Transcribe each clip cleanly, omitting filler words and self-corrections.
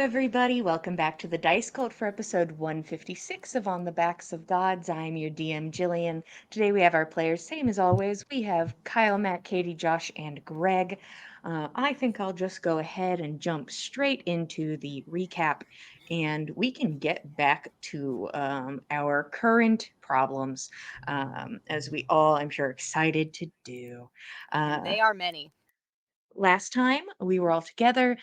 everybody. Welcome back to the Dice Cult for episode 156 of On the Backs of Gods. I'm your DM, Jillian. Today we have our players, same as always. We have Kyle, Matt, Katie, Josh, and Greg. I think I'll just go ahead and jump straight into the recap, and we can get back to our current problems, as we all, I'm sure, excited to do. And Uh, they are many. Last time we were all together,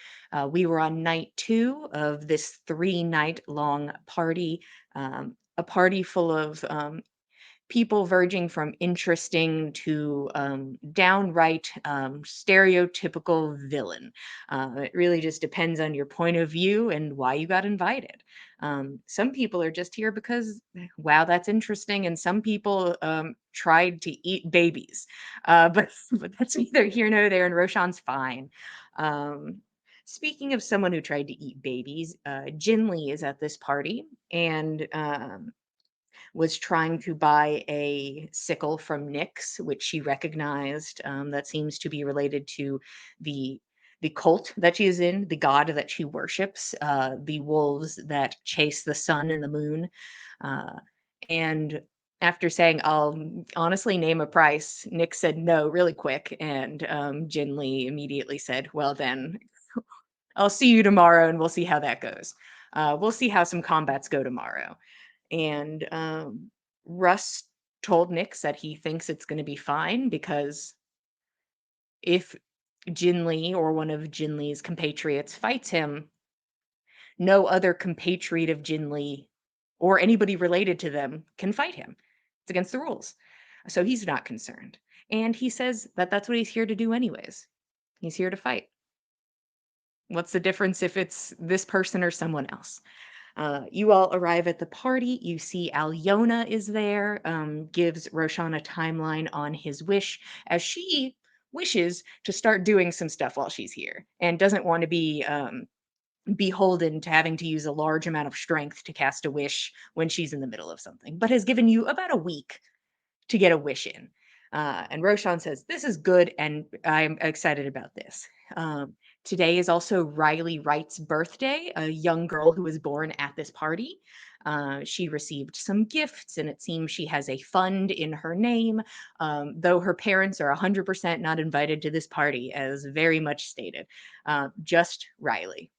we were on night two of this 3 night long party, a party full of people verging from interesting to downright stereotypical villain. It really just depends on your point of view and why you got invited. Some people are just here because, wow, that's interesting, and some people tried to eat babies. But that's neither here nor there, and Roshan's fine. Um, Speaking of someone who tried to eat babies, Jin Lee is at this party, and was trying to buy a sickle from Nyx, which she recognized, that seems to be related to the the cult that she is in, the god that she worships, the wolves that chase the sun and the moon. Uh, and after saying, "I'll honestly name a price," Nyx said no really quick, and Jin Lee immediately said, "Well then, I'll see you tomorrow, and we'll see how that goes. We'll see how some combats go tomorrow." And Russ told Nix that he thinks it's going to be fine because if Jin Lee or one of Jin Lee's compatriots fights him, no other compatriot of Jin Lee or anybody related to them can fight him. It's against the rules. So he's not concerned. And he says that that's what he's here to do, anyways. He's here to fight. What's the difference if it's this person or someone else? You all arrive at the party. You see Alyona is there, gives Roshan a timeline on his wish as she wishes to start doing some stuff while she's here and doesn't want to be beholden to having to use a large amount of strength to cast a wish when she's in the middle of something, but has given you about a week to get a wish in. And Roshan says, "This is good, and I'm excited about this." Today is also Riley Wright's birthday, a young girl who was born at this party. She received some gifts, and it seems she has a fund in her name, though her parents are 100% not invited to this party, as very much stated. Just Riley.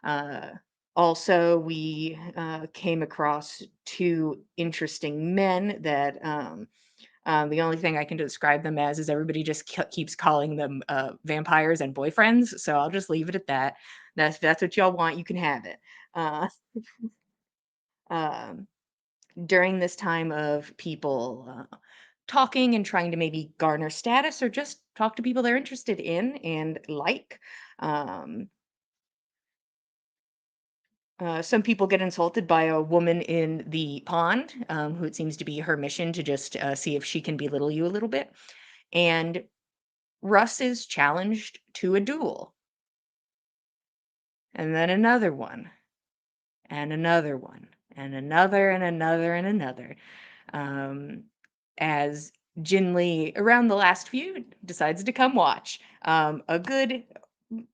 Uh, Also, we came across two interesting men that the only thing I can describe them as is everybody just keeps calling them vampires and boyfriends. So I'll just leave it at that. That's what y'all want. You can have it. Uh, um, During this time of people talking and trying to maybe garner status or just talk to people they're interested in and like. Um, some people get insulted by a woman in the pond, who it seems to be her mission to just see if she can belittle you a little bit. And Russ is challenged to a duel, and then another one, and another one, and another, and another, and another. Um, as Jin Lee, around the last few, decides to come watch a good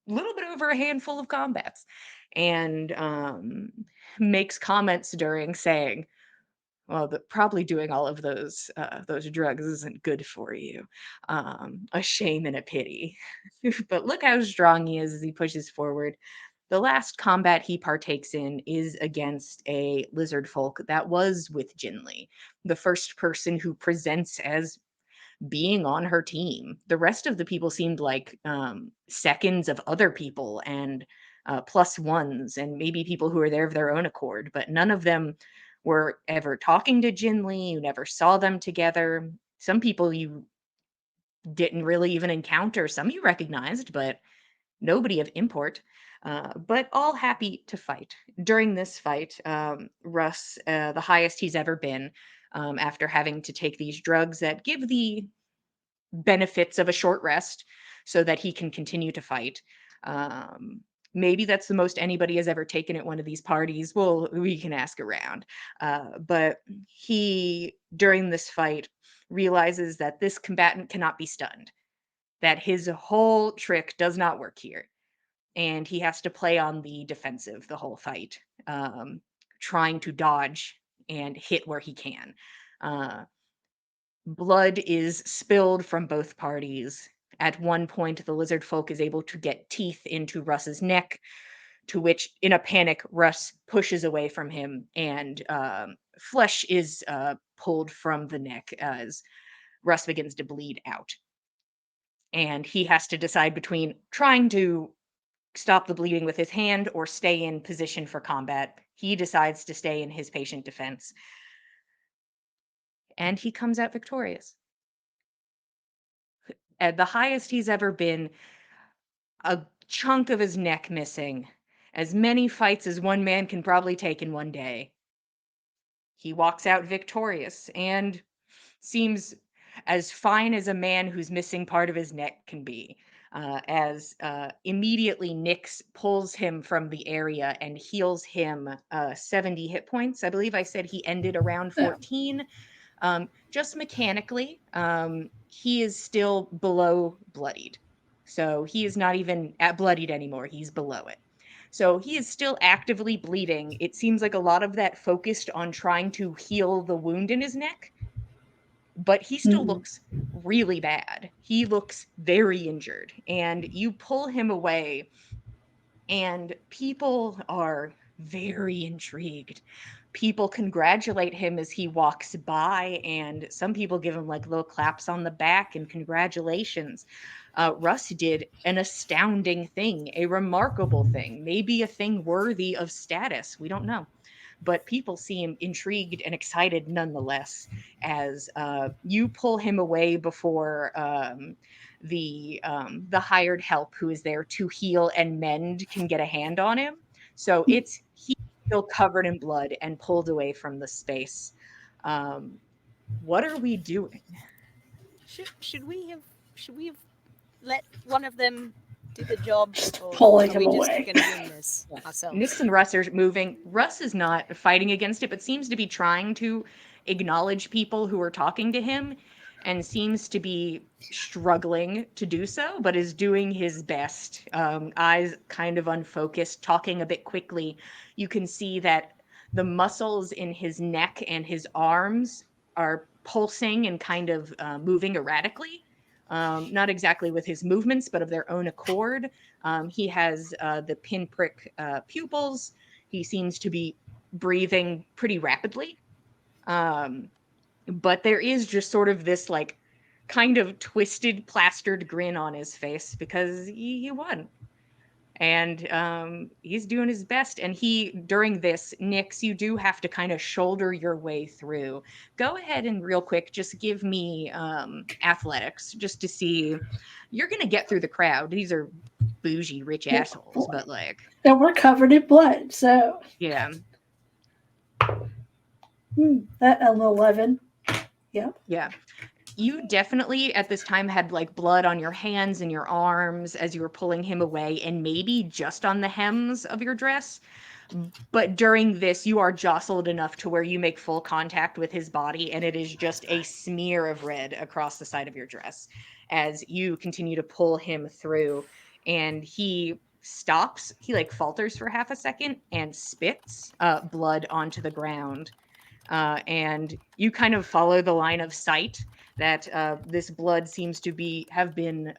little bit over a handful of combats, and makes comments during saying, "Well, probably doing all of those drugs isn't good for you. A shame and a pity." But look how strong he is as he pushes forward. The last combat he partakes in is against a lizard folk that was with Jinli, the first person who presents as being on her team. The rest of the people seemed like seconds of other people and plus ones, and maybe people who were there of their own accord, but none of them were ever talking to Jinli. You never saw them together. Some people you didn't really even encounter, some you recognized, but nobody of import, but all happy to fight. During this fight, Russ, the highest he's ever been, after having to take these drugs that give the benefits of a short rest so that he can continue to fight. Um, Maybe that's the most anybody has ever taken at one of these parties. Well, we can ask around. But he, during this fight, realizes that this combatant cannot be stunned, that his whole trick does not work here. and he has to play on the defensive the whole fight, um, trying to dodge and hit where he can. Uh, Blood is spilled from both parties. At one point, the lizard folk is able to get teeth into Russ's neck, to which, in a panic, Russ pushes away from him, and flesh is pulled from the neck as Russ begins to bleed out. And he has to decide between trying to stop the bleeding with his hand or stay in position for combat. He decides to stay in his patient defense, and he comes out victorious. At the highest he's ever been, a chunk of his neck missing. As many fights as one man can probably take in one day. He walks out victorious and seems as fine as a man who's missing part of his neck can be. As immediately Nyx pulls him from the area and heals him 70 hit points. I believe I said he ended around Yeah. 14. Just mechanically, he is still below bloodied. So he is not even at bloodied anymore. He's below it. So he is still actively bleeding. It seems like a lot of that focused on trying to heal the wound in his neck, but he still Mm-hmm. looks really bad. He looks very injured. And you pull him away, and people are very intrigued. People congratulate him as he walks by, and some people give him like little claps on the back and congratulations. Russ did an astounding thing, a remarkable thing, maybe a thing worthy of status. We don't know, but people seem intrigued and excited nonetheless as you pull him away before the hired help who is there to heal and mend can get a hand on him. So it's he's still covered in blood and pulled away from the space. What are we doing? Should we have let one of them do the job, or Pulling are him we just away. going to wing this Yes. Nyx ourselves? and Russ are moving. Russ is not fighting against it, but seems to be trying to acknowledge people who are talking to him and seems to be struggling to do so, but is doing his best. Eyes kind of unfocused, talking a bit quickly. You can see that the muscles in his neck and his arms are pulsing and kind of moving erratically. Not exactly with his movements, but of their own accord. He has the pinprick pupils. He seems to be breathing pretty rapidly. Um, but there is just sort of this like kind of twisted, plastered grin on his face because he won. And he's doing his best. And during this, Nyx, you do have to kind of shoulder your way through. Go ahead and real quick, just give me athletics just to see. You're going to get through the crowd. These are bougie, rich assholes, but like, And we're covered in blood, so yeah, that an 11. Yep. yeah. You definitely at this time had like blood on your hands and your arms as you were pulling him away, and maybe just on the hems of your dress. But during this, you are jostled enough to where you make full contact with his body, and it is just a smear of red across the side of your dress as you continue to pull him through. And he stops, he like falters for half a second and spits blood onto the ground. And you kind of follow the line of sight that this blood seems to have been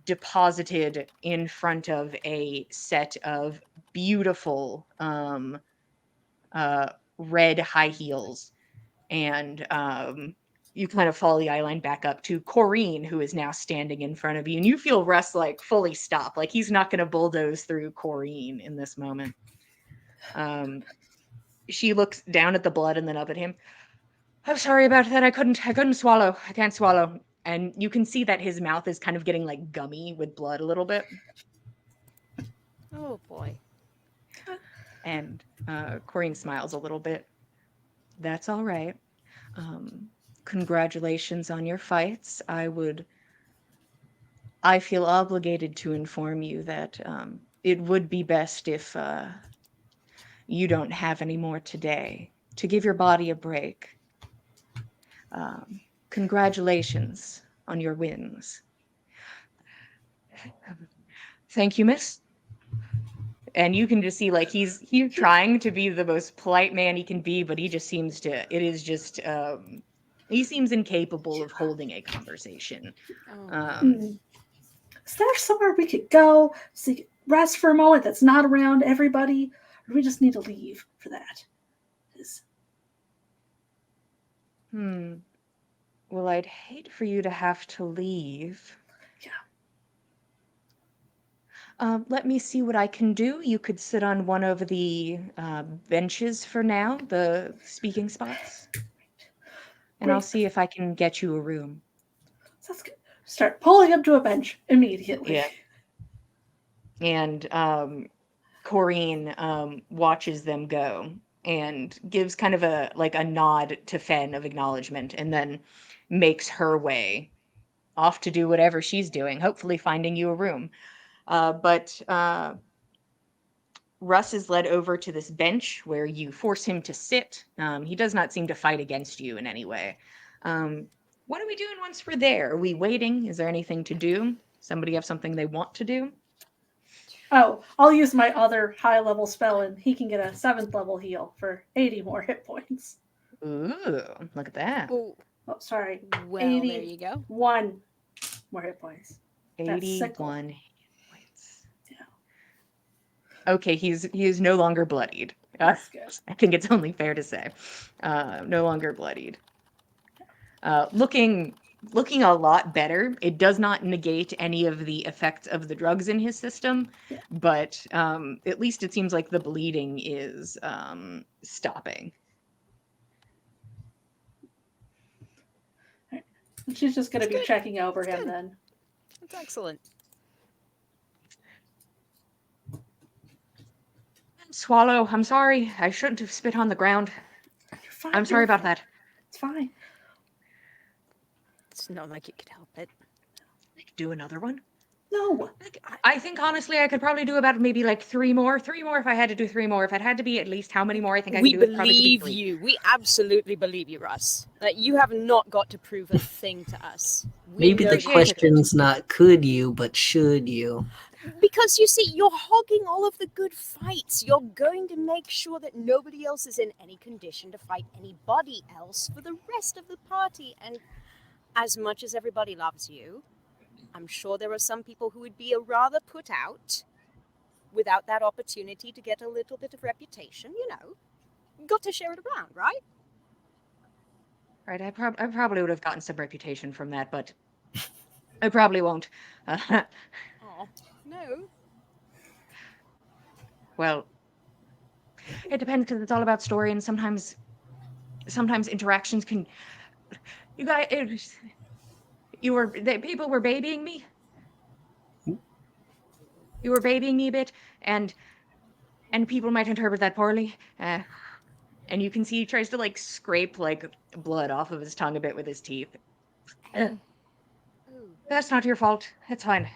deposited in front of a set of beautiful uh, red high heels. And you kind of follow the eye line back up to Corrine, who is now standing in front of you. And you feel Russ like fully stop. Like he's not going to bulldoze through Corrine in this moment. She looks down at the blood and then up at him. I'm sorry about that. I couldn't swallow. I can't swallow. And you can see that his mouth is kind of getting like gummy with blood a little bit. Oh boy. And Corrine smiles a little bit. That's all right. Um, Congratulations on your fights. I feel obligated to inform you that it would be best if you don't have any more today, to give your body a break. Congratulations on your wins. Thank you, miss. And you can just see like he's trying to be the most polite man he can be, but he just seems to he seems incapable of holding a conversation. Is there somewhere we could go so you could rest for a moment that's not around everybody? Or do we just need to leave for that? Well, I'd hate for you to have to leave. Yeah. Let me see what I can do. You could sit on one of the benches for now, the speaking spots. And I'll Great. see if I can get you a room. That's good. Start pulling up to a bench immediately. Yeah. And Corrine watches them go and gives kind of a nod to Fen of acknowledgement, and then makes her way off to do whatever she's doing, hopefully finding you a room. But Russ is led over to this bench where you force him to sit. He does not seem to fight against you in any way. What are we doing once we're there? Are we waiting? Is there anything to do? Somebody have something they want to do? Oh, I'll use my other high level spell and he can get a 7th level heal for 80 more hit points. Ooh, look at that. Oh, sorry. well, 81 there you go. More hit points. 81 hit points. Yeah. Okay, he is no longer bloodied. That's good. I think it's only fair to say. No longer bloodied. Looking a lot better. It does not negate any of the effects of the drugs in his system, but at least it seems like the bleeding is stopping. She's just going to be checking over him then. That's excellent. Swallow, I'm sorry. I shouldn't have spit on the ground. You're fine. I'm sorry about that. It's fine. It's not like you could help it. I could do another one. No. I think honestly I could probably do about maybe like 3 more. 3 more if I had to do 3 more. If it had to be at least how many more I think I could do? We It probably could be believe 3. you. We absolutely believe you, Russ. Like, you have not got to prove a thing to us. Maybe the question's not could you, but should you? Because you see, you're hogging all of the good fights. You're going to make sure that nobody else is in any condition to fight anybody else for the rest of the party. And as much as everybody loves you, I'm sure there are some people who would be rather put out without that opportunity to get a little bit of reputation, you know. Got to share it around, right? Right, I probably would have gotten some reputation from that, but I probably won't. Oh, no. Well, it depends because it's all about story, and sometimes interactions can. You guys, people were babying me. You were babying me a bit, and people might interpret that poorly. And you can see he tries to like scrape like blood off of his tongue a bit with his teeth. That's not your fault. It's fine.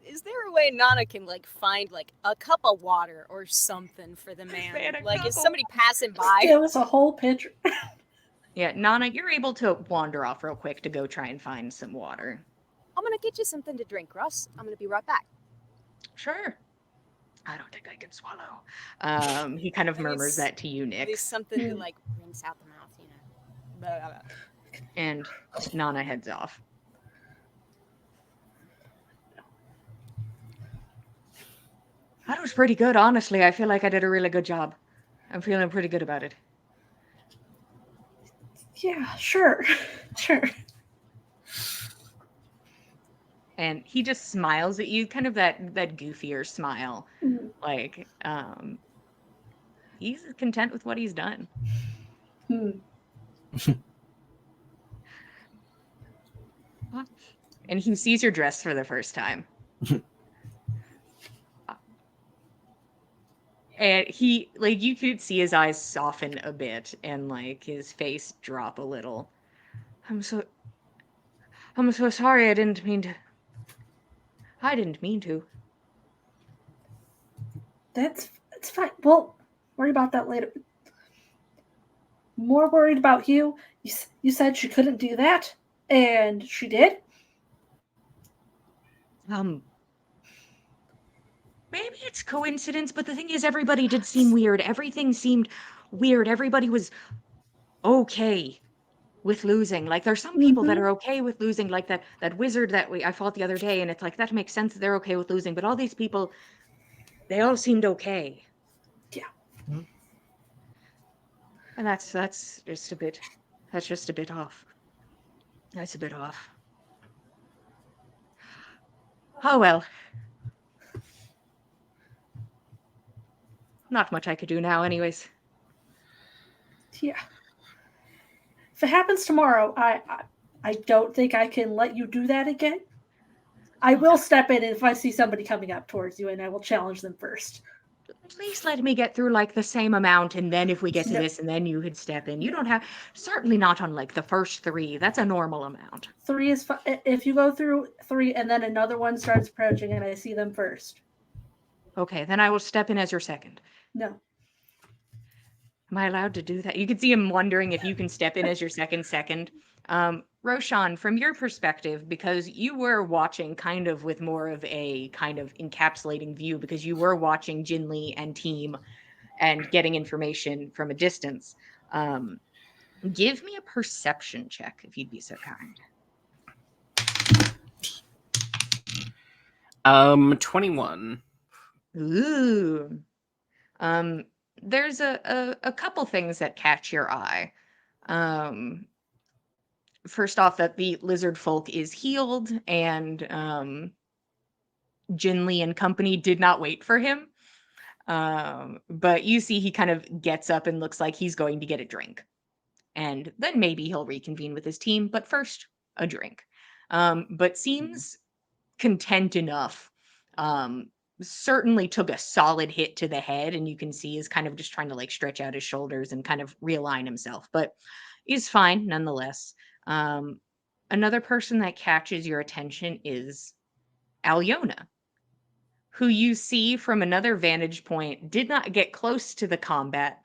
Is there a way Nana can like find like a cup of water or something for the man? Like, is somebody passing by? Give us a whole pitcher. Yeah, Nana, you're able to wander off real quick to go try and find some water. I'm gonna get you something to drink, Russ. I'm gonna be right back. Sure. I don't think I can swallow. He kind of murmurs that to you, Nick. There's something to like rinse out the mouth, you know. Blah, blah, blah. And Nana heads off. That was pretty good, honestly. I feel like I did a really good job. I'm feeling pretty good about it. Yeah, sure. Sure. And he just smiles at you, kind of that goofier smile. Like, he's content with what he's done. And he sees your dress for the first time. And he, like, you could see his eyes soften a bit and, like, his face drop a little. I'm so sorry. I didn't mean to. It's fine. We'll worry about that later. More worried about you. You said she couldn't do that, and she did? maybe it's coincidence, but the thing is, everybody did seem weird. Everything seemed weird. Everybody was okay with losing. Like, there's some people that Mm-hmm. are okay with losing, like that wizard that I fought the other day, and it's like, that makes sense that they're okay with losing. But all these people, they all seemed okay. Yeah. And that's just a bit off. That's a bit off. Oh well. Not much I could do now anyways. Yeah. If it happens tomorrow, I don't think I can let you do that again. I will step in if I see somebody coming up towards you, and I will challenge them first. At least let me get through like the same amount, and then if we get to No, this, and then you could step in. You no. don't have, certainly not on like the first 3. That's a normal amount. 3 is if you go through 3 and then another one starts approaching and I see them first. Okay, then I will step in as your second. No. Am I allowed to do that? You can see him wondering if you can step in as your second. Roshan, from your perspective, because you were watching kind of with more of a kind of encapsulating view, because you were watching Jinli and team and getting information from a distance. Give me a perception check, if you'd be so kind. 21. Ooh. There's a couple things that catch your eye. First off, that the lizard folk is healed, and Jinli and company did not wait for him. But you see he kind of gets up and looks like he's going to get a drink. And then maybe he'll reconvene with his team, but first, a drink. But seems content enough. Certainly took a solid hit to the head, and you can see he's kind of just trying to like stretch out his shoulders and kind of realign himself, but he's fine nonetheless. Another person that catches your attention is Alyona, who you see from another vantage point did not get close to the combat,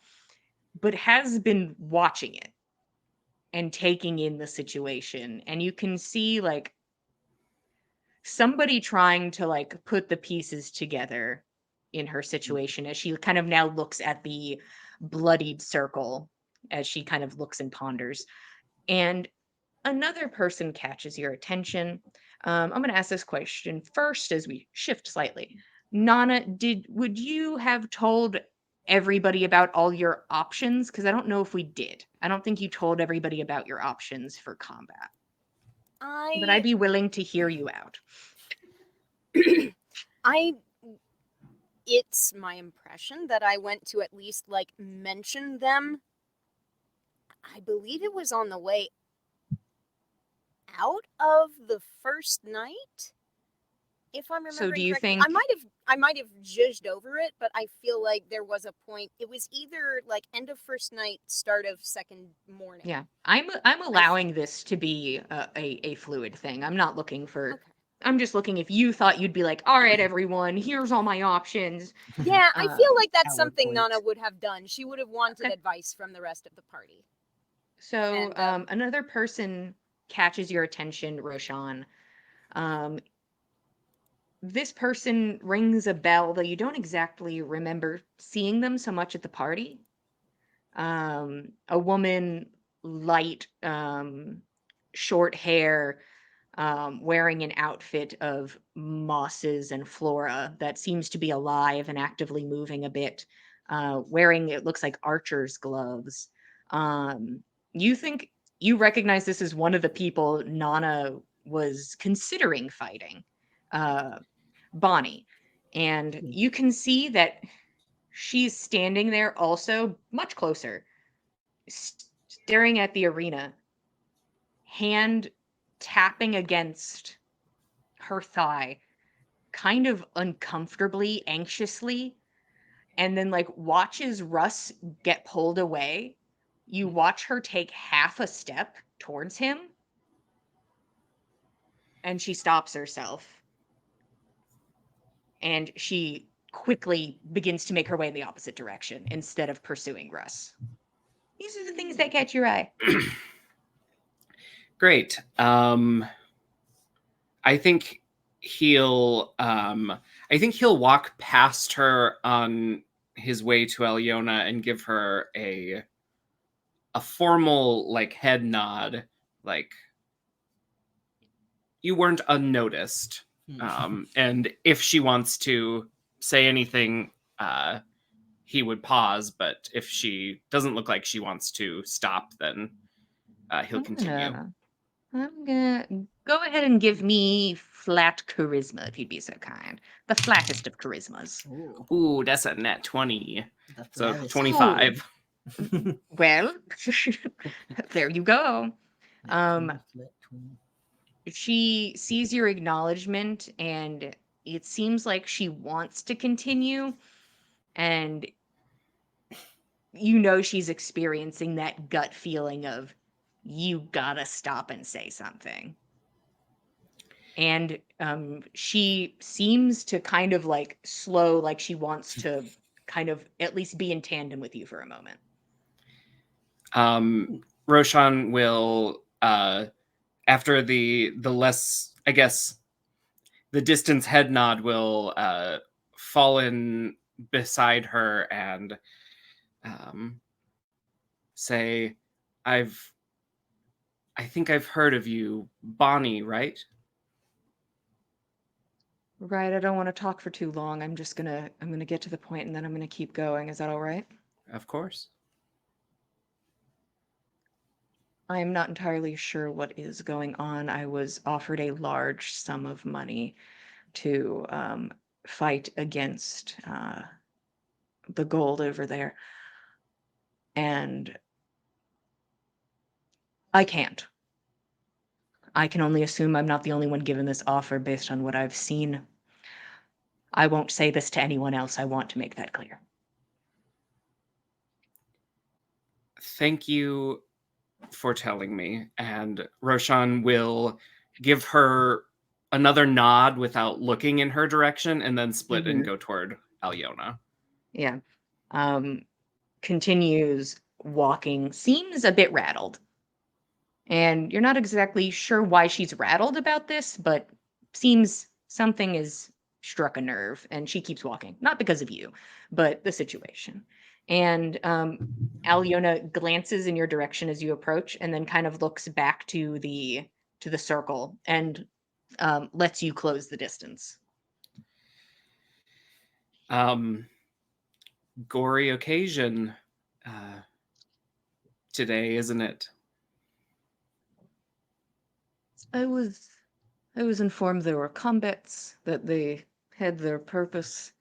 but has been watching it and taking in the situation. And you can see like somebody trying to like put the pieces together in her situation as she kind of now looks at the bloodied circle as she kind of looks and ponders. And another person catches your attention. I'm going to ask this question first as we shift slightly. Nana, would you have told everybody about all your options? Because I don't know if we did. I don't think you told everybody about your options for combat. But I'd be willing to hear you out. It's my impression that I went to at least like mention them. I believe it was on the way out of the first night, if I'm remembering So do you correctly. think I might have zhuzhed over it, but I feel like there was a point. It was either like end of first night, start of second morning. Yeah, I'm allowing this to be a fluid thing. I'm not looking for. Okay. I'm just looking if you thought you'd be like, all right, everyone, here's all my options. Yeah, I feel like that's something PowerPoint. Nana would have done. She would have wanted Okay. advice from the rest of the party. So And, another person catches your attention, Roshan. This person rings a bell, though you don't exactly remember seeing them so much at the party. A woman, light, short hair, wearing an outfit of mosses and flora that seems to be alive and actively moving a bit, wearing, it looks like, archer's gloves. You think you recognize this as one of the people Nana was considering fighting, Bonnie. And you can see that she's standing there also much closer, staring at the arena, hand tapping against her thigh, kind of uncomfortably, anxiously, and then like watches Russ get pulled away. You watch her take half a step towards him, and she stops herself. And she quickly begins to make her way in the opposite direction instead of pursuing Russ. These are the things that catch your eye. Great. I think he'll I think he'll walk past her on his way to Alyona and give her a formal like head nod, like you weren't unnoticed. And if she wants to say anything, he would pause, but if she doesn't look like she wants to stop, then he'll continue. I'm gonna go ahead and give me flat charisma, if you'd be so kind. The flattest of charismas. Ooh, that's a net 20. So That is 25. Well, there you go. flat 20. She sees your acknowledgement, and it seems like she wants to continue, and you know she's experiencing that gut feeling of, you gotta stop and say something. And she seems to kind of like slow, like she wants to kind of at least be in tandem with you for a moment. Roshan will, after the less, I guess, the distance head nod will fall in beside her and say, I think I've heard of you, Bonnie, right? Right, I don't want to talk for too long. I'm gonna get to the point and then I'm gonna keep going. Is that all right? Of course. I am not entirely sure what is going on. I was offered a large sum of money to fight against the gold over there. And I can't. I can only assume I'm not the only one given this offer based on what I've seen. I won't say this to anyone else. I want to make that clear. Thank you for telling me. And Roshan will give her another nod without looking in her direction and then split and go toward Alyona. Yeah. Continues walking, seems a bit rattled. And you're not exactly sure why she's rattled about this, but seems something is struck a nerve, and she keeps walking. Not because of you, but the situation. And Alyona glances in your direction as you approach, and then kind of looks back to the circle and lets you close the distance. Gory occasion today, isn't it? I was informed there were combats, that they had their purpose.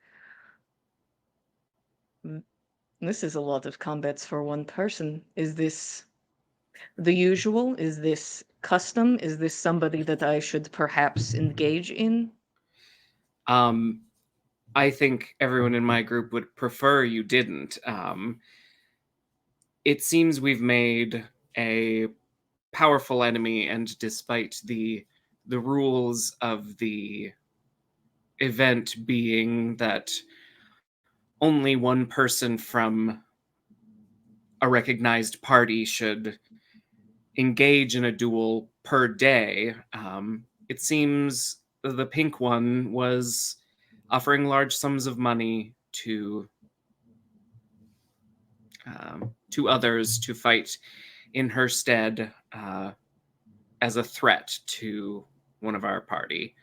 This is a lot of combats for one person. Is this the usual? Is this custom? Is this somebody that I should perhaps engage in? I think everyone in my group would prefer you didn't. It seems we've made a powerful enemy, and despite the rules of the event being that only one person from a recognized party should engage in a duel per day, it seems the pink one was offering large sums of money to others to fight in her stead as a threat to one of our party.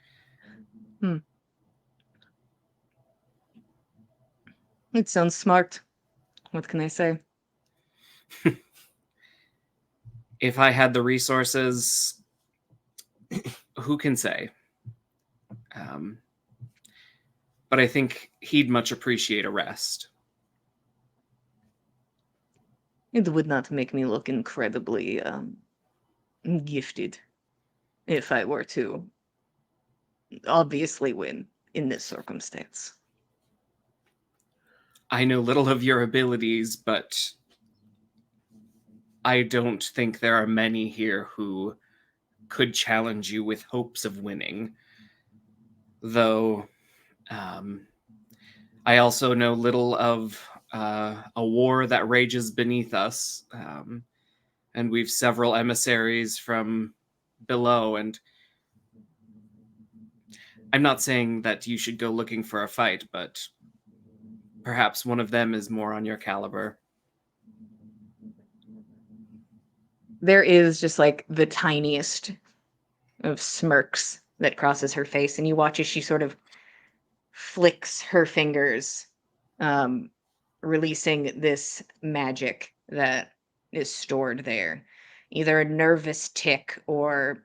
It sounds smart. What can I say? If I had the resources, who can say? But I think he'd much appreciate a rest. It would not make me look incredibly gifted if I were to obviously win in this circumstance. I know little of your abilities, but I don't think there are many here who could challenge you with hopes of winning. Though, I also know little of a war that rages beneath us, and we've several emissaries from below, and I'm not saying that you should go looking for a fight, but perhaps one of them is more on your caliber. There is just like the tiniest of smirks that crosses her face, and you watch as she sort of flicks her fingers, um, releasing this magic that is stored there. Either a nervous tick or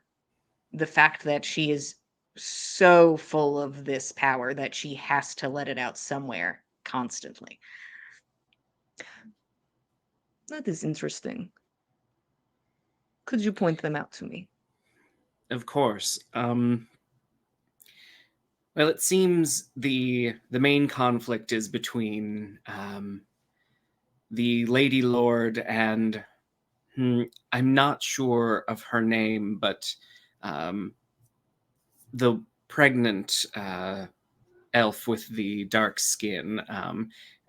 the fact that she is so full of this power that she has to let it out somewhere constantly. That is interesting. Could you point them out to me? Of course. Well, it seems the main conflict is between the Lady Lord and I'm not sure of her name, but the pregnant elf with the dark skin.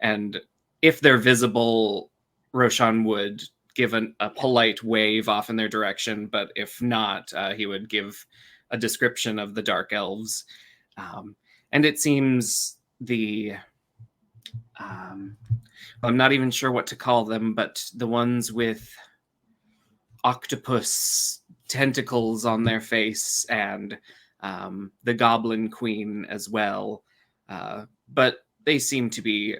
And if they're visible, Roshan would give a polite wave off in their direction, but if not, he would give a description of the dark elves. And it seems I'm not even sure what to call them, but the ones with octopus tentacles on their face and the Goblin Queen as well. But they seem to be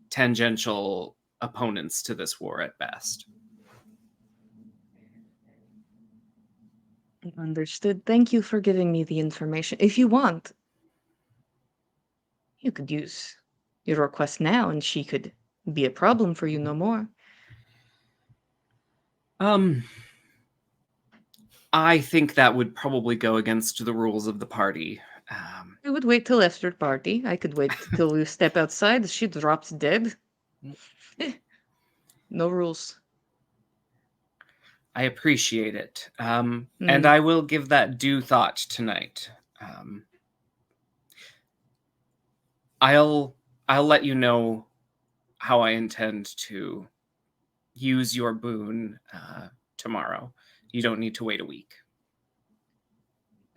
tangential opponents to this war at best. Understood. Thank you for giving me the information. If you want, you could use your request now, and she could be a problem for you no more. I think that would probably go against the rules of the party. I would wait till after party. I could wait till we step outside. She drops dead. No rules. I appreciate it. And I will give that due thought tonight. I'll let you know how I intend to use your boon tomorrow. You don't need to wait a week.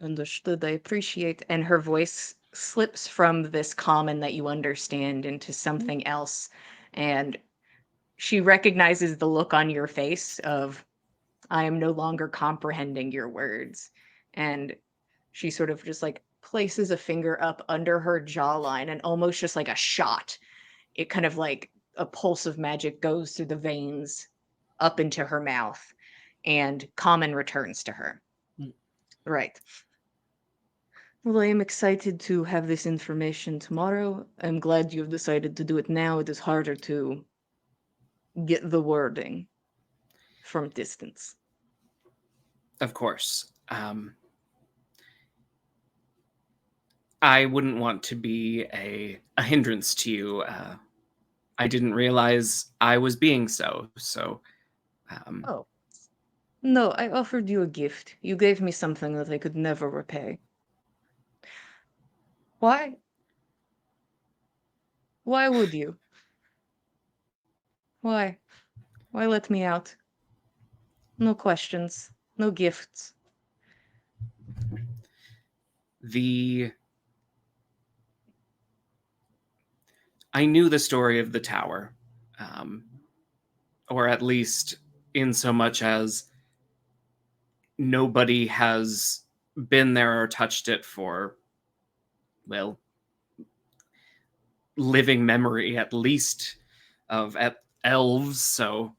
Understood. I appreciate. And her voice slips from this common that you understand into something else. And she recognizes the look on your face of, I am no longer comprehending your words. And she sort of just like places a finger up under her jawline and almost just like a shot. It kind of like a pulse of magic goes through the veins up into her mouth, and common returns to her. Right. Well, I am excited to have this information tomorrow. I'm glad you've decided to do it now. It is harder to get the wording from distance. Of course. I wouldn't want to be a hindrance to you. I didn't realize I was being so. Oh. No, I offered you a gift. You gave me something that I could never repay. Why? Why would you? Why? Why let me out? No questions. No gifts. I knew the story of the tower, or at least in so much as nobody has been there or touched it for, well, living memory at least of elves, so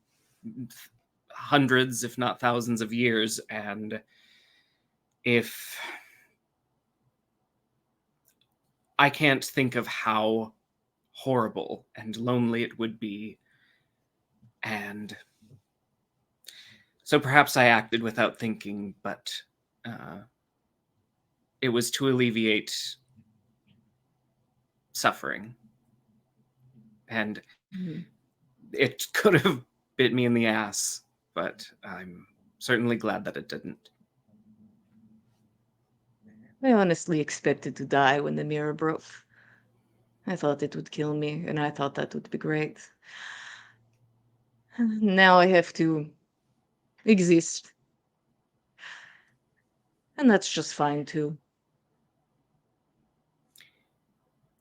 hundreds, if not thousands of years. And if I can't think of how horrible and lonely it would be, and so perhaps I acted without thinking, but it was to alleviate suffering. And it could have bit me in the ass, but I'm certainly glad that it didn't. I honestly expected to die when the mirror broke. I thought it would kill me, and I thought that would be great. Now I have to exist. And that's just fine too.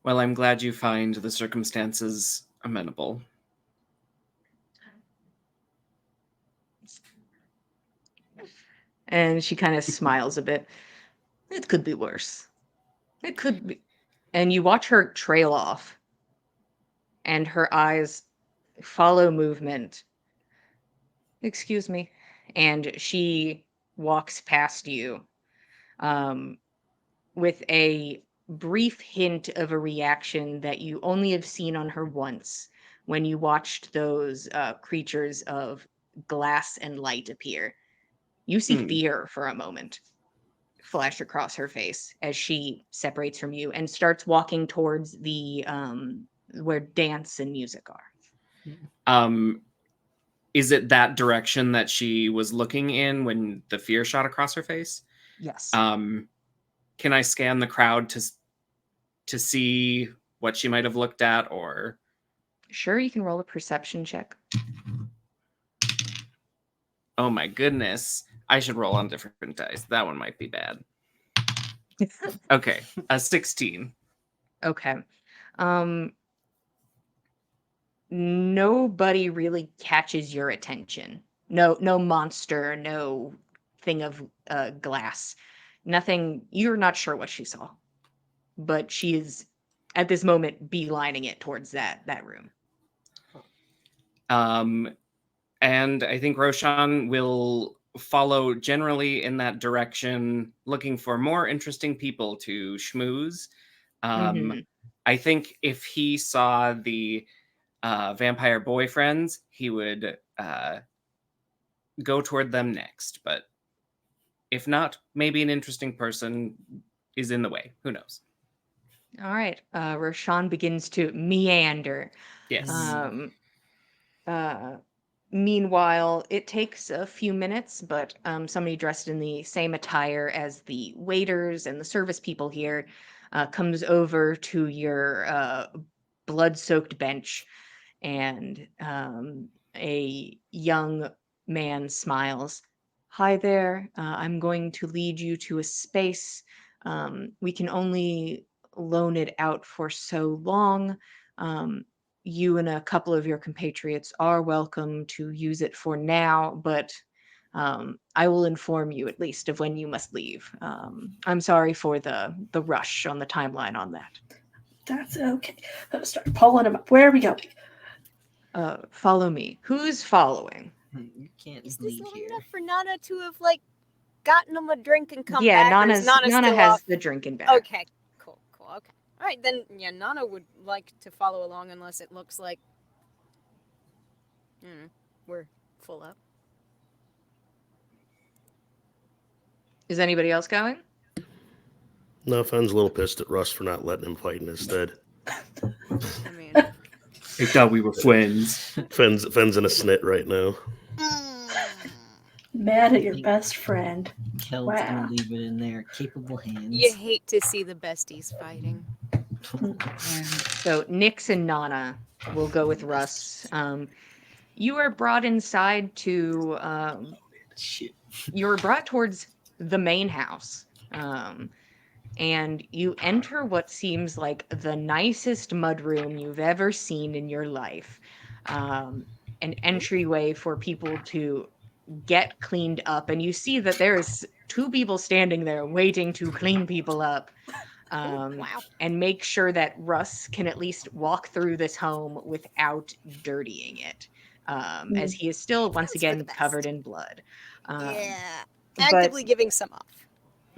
Well, I'm glad you find the circumstances amenable. And she kind of smiles a bit. It could be worse. It could be. And you watch her trail off, and her eyes follow movement. Excuse me. And she walks past you um, with a brief hint of a reaction that you only have seen on her once when you watched those creatures of glass and light appear. You see Hmm. fear for a moment flash across her face as she separates from you and starts walking towards the where dance and music are. Um, is it that direction that she was looking in when the fear shot across her face? Yes. Can I scan the crowd to see what she might have looked at, or? Sure, you can roll a perception check. Oh my goodness. I should roll on different dice. That one might be bad. Okay, a 16. Okay. Um Nobody really catches your attention. No monster, no thing of glass. Nothing. You're not sure what she saw, but she is at this moment beelining it towards that room. And I think Roshan will follow generally in that direction, looking for more interesting people to schmooze. Hmm. I think if he saw the vampire boyfriends, he would go toward them next. But if not, maybe an interesting person is in the way. Who knows? All right. Roshan begins to meander. Yes. Um, uh, Meanwhile, it takes a few minutes, but somebody dressed in the same attire as the waiters and the service people here comes over to your blood-soaked bench, and a young man smiles. Hi there. I'm going to lead you to a space. We can only loan it out for so long. Um, you and a couple of your compatriots are welcome to use it for now, but I will inform you at least of when you must leave. I'm sorry for the rush on the timeline on that. That's okay. Let's start pulling him up. Where are we going? Follow me. Who's following? You can't Is this bleed long here. enough for Nana to have like gotten him a drink and come Yeah, back, or is Nana Nana still has off? the drinking bag. Okay, cool. Okay, all right then. Yeah, Nana would like to follow along unless it looks like we're full up. Is anybody else going? No, Fenn's a little pissed at Russ for not letting him fight in his stead. I mean, I thought we were friends. Fenn's in a snit right now. Mad at your best friend. Kel's Wow. gonna leave it in their capable hands. you hate to see the besties fighting. So Nyx and Nana will go with Russ. You are brought inside to Shit. you were brought towards the main house. And you enter what seems like the nicest mudroom you've ever seen in your life. An entryway for people to get cleaned up, and you see that there is two people standing there waiting to clean people up. Wow. And make sure that Russ can at least walk through this home without dirtying it, as he is still once Sounds for the again best. covered in blood. Yeah, but- actively giving some off.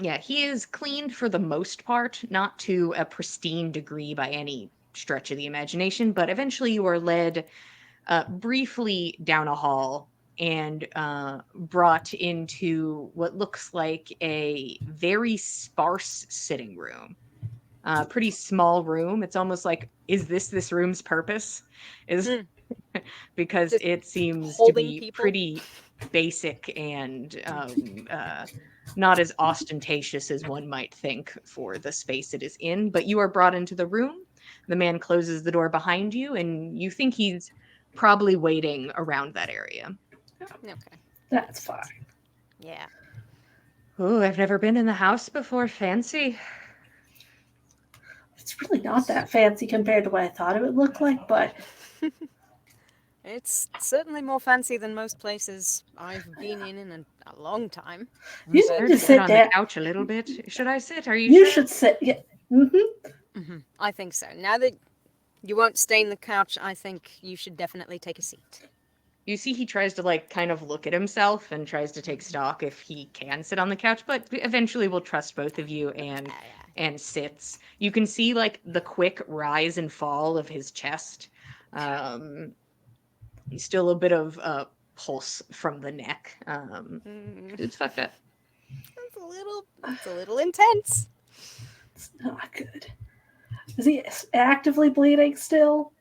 Yeah, he is cleaned for the most part, not to a pristine degree by any stretch of the imagination, but eventually you are led briefly down a hall and brought into what looks like a very sparse sitting room. Pretty small room. It's almost like, is this room's purpose? Is because Just it seems to holding be people? pretty basic and not as ostentatious as one might think for the space it is in. But you are brought into the room. The man closes the door behind you, and you think he's probably waiting around that area. Okay. That's fine. Yeah. Oh, I've never been in the house before. Fancy. It's really not that fancy compared to what I thought it would look like, but It's certainly more fancy than most places I've been in a long time. I'm you scared need to to sit sit on the down. couch a little bit. Should I sit? Are you You sure? should sit. Yeah. I think so. Now that you won't stain the couch, I think you should definitely take a seat. You see he tries to like kind of look at himself and tries to take stock if he can sit on the couch, but eventually we'll trust both of you and sits. You can see like the quick rise and fall of his chest. Still a bit of pulse from the neck. It's fucked up. It's a little intense. It's not good. Is he actively bleeding still?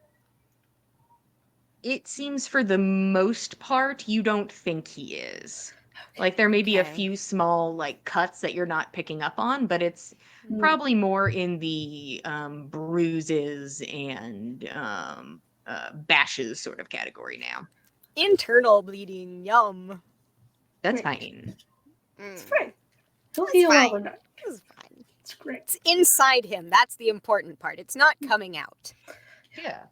It seems for the most part you don't think he is. Like there may be a Okay. few small like cuts that you're not picking up on, but it's probably more in the bruises and bashes sort of category now. Internal bleeding, yum. That's Great. fine. It's fine. He'll It's heal fine. overnight. It's fine. It's great. It's inside him. That's the important part. It's not coming out. Yeah.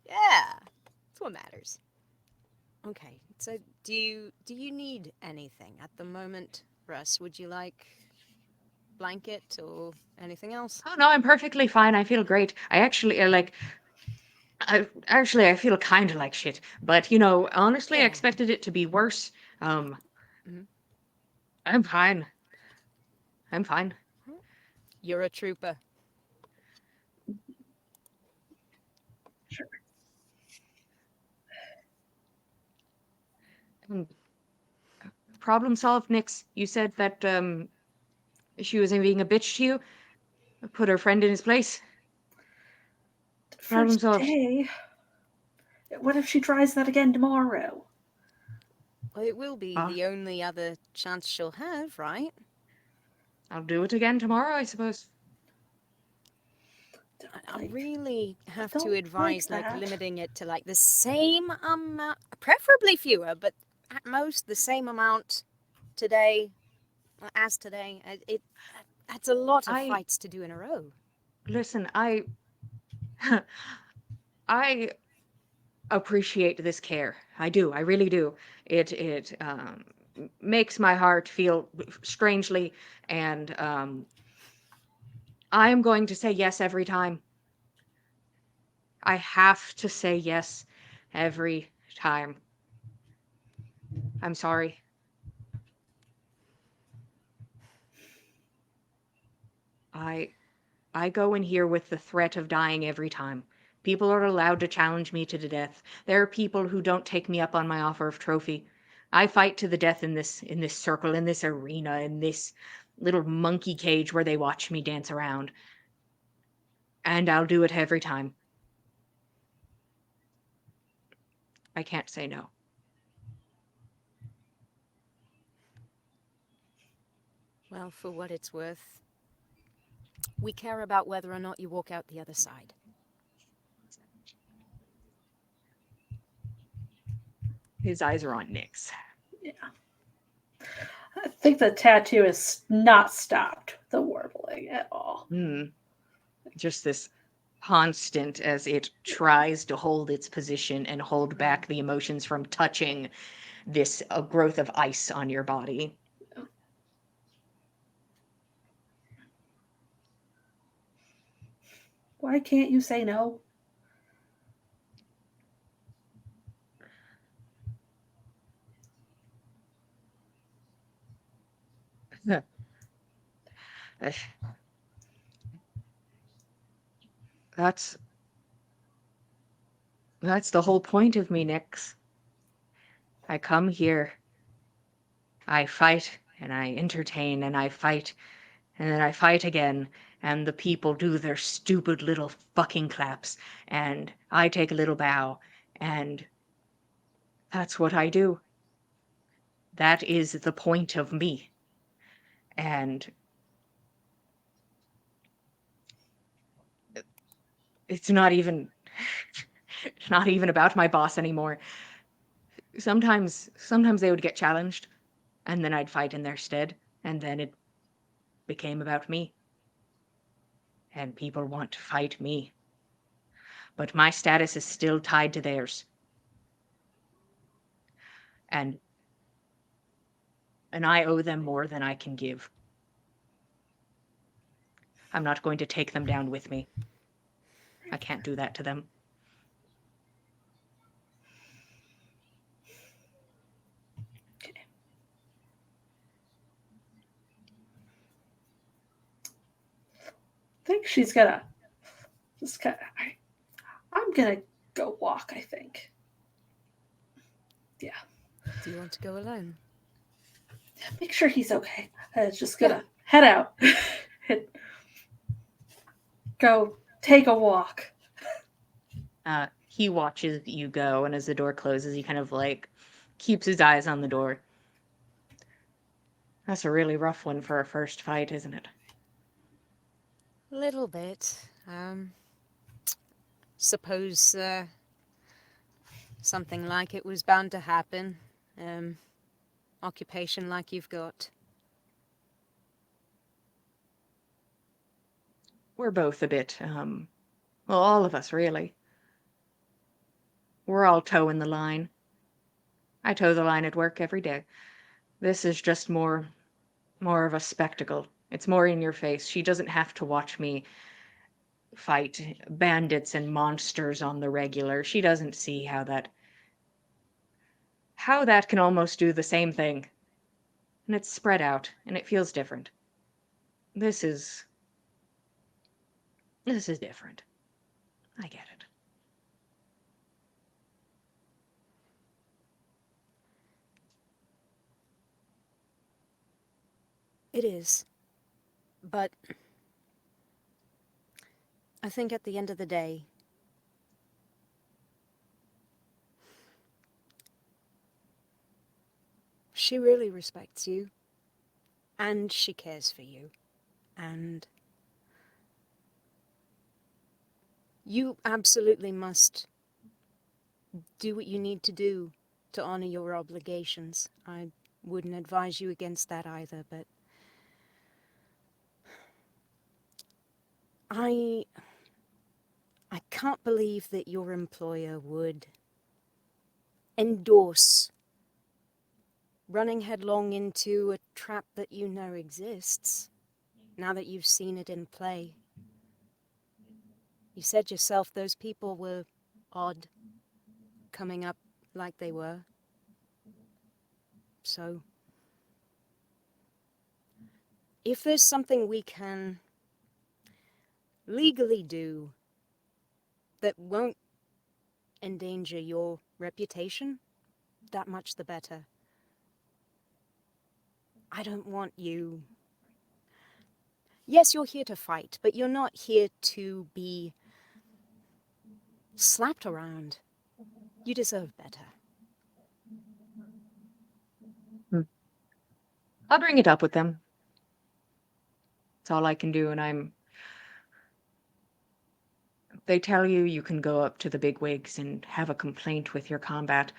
Yeah, that's what matters. Okay, so do you need anything at the moment, Russ? Would you like blanket or anything else? Oh no, I'm perfectly fine. I feel great. I actually I feel kind of like shit, but you know, honestly, I Yeah. expected it to be worse. Um, Mhm. I'm fine. I'm fine. You're a trooper. Sure. Um, Problem solved, Nix. You said that she was being a bitch to you. Put her friend in his place. Problem First solved. day. What if she tries that again tomorrow? Well, it will be Ah. the only other chance she'll have, right? I'll do it again tomorrow, I suppose. I really have don't to like advise like that. limiting it to like the same amount, preferably fewer, but at most the same amount today as today. That's a lot of I fights to do in a row. listen. I appreciate this care. I do. I really do. It makes my heart feel strangely, and I am going to say yes every time. I have to say yes every time. I'm sorry. I I go in here with the threat of dying every time. People are allowed to challenge me to the death. There are people who don't take me up on my offer of trophy. I fight to the death in this circle, in this arena, in this little monkey cage where they watch me dance around. And I'll do it every time. I can't say no. Well, for what it's worth, we care about whether or not you walk out the other side. His eyes are on Nyx. Yeah. I think the tattoo has not stopped the warbling at all. Just this constant as it tries to hold its position and hold back the emotions from touching this growth of ice on your body. Why can't you say no? That's that's the whole point of me, Nyx. I come here, I fight, and I entertain, and I fight, and then I fight again, and the people do their stupid little fucking claps, and I take a little bow, and that's what I do. That is the point of me. And it's not even it's not even about my boss anymore. Sometimes they would get challenged, and then I'd fight in their stead, and then it became about me. and people want to fight me. But my status is still tied to theirs. And I owe them more than I can give. I'm not going to take them down with me. I can't do that to them. Okay. I think she's gonna just kind of. I'm gonna go walk. I think. Yeah. Do you want to go alone? Make sure he's okay. Just gonna head out. Go take a walk. He watches you go, and as the door closes, he kind of like keeps his eyes on the door. That's a really rough one for a first fight, isn't it? A little bit. Suppose something like it was bound to happen. Occupation like you've got. We're both a bit, well, all of us, really. We're all toeing the line. I toe the line at work every day. This is just more of a spectacle. It's more in your face. She doesn't have to watch me fight bandits and monsters on the regular. She doesn't see how that can almost do the same thing. And it's spread out, and it feels different. This is different. I get it. It is. But I think at the end of the day, she really respects you. And she cares for you. And you absolutely must do what you need to do to honor your obligations. I wouldn't advise you against that either, but I can't believe that your employer would endorse running headlong into a trap that you know exists, now that you've seen it in play. You said yourself those people were odd, coming up like they were. So, if there's something we can legally do that won't endanger your reputation, that much the better. I don't want you... Yes, you're here to fight, but you're not here to be slapped around. You deserve better. I'll bring it up with them. That's all I can do, and they tell you you can go up to the bigwigs and have a complaint with your combat.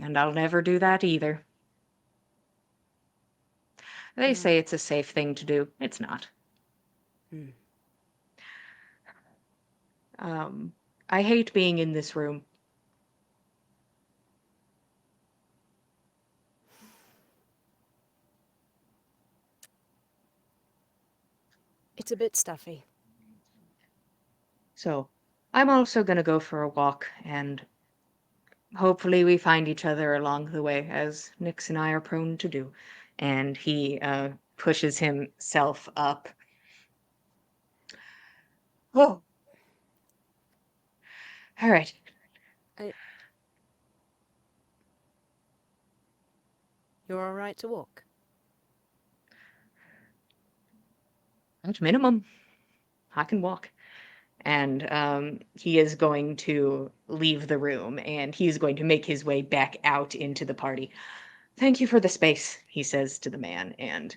And I'll never do that either. They say it's a safe thing to do. It's not. I hate being in this room. It's a bit stuffy. So, I'm also gonna go for a walk, and hopefully we find each other along the way, as Nyx and I are prone to do. And he pushes himself up. Oh. All right. You're all right to walk? At minimum, I can walk. And he is going to leave the room, and he is going to make his way back out into the party. Thank you for the space, he says to the man, and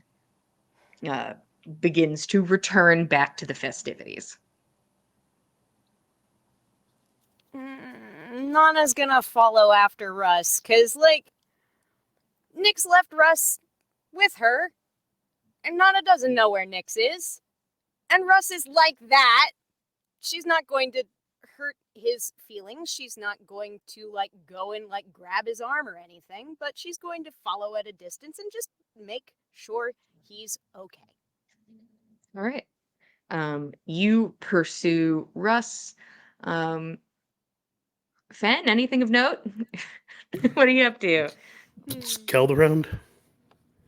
begins to return back to the festivities. Nana's gonna follow after Russ, because, like, Nyx left Russ with her, and Nana doesn't know where Nyx is. And Russ is like that. She's not going to hurt his feelings. She's not going to like go and like grab his arm or anything, but she's going to follow at a distance and just make sure he's okay. All right. You pursue Russ. Fen, anything of note? What are you up to? It's Keld around.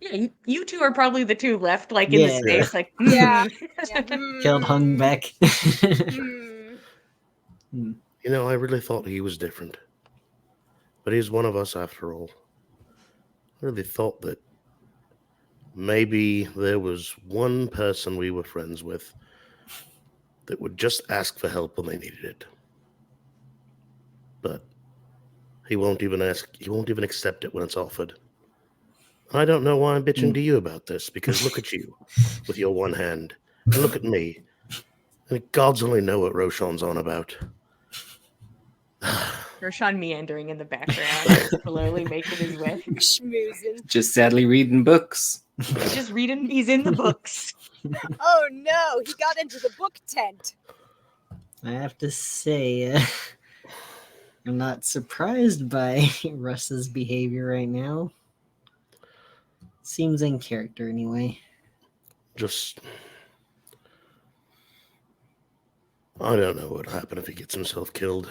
Yeah, you two are probably the two left, like in the Yeah. space, like Yeah. Yeah. Keld hung back. Hmm. You know, I really thought he was different. But he's one of us after all. I really thought that maybe there was one person we were friends with that would just ask for help when they needed it. But he won't even ask, he won't even accept it when it's offered. I don't know why I'm bitching to you about this, because look at you with your one hand, and look at me. And gods only know what Roshan's on about. Roshan meandering in the background, slowly making his way. Schmoozing. Just sadly reading books. He's in the books. Oh no, he got into the book tent. I have to say, I'm not surprised by Russ's behavior right now. Seems in character anyway. Just, I don't know what would happen if he gets himself killed.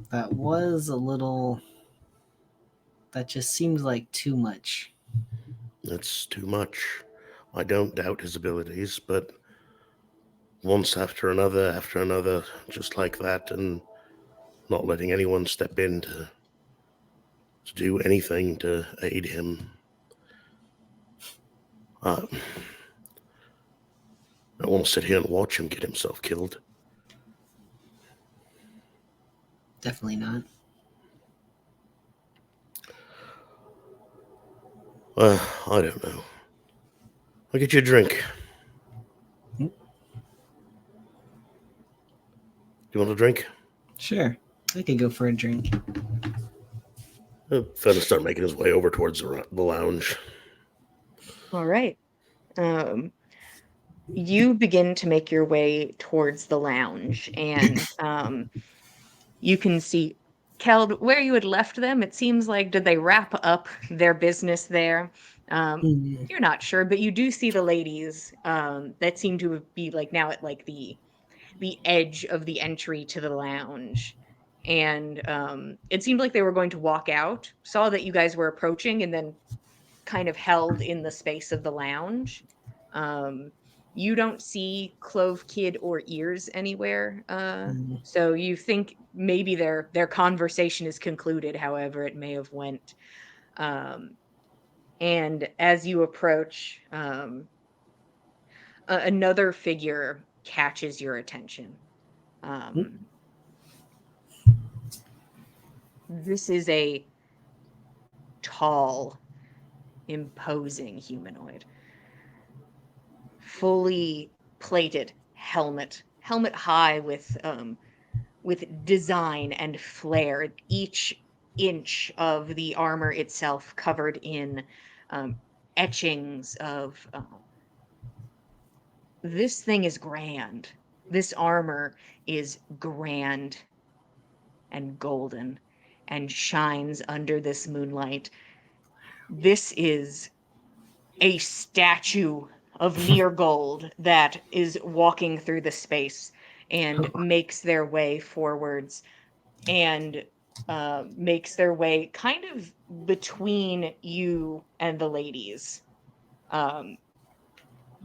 That was a little... That just seems like too much. It's too much. I don't doubt his abilities, but once after another, just like that, and not letting anyone step in to do anything to aid him. I won't sit here and watch him get himself killed. Definitely not. I don't know. I'll get you a drink. Hmm? You want a drink? Sure. I could go for a drink. Fenn will start making his way over towards the lounge. All right. You begin to make your way towards the lounge, and you can see Keld where you had left them. It seems like, did they wrap up their business there? You're not sure, but you do see the ladies that seem to be like now at like the edge of the entry to the lounge. And it seemed like they were going to walk out, saw that you guys were approaching, and then kind of held in the space of the lounge. You don't see Clove Kid or Ears anywhere. So you think maybe their conversation is concluded, however it may have went. And as you approach, another figure catches your attention. This is a tall, imposing humanoid. Fully plated helmet high with design and flair. Each inch of the armor itself covered in etchings of. This thing is grand. This armor is grand and golden and shines under this moonlight. This is a statue of near gold that is walking through the space and makes their way forwards and makes their way kind of between you and the ladies.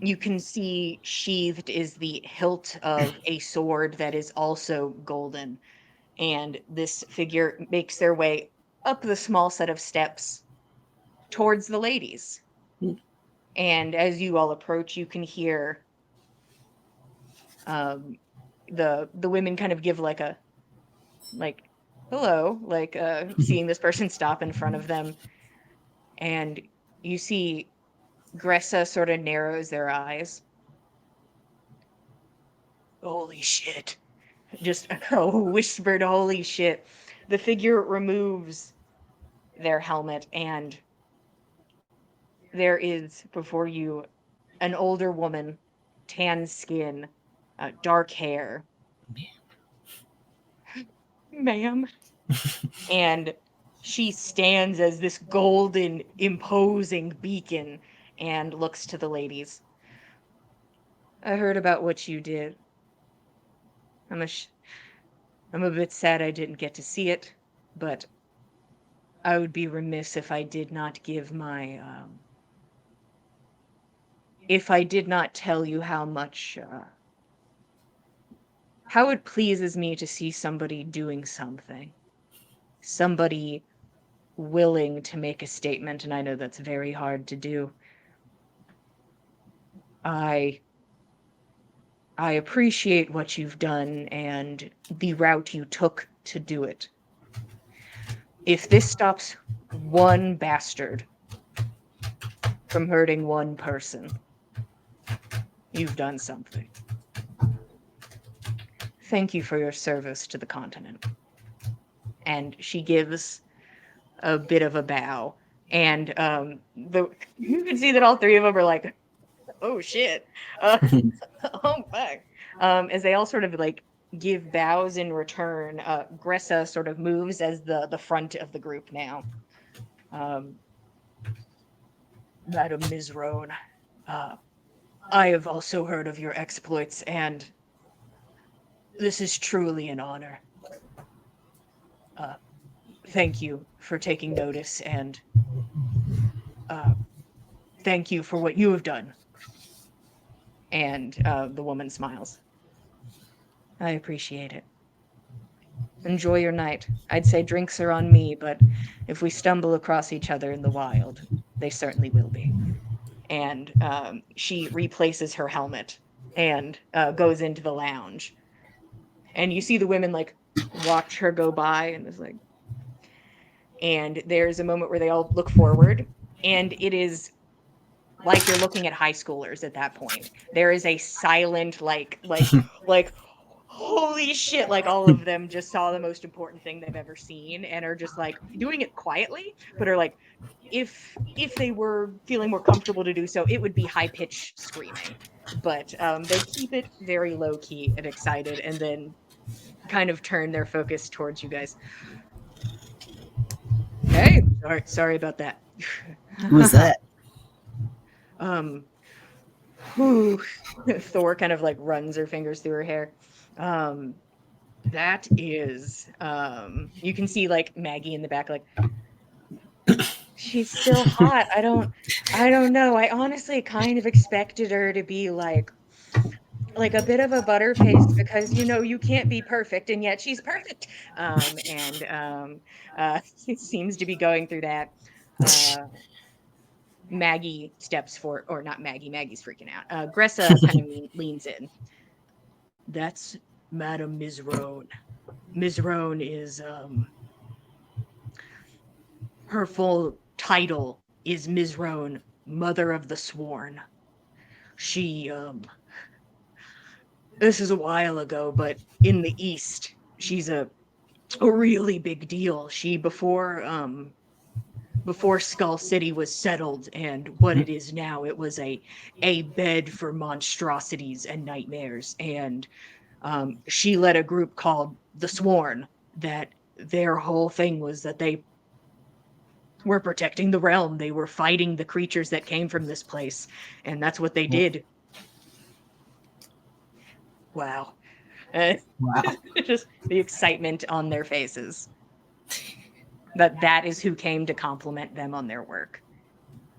You can see sheathed is the hilt of a sword that is also golden. And this figure makes their way up the small set of steps towards the ladies. And as you all approach, you can hear the women kind of give like a hello, like seeing this person stop in front of them, and you see Gressa sort of narrows their eyes. Holy shit! Just a whispered holy shit. The figure removes their helmet, and there is before you an older woman tan skin, dark hair. Ma'am. And she stands as this golden, imposing beacon and looks to the ladies. I heard about what you did. I'm a bit sad I didn't get to see it, but I would be remiss if I did not give my if I did not tell you how much how it pleases me to see somebody doing something. Somebody willing to make a statement, and I know that's very hard to do. I appreciate what you've done and the route you took to do it. If this stops one bastard from hurting one person, you've done something. Thank you for your service to the continent. And she gives a bit of a bow. And you can see that all three of them are like, oh shit. Oh fuck. As they all sort of like give bows in return, Gressa sort of moves as the front of the group now. Madam Mizrone, I have also heard of your exploits, and this is truly an honor. Thank you for taking notice, and thank you for what you have done. And the woman smiles. I appreciate it. Enjoy your night. I'd say drinks are on me, but if we stumble across each other in the wild, they certainly will be. And she replaces her helmet and goes into the lounge. And you see the women like watch her go by and is like, and there's a moment where they all look forward, and it is like you're looking at high schoolers at that point. There is a silent like holy shit, like all of them just saw the most important thing they've ever seen and are just like doing it quietly, but are like, if they were feeling more comfortable to do so, it would be high pitched screaming. But they keep it very low key and excited, and then kind of turn their focus towards you guys. Hey, sorry about that. Who was that? Whew. Thor kind of like runs her fingers through her hair. That is, you can see like Maggie in the back, like, she's still hot. I don't know. I honestly kind of expected her to be like a bit of a butterface because you can't be perfect, and yet she's perfect. And it seems to be going through that. Maggie steps forward, or not Maggie. Maggie's freaking out. Gressa kind of leans in. That's Madam Mizrone. Mizrone is her full title is Mizrone, Mother of the Sworn. She this is a while ago, but in the East, she's a really big deal. She before Skull City was settled and what it is now, it was a bed for monstrosities and nightmares. And she led a group called the Sworn, that their whole thing was that they were protecting the realm. They were fighting the creatures that came from this place, and that's what they did. Wow. Wow. Just the excitement on their faces. That is who came to compliment them on their work.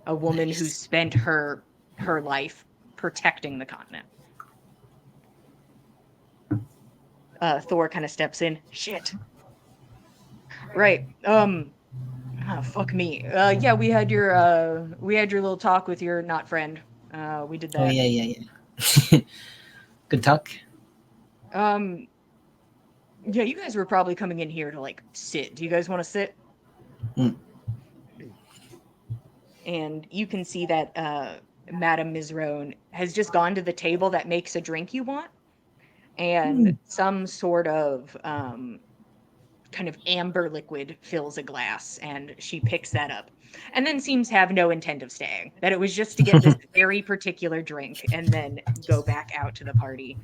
A woman who spent her life protecting the continent. Thor kind of steps in. Shit. Right. Fuck me. Yeah, we had your little talk with your not friend. We did that. Oh yeah. Good talk. Yeah, you guys were probably coming in here to like sit. Do you guys want to sit? And you can see that Madame Mizrone has just gone to the table that makes a drink you want, and some sort of kind of amber liquid fills a glass, and she picks that up and then seems to have no intent of staying. That it was just to get this very particular drink and then go back out to the party.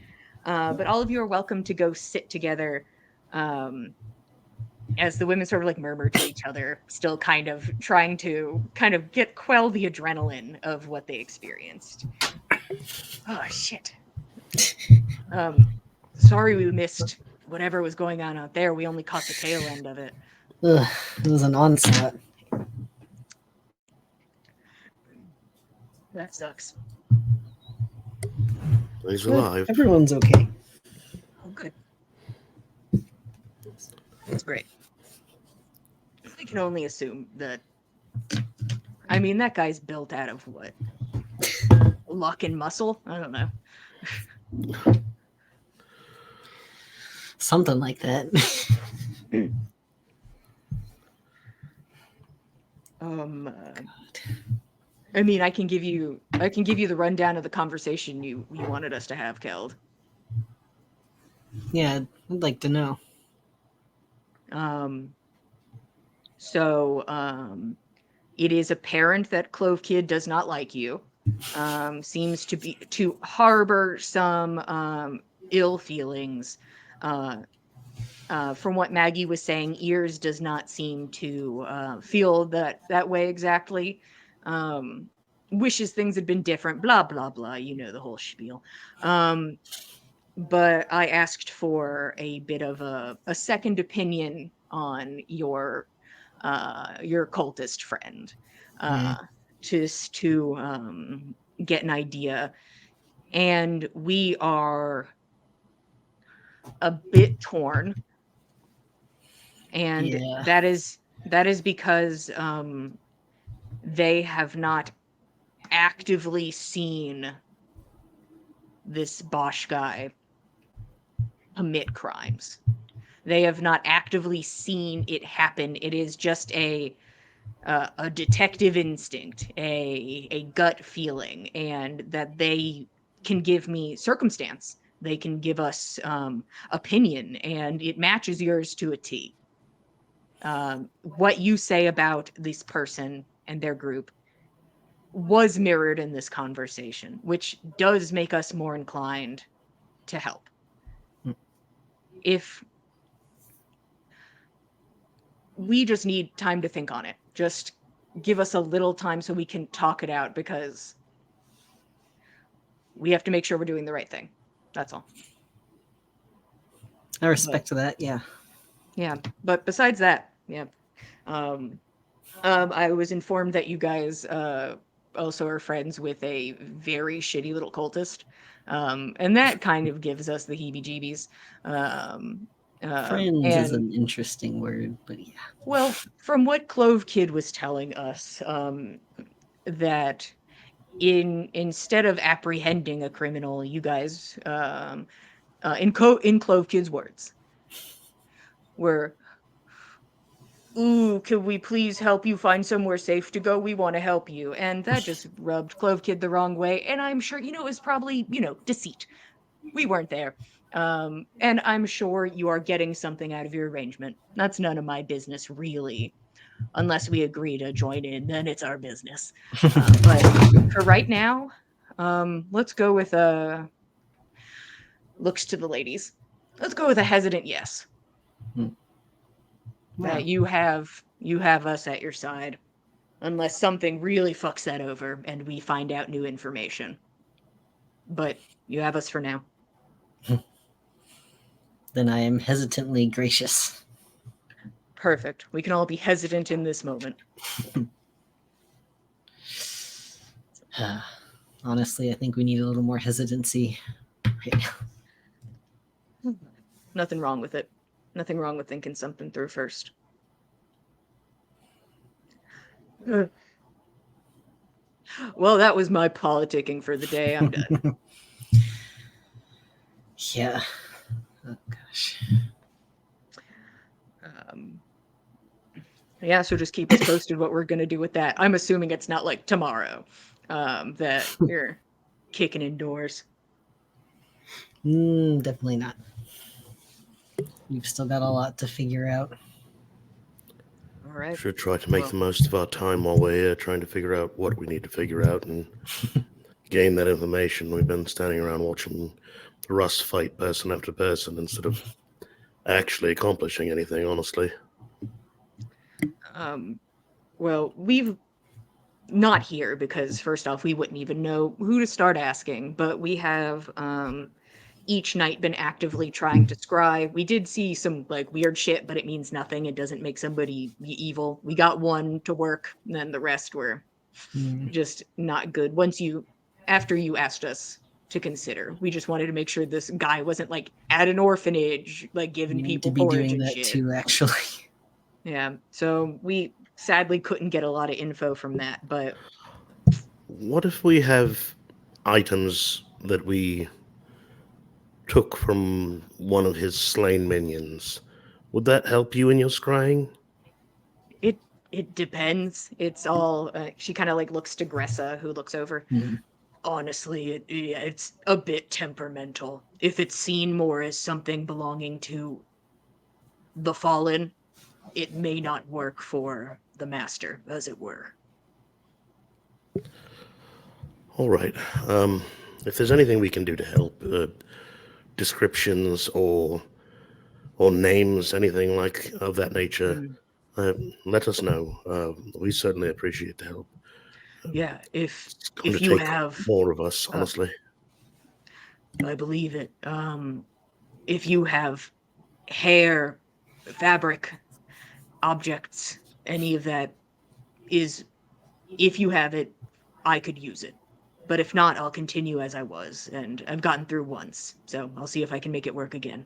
But all of you are welcome to go sit together, as the women sort of like murmur to each other, still kind of trying to quell the adrenaline of what they experienced. Oh shit. Sorry we missed whatever was going on out there. We only caught the tail end of it. Ugh, it was an onslaught. That sucks. He's But alive. everyone's okay. Oh, good. That's great. I can only assume that. I mean, that guy's built out of what? Luck and muscle? I don't know. Something like that. I mean, I can give you the rundown of the conversation you wanted us to have, Keld. Yeah, I'd like to know. It is apparent that Clove Kid does not like you. Seems to harbor some ill feelings. From what Maggie was saying, Ears does not seem to feel that way exactly. Wishes things had been different, blah, blah, blah. You know the whole spiel. But I asked for a bit of a second opinion on your cultist friend, just to get an idea. And we are a bit torn. And Yeah. that is because they have not actively seen this Bosch guy commit crimes. They have not actively seen it happen. It is just a detective instinct, a gut feeling, and that they can give me circumstance. They can give us opinion, and it matches yours to a T. What you say about this person and their group was mirrored in this conversation, which does make us more inclined to help. If we just need time to think on it, just give us a little time so we can talk it out, because we have to make sure we're doing the right thing. That's all. I respect that, yeah. Yeah, but besides that, yeah. I was informed that you guys also are friends with a very shitty little cultist. And that kind of gives us the heebie-jeebies. Friends is And an interesting word, but yeah. well, from what Clove Kid was telling us, that instead of apprehending a criminal, you guys, in Clove Kid's words, were, "Ooh, could we please help you find somewhere safe to go? We want to help you." And that just rubbed Clove Kid the wrong way. And I'm sure, it was probably, deceit. We weren't there. And I'm sure you are getting something out of your arrangement. That's none of my business, really. Unless we agree to join in, then it's our business. But for right now, let's go with looks to the ladies. Let's go with a hesitant yes. That you have us at your side, unless something really fucks that over and we find out new information. But you have us for now. Then I am hesitantly gracious. Perfect. We can all be hesitant in this moment. Honestly, I think we need a little more hesitancy right now. Nothing wrong with it. Nothing wrong with thinking something through first. Well, that was my politicking for the day. I'm done. Yeah. Oh, gosh. Yeah, so just keep us posted what we're going to do with that. I'm assuming it's not like tomorrow that you're kicking indoors. Definitely not. We've still got a lot to figure out. All right. Should try to make Well- the most of our time while we're here, trying to figure out what we need to figure out and gain that information. We've been standing around watching Russ fight person after person instead of actually accomplishing anything, honestly. Well, we've not here because first off, we wouldn't even know who to start asking, but we have each night been actively trying to scry. We did see some like weird shit, but it means nothing. It doesn't make somebody be evil. We got one to work, and then the rest were just not good. After you asked us to consider, we just wanted to make sure this guy wasn't like at an orphanage, like giving We need people to be porridge doing and that shit. too, actually. Yeah, so we sadly couldn't get a lot of info from that, but What if we have items that we took from one of his slain minions? Would that help you in your scrying? it it depends. It's all she kind of like looks to Gressa, who looks over. Mhm. Honestly, it's a bit temperamental. If it's seen more as something belonging to the fallen, it may not work for the master, as it were. All right. If there's anything we can do to help, descriptions or names, anything like of that nature, let us know. We certainly appreciate the help. Yeah, It's going to if you take have, more of us, honestly. I believe it. If you have hair, fabric, objects, any of that is, if you have it, I could use it. But if not, I'll continue as I was, and I've gotten through once, so I'll see if I can make it work again.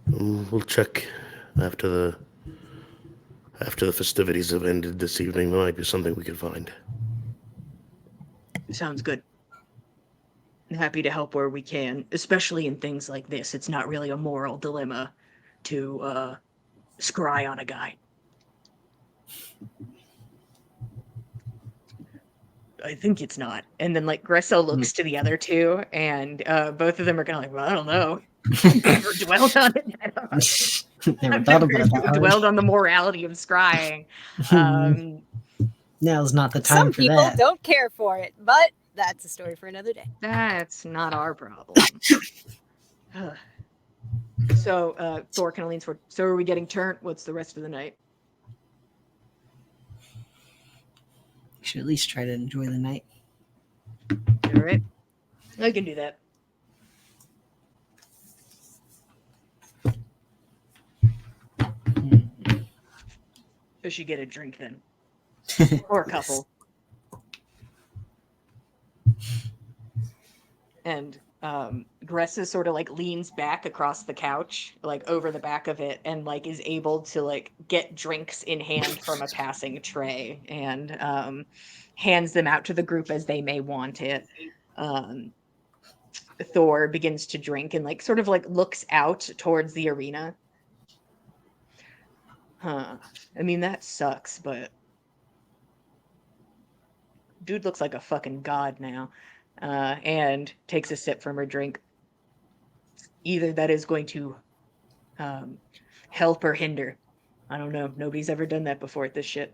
We'll check after the festivities have ended this evening. There might be something we could find. Sounds good. I'm happy to help where we can, especially in things like this. It's not really a moral dilemma to scry on a guy. I think it's not. And then like Gressa looks to the other two, and both of them are kind of like, well, I don't know. I've never dwelled on it. Never I've thought never about that. dwelled on the morality of scrying. Now's not the time Some for people that. don't care for it, but that's a story for another day. That's not our problem. So Thor kind of leans forward. So are we getting turned? What's the rest of the night? We should at least try to enjoy the night. All right. I can do that. Does she get a drink then? Or a couple. And Gressa sort of like leans back across the couch, like over the back of it, and like is able to like get drinks in hand from a passing tray, and hands them out to the group as they may want it. Thor begins to drink and like sort of like looks out towards the arena. I mean, that sucks, but dude looks like a fucking god now. And takes a sip from her drink. Either that is going to help or hinder. I don't know. Nobody's ever done that before at this shit.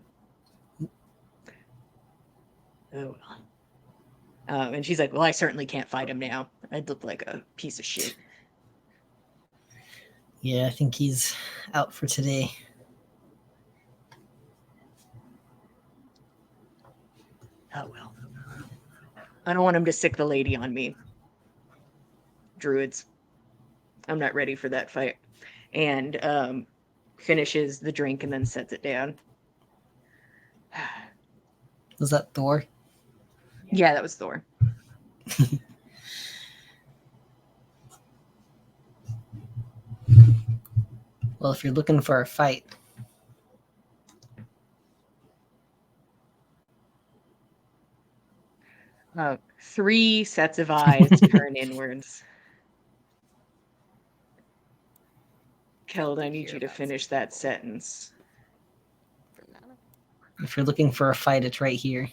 Oh well. And she's like, well, I certainly can't fight him now. I'd look like a piece of shit. Yeah, I think he's out for today. Oh well. I don't want him to sick the lady on me. Druids. I'm not ready for that fight. And finishes the drink and then sets it down. Was that Thor? Yeah, that was Thor. Well, if you're looking for a fight, Three sets of eyes turn inwards. Keld, I need you to finish that sentence. if you're looking for a fight, it's right here.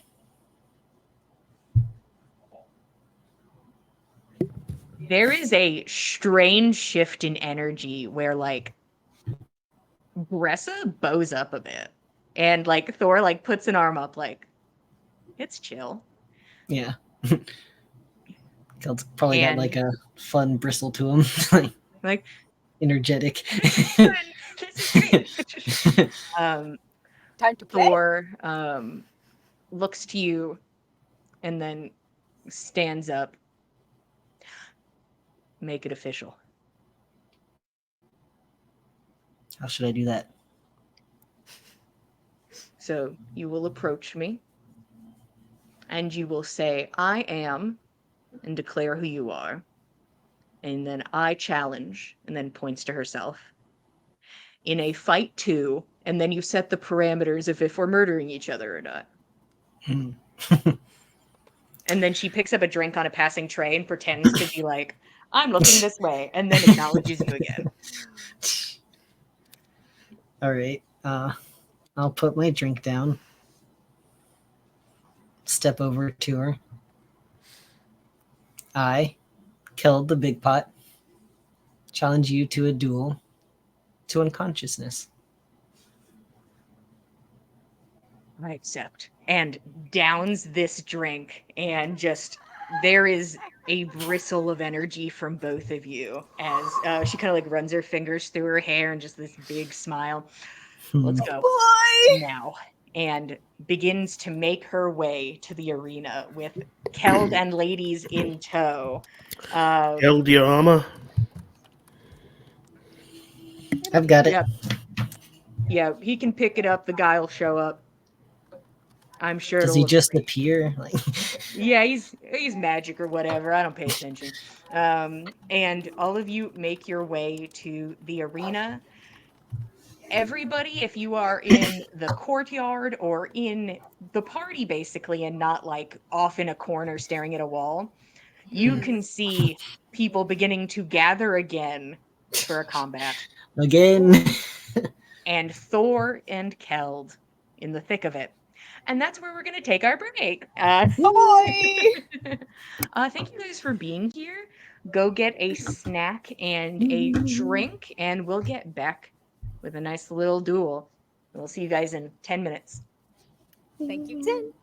There is a strange shift in energy where, like, Gressa bows up a bit. And like Thor like puts an arm up like it's chill. Yeah. Keld's probably got And like a fun bristle to him. Like like energetic. this is fun. This is great. Time to play. Thor looks to you and then stands up. Make it official. How should I do that? So you will approach me and you will say, I am, and declare who you are. And then I challenge, and then points to herself. In a fight too, and then you set the parameters of if we're murdering each other or not. Hmm. And then she picks up a drink on a passing tray and pretends to be like, I'm looking this way, and then acknowledges you again. All right. I'll put my drink down. Step over to her. I killed the big pot. Challenge you to a duel to unconsciousness. I accept. And downs this drink, and just there is a bristle of energy from both of you as she kind of like runs her fingers through her hair and just this big smile. Let's go Boy! now. And begins to make her way to the arena with Keld and ladies in tow. El Diorama. I've got it. Yep. Yeah, he can pick it up. The guy will show up. I'm sure Does it'll he look just great. appear? Like, Yeah, he's magic or whatever. I don't pay attention. And all of you make your way to the arena. Everybody, if you are in the courtyard or in the party, basically, and not like off in a corner staring at a wall, you can see people beginning to gather again for a combat. again. And Thor and Keld in the thick of it. And that's where we're going to take our break. Boy! Thank you guys for being here. Go get a snack and a drink, and we'll get back with a nice little duel. We'll see you guys in 10 minutes. Thank you, Tin.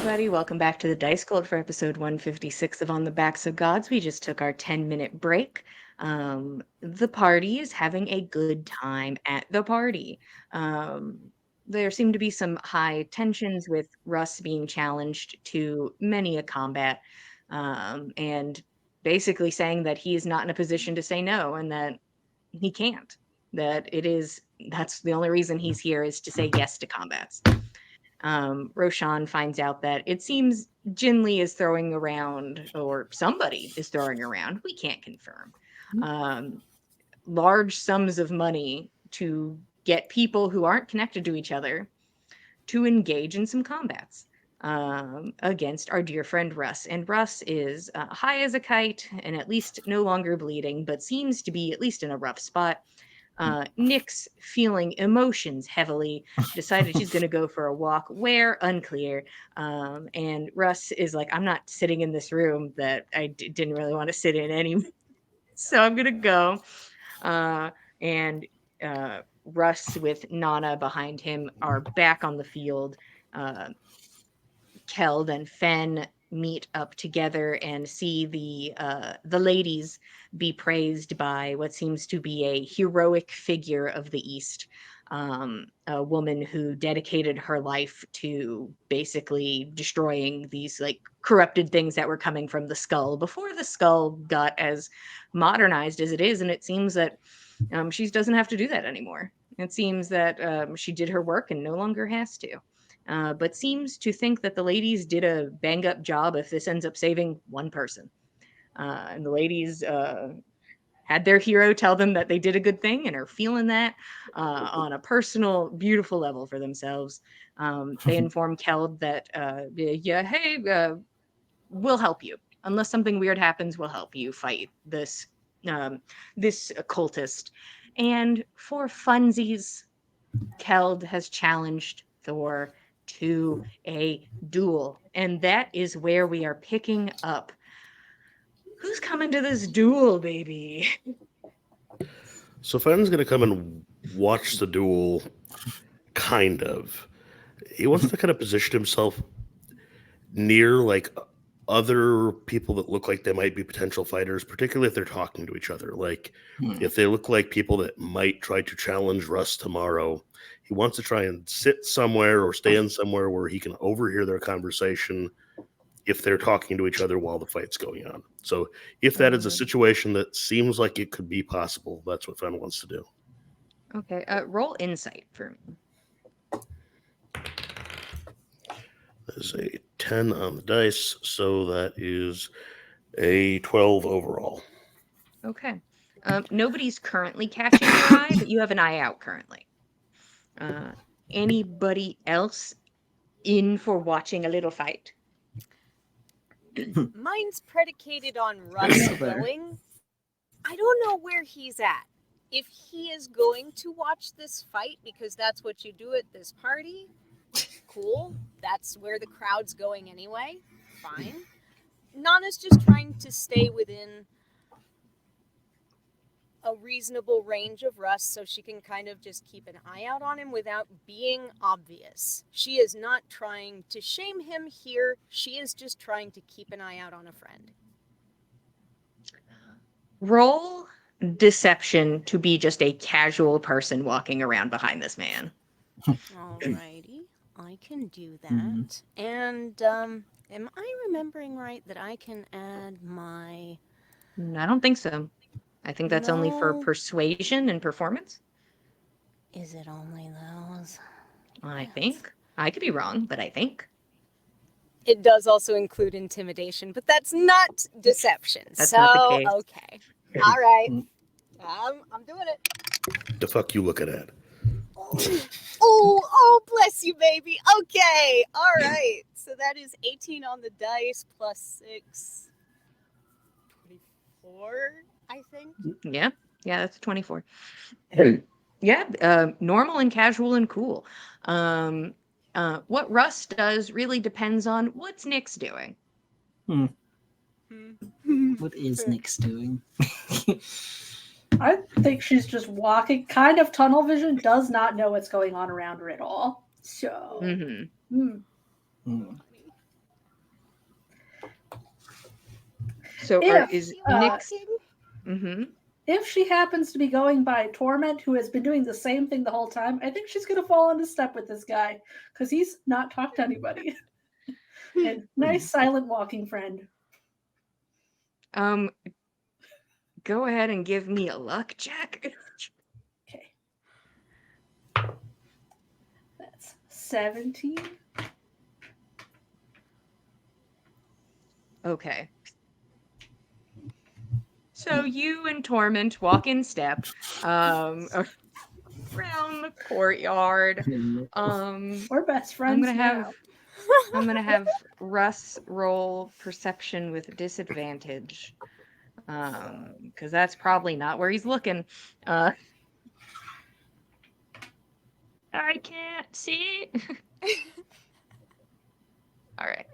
everybody. Welcome back to the Dice Cult for episode 156 of On the Backs of Gods. We just took our 10-minute break. The party is having a good time at the party. There seem to be some high tensions with Russ being challenged to many a combat, and basically saying that he is not in a position to say no and that he can't. That's the only reason he's here is to say yes to combats. Roshan finds out that it seems Jinli is throwing around, or somebody is throwing around, we can't confirm, large sums of money to get people who aren't connected to each other to engage in some combats against our dear friend Russ. And Russ is high as a kite and at least no longer bleeding, but seems to be at least in a rough spot. Nyx, feeling emotions heavily, decided she's going to go for a walk. Where? Unclear. And Russ is like, I'm not sitting in this room that I didn't really want to sit in anymore. So I'm going to go. And Russ, with Nana behind him, are back on the field. Keld and Fen meet up together and see the ladies be praised by what seems to be a heroic figure of the East, a woman who dedicated her life to basically destroying these like corrupted things that were coming from the skull before the skull got as modernized as it is. And it seems that she doesn't have to do that anymore. It seems that she did her work and no longer has to. But seems to think that the ladies did a bang up job if this ends up saving one person. And the ladies had their hero tell them that they did a good thing and are feeling that on a personal, beautiful level for themselves. They inform Keld that, hey, we'll help you. Unless something weird happens, we'll help you fight this occultist. And for funsies, Keld has challenged Thor to a duel. And that is where we are picking up. Who's coming to this duel, baby? So Fenn's going to come and watch the duel, kind of. He wants to kind of position himself near like other people that look like they might be potential fighters, particularly if they're talking to each other. Like if they look like people that might try to challenge Russ tomorrow, he wants to try and sit somewhere or stand somewhere where he can overhear their conversation if they're talking to each other while the fight's going on. So if that is a situation that seems like it could be possible, that's what Fenn wants to do. Okay, roll insight for me. There's a 10 on the dice, so that is a 12 overall. Okay. Nobody's currently catching your eye, but you have an eye out currently. Anybody else in for watching a little fight? Mine's predicated on Russ going. I don't know where he's at. If he is going to watch this fight because that's what you do at this party, cool. That's where the crowd's going anyway. Fine. Nana's just trying to stay within a reasonable range of Russ so she can kind of just keep an eye out on him without being obvious. She is not trying to shame him here. She is just trying to keep an eye out on a friend. Roll deception to be just a casual person walking around behind this man. Alrighty, I can do that. And am I remembering right that I can add my... I don't think so. I think that's only for persuasion and performance. Is it only those? I think. I could be wrong, but I think. It does also include intimidation, but that's not deception. That's not the case. Okay. All right. I'm doing it. The fuck you looking at? Oh, bless you, baby. Okay. All right. So that is 18 on the dice plus 6. 24, I think. Yeah, that's a 24. Yeah, normal and casual and cool. What Russ does really depends on what's Nyx doing. What is Nyx doing? I think she's just walking, kind of tunnel vision, does not know what's going on around her at all. So, So If is You're Nyx? walking? Mm-hmm. if she happens to be going by Torment, who has been doing the same thing the whole time, I think she's gonna fall into step with this guy because he's not talked to anybody. And nice silent walking friend. Um, go ahead and give me a luck check. Okay. That's 17. Okay. So you and Torment walk in step, around the courtyard. We're best I'm friends gonna now. have Russ roll perception with disadvantage. Because that's probably not where he's looking. I can't see. All right.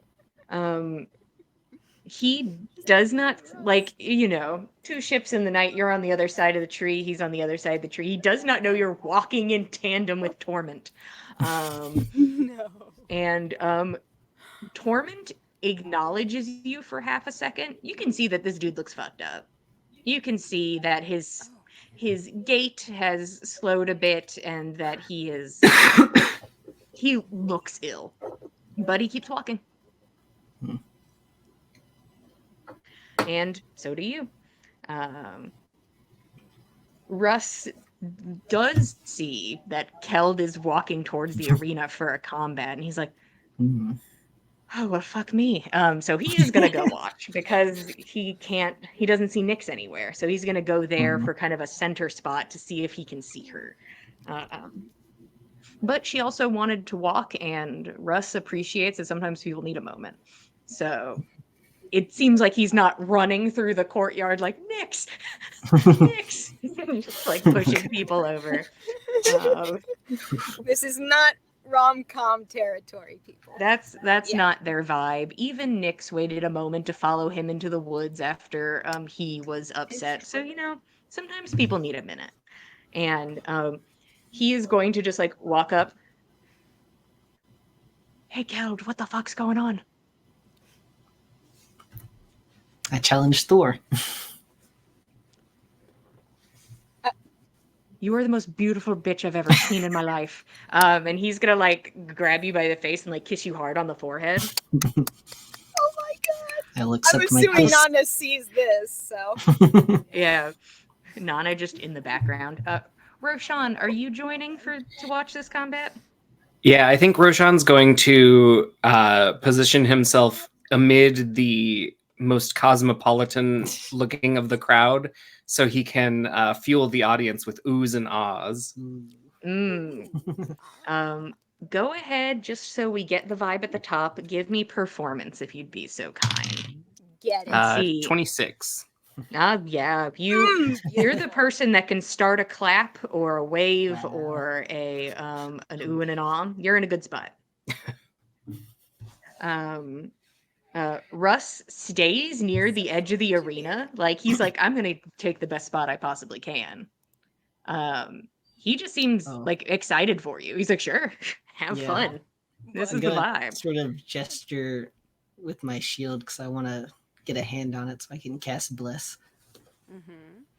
He does not, like, two ships in the night. You're on the other side of the tree. He's on the other side of the tree. He does not know you're walking in tandem with Torment. No. And Torment acknowledges you for half a second. You can see that this dude looks fucked up. You can see that his gait has slowed a bit and that he looks ill. But he keeps walking. And so do you. Russ does see that Keld is walking towards the arena for a combat, and he's like, oh, well, fuck me. So he is gonna go watch because he doesn't see Nyx anywhere. So he's gonna go there for kind of a center spot to see if he can see her. But she also wanted to walk, and Russ appreciates that sometimes people need a moment. So it seems like he's not running through the courtyard like Nyx, Nyx, just like pushing people over. This is not rom-com territory, people. That's Yeah. not their vibe. Even Nyx waited a moment to follow him into the woods after he was upset. So sometimes people need a minute, and he is going to just like walk up. Hey, Keld, what the fuck's going on? I challenged Thor. You are the most beautiful bitch I've ever seen in my life. And he's gonna like grab you by the face and like kiss you hard on the forehead. Oh my god. I'll I'm accept my assuming kiss. Nana sees this, so. Yeah. Nana just in the background. Roshan, are you joining to watch this combat? Yeah, I think Roshan's going to position himself amid the most cosmopolitan looking of the crowd so he can fuel the audience with oohs and ahs. Go ahead, just so we get the vibe at the top. Give me performance if you'd be so kind. Get it. Let's see. 26. Yeah, you're the person that can start a clap or a wave or an ooh and an ah. You're in a good spot. Russ stays near the edge of the arena. Like he's like, I'm gonna take the best spot I possibly can. He just seems like excited for you. He's like, sure, have fun. This is the vibe. Sort of gesture with my shield because I want to get a hand on it so I can cast Bless.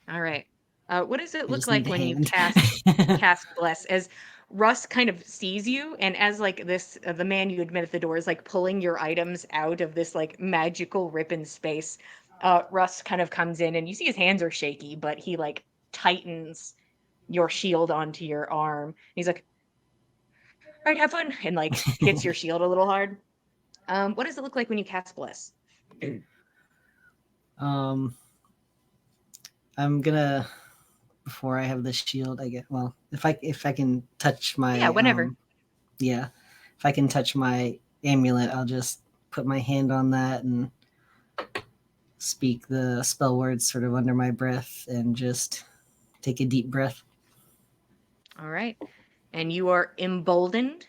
All right. What does it look just like need a when you hand. cast Bless? As Russ kind of sees you, and as like this, the man you admit at the door is like pulling your items out of this like magical rip in space. Russ kind of comes in, and you see his hands are shaky, but he like tightens your shield onto your arm. He's like, all right, have fun, and like hits your shield a little hard. What does it look like when you cast Bless? I'm gonna, before I have the shield, I get, well, if I can touch my whenever. If I can touch my amulet, I'll just put my hand on that and speak the spell words sort of under my breath and just take a deep breath. All right. And you are emboldened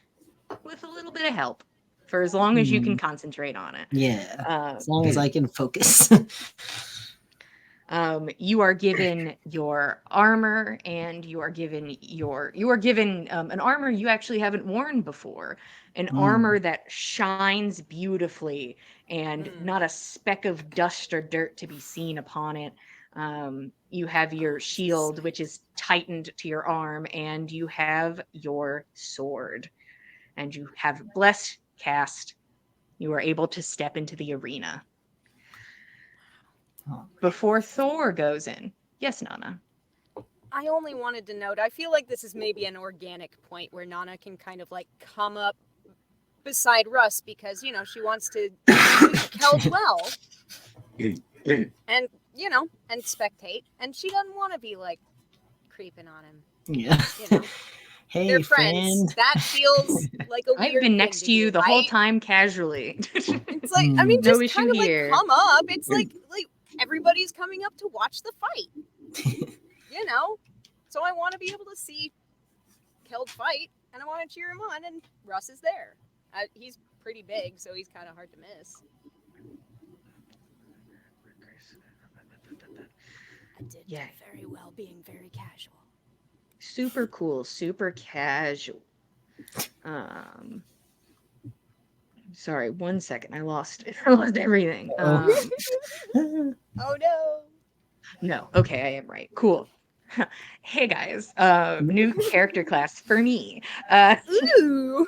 with a little bit of help for as long as you can concentrate on it. Yeah. As long as I can focus. You are given your armor, and you are given an armor you actually haven't worn before, an armor that shines beautifully, and not a speck of dust or dirt to be seen upon it. You have your shield, which is tightened to your arm, and you have your sword, and you have blessed cast. You are able to step into the arena. Oh, Before Thor goes in. Yes, Nana. I only wanted to note, I feel like this is maybe an organic point where Nana can kind of like come up beside Russ because, you know, she wants to Keld well and, you know, and spectate. And she doesn't want to be like creeping on him, yeah. you know. Hey, They're friends. friend. That feels like a I've weird been thing next to you do, the right? whole time casually. It's like, I mean, No just issue kind of here. like come up. It's like everybody's coming up to watch the fight, you know? So I want to be able to see Keld fight, and I want to cheer him on, and Russ is there. He's pretty big, so he's kind of hard to miss. I did do very well being very casual. Super cool, super casual. Sorry, 1 second. I lost everything. Oh no. No, okay, I am right. Cool. Hey guys, new character class for me. Ooh.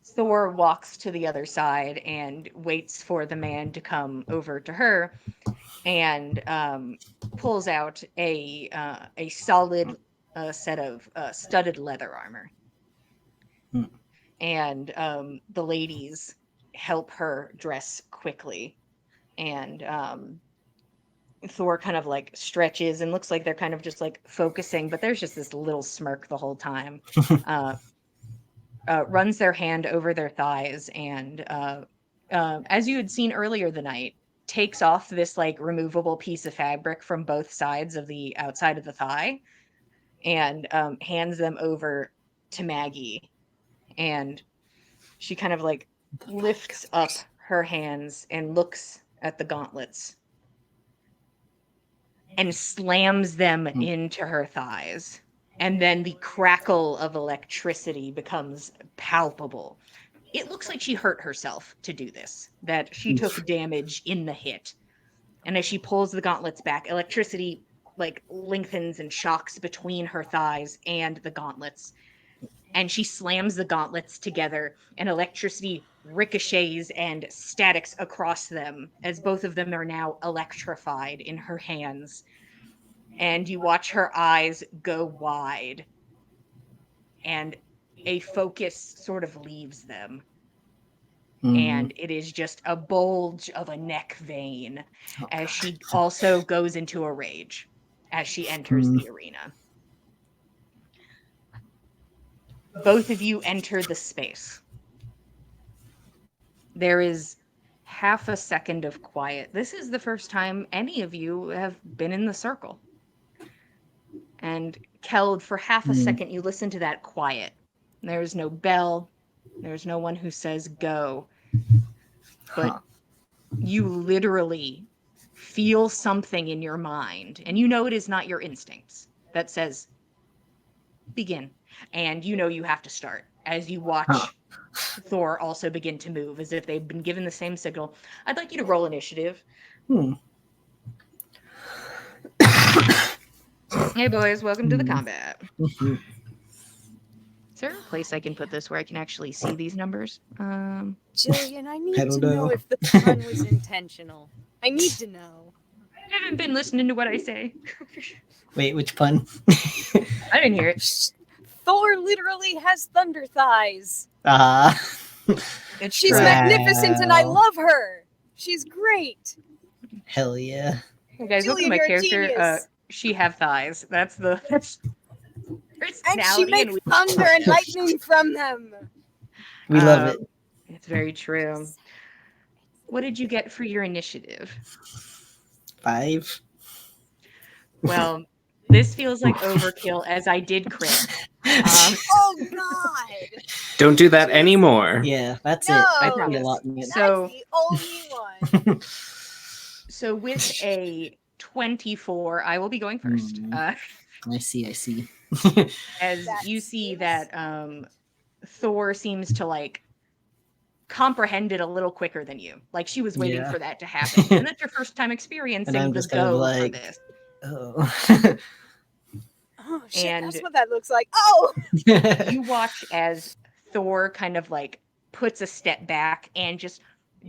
Thor walks to the other side and waits for the man to come over to her, and pulls out a solid set of studded leather armor. And the ladies help her dress quickly, and Thor kind of like stretches and looks like they're kind of just like focusing, but there's just this little smirk the whole time. Runs their hand over their thighs, and as you had seen earlier the night, takes off this like removable piece of fabric from both sides of the outside of the thigh, and hands them over to Maggie. And she kind of like lifts up her hands and looks at the gauntlets and slams them into her thighs. And then the crackle of electricity becomes palpable. It looks like she hurt herself to do this, that she took damage in the hit. And as she pulls the gauntlets back, electricity like lengthens and shocks between her thighs and the gauntlets. And she slams the gauntlets together, and electricity ricochets and statics across them as both of them are now electrified in her hands. And you watch her eyes go wide, and a focus sort of leaves them. And it is just a bulge of a neck vein as she also goes into a rage as she enters the arena. Both of you enter the space. There is half a second of quiet. This is the first time any of you have been in the circle. And Keld, for half a second, you listen to that quiet. There's no bell. There's no one who says go. But you literally feel something in your mind, and you know it is not your instincts, that says begin. And you know you have to start as you watch Thor also begin to move as if they've been given the same signal. I'd like you to roll initiative. Hey boys, welcome to the combat. Is there a place I can put this where I can actually see these numbers? Jillian, I need don't to know know. if the pun was intentional. I need to know. I haven't been listening to what I say. Wait, which pun? I didn't hear it. Thor literally has thunder thighs. It's She's true. magnificent and I Wow. love her. She's great. Hell yeah. Hey guys, look at Julia, my you're a character. genius. She have thighs. That's the And she personality. makes thunder and lightning from them. We love it. It's very true. What did you get for your initiative? 5. Well, this feels like overkill as I did crit. Oh God! Don't do that anymore. Yeah, that's No, it. I I promise. feel a lot in it. That's So- the only one. So with a 24, I will be going first. I see. As That you see seems- that Thor seems to like comprehend it a little quicker than you. Like she was waiting Yeah. for that to happen. And that's your first time experiencing I'm the just kind of go like- for this. Oh. Oh shit, And- that's what that looks like. Oh! You watch as Thor kind of like puts a step back and just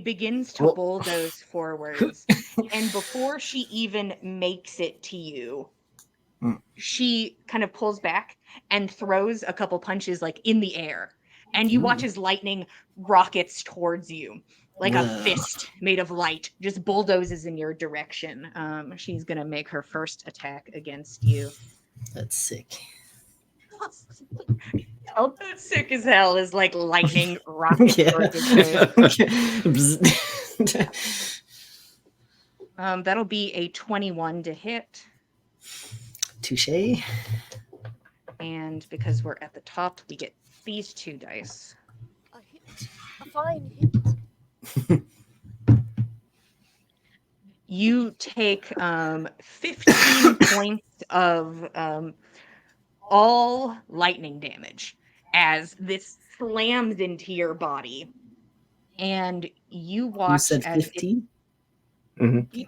begins to Whoa. bulldoze forwards. And before she even makes it to you, Mm. she kind of pulls back and throws a couple punches like in the air. And you watch Ooh. as lightning rockets towards you, like a Whoa. fist made of light, just bulldozes in your direction. She's gonna make her first attack against you. That's sick. Oh, that's sick as hell is like lightning rockets Yeah. towards his face. Bzz. That'll be a 21 to hit. Touche. And because we're at the top, we get these 2 dice. A hit. A fine hit. You take 15 points of all lightning damage as this slams into your body. And you watch You said as 15?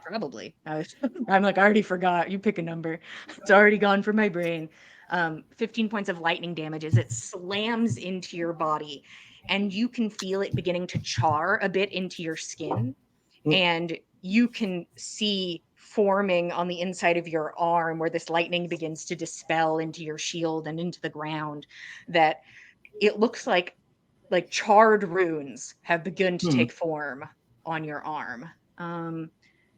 Probably. I'm like, I already forgot. You pick a number. It's already gone from my brain. 15 points of lightning damage as it slams into your body, and you can feel it beginning to char a bit into your skin. Mm. And you can see forming on the inside of your arm where this lightning begins to dispel into your shield and into the ground, that it looks like charred runes have begun to take form on your arm.